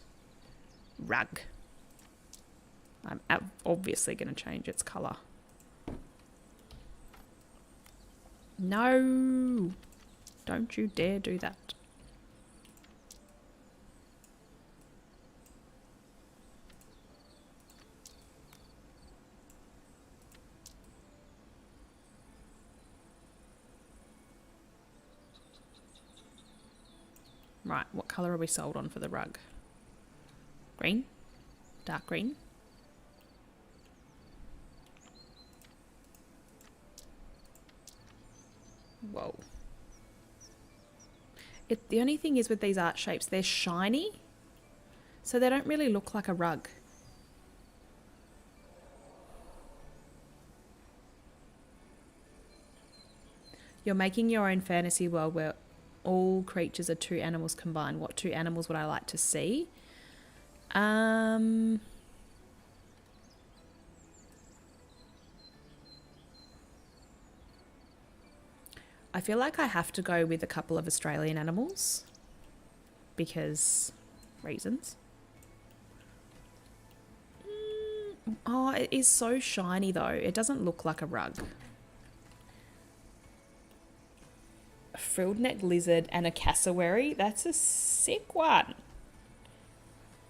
rug. I'm obviously going to change its colour. No! Don't you dare do that. Right, what colour are we sold on for the rug? Green? Dark green? Whoa. The only thing is with these art shapes, they're shiny, so they don't really look like a rug. You're making your own fantasy world where all creatures are two animals combined. What two animals would I like to see? I feel like I have to go with a couple of Australian animals because reasons. Oh, it is so shiny though. It doesn't look like a rug. A frilled neck lizard and a cassowary. That's a sick one.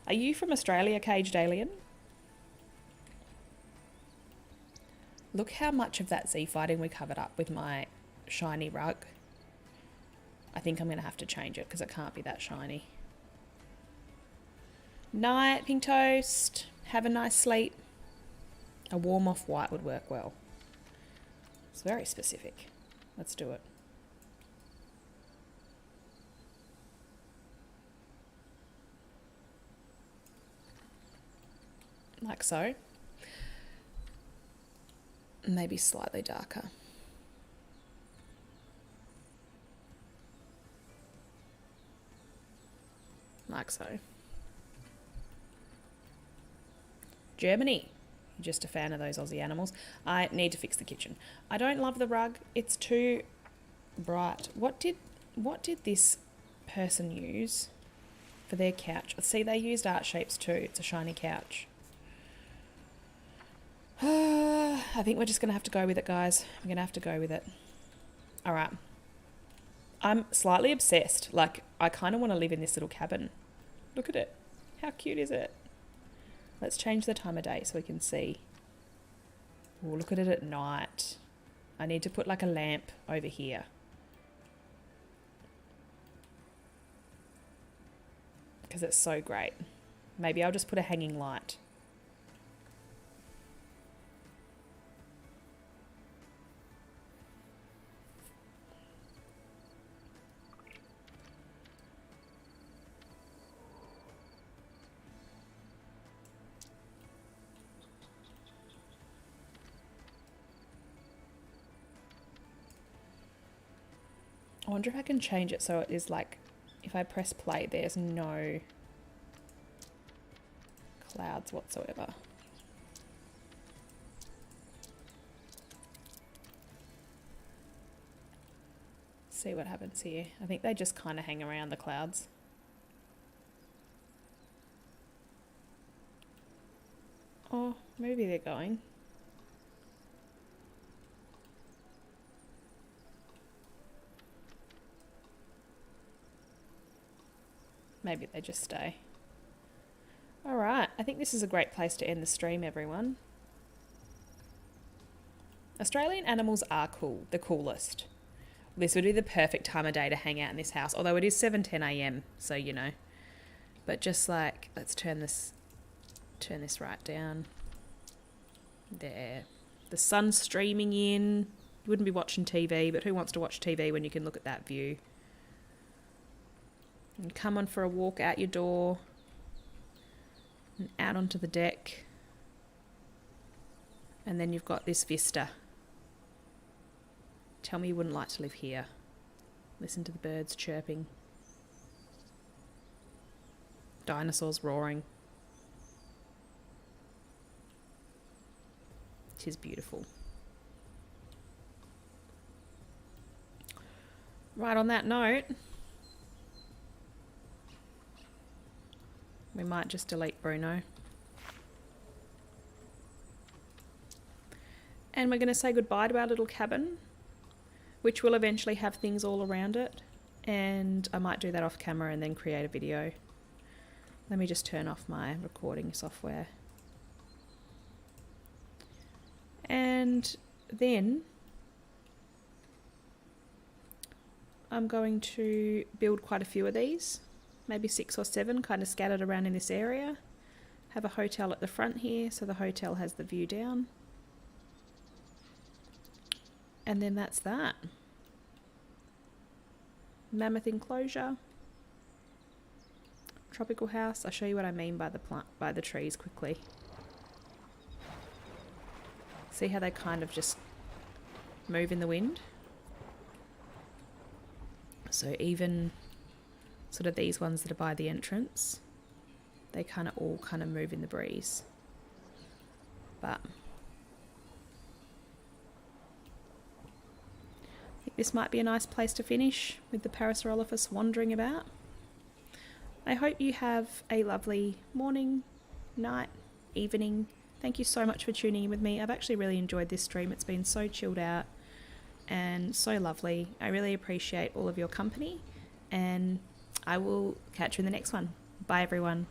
Are you from Australia, Caged Alien? Look how much of that Z-fighting we covered up with my shiny rug. I think I'm going to have to change it because it can't be that shiny. Night, Pink Toast. Have a nice sleep. A warm off-white would work well. It's very specific. Let's do it. Like so. Maybe slightly darker. Like so. Germany. You're just a fan of those Aussie animals. I need to fix the kitchen. I don't love the rug. It's too bright. What did this person use for their couch? See, they used art shapes too. It's a shiny couch. I think we're just going to have to go with it, guys. I'm going to have to go with it. All right. I'm slightly obsessed. Like, I kind of want to live in this little cabin. Look at it. How cute is it? Let's change the time of day so we can see. Oh, look at it at night. I need to put like a lamp over here. Because it's so great. Maybe I'll just put a hanging light. I wonder if I can change it so it is like, if I press play, there's no clouds whatsoever. See what happens here. I think they just kind of hang around the clouds. Oh, maybe they're going. Maybe they just stay. All right, I think this is a great place to end the stream, everyone. Australian animals are cool, the coolest. This would be the perfect time of day to hang out in this house, although it is 7:10 a.m, so you know. But just like, let's turn this right down. There. The sun's streaming in. You wouldn't be watching TV, but who wants to watch TV when you can look at that view? And come on for a walk out your door and out onto the deck. And then you've got this vista. Tell me you wouldn't like to live here. Listen to the birds chirping. Dinosaurs roaring. It is beautiful. Right, on that note, we might just delete Bruno. And we're going to say goodbye to our little cabin, which will eventually have things all around it. And I might do that off camera and then create a video. Let me just turn off my recording software. And then I'm going to build quite a few of these. Maybe 6 or 7 kind of scattered around in this area. Have a hotel at the front here, so the hotel has the view down. And then that's that. Mammoth enclosure. Tropical house. I'll show you what I mean by the trees quickly. See how they kind of just move in the wind? So even sort of these ones that are by the entrance, they kind of all kind of move in the breeze. But I think this might be a nice place to finish with the Parasaurolophus wandering about. I hope you have a lovely morning, night, evening, Thank you so much for tuning in with me. I've actually really enjoyed this stream. It's been so chilled out and so lovely. I really appreciate all of your company, and I will catch you in the next one. Bye, everyone.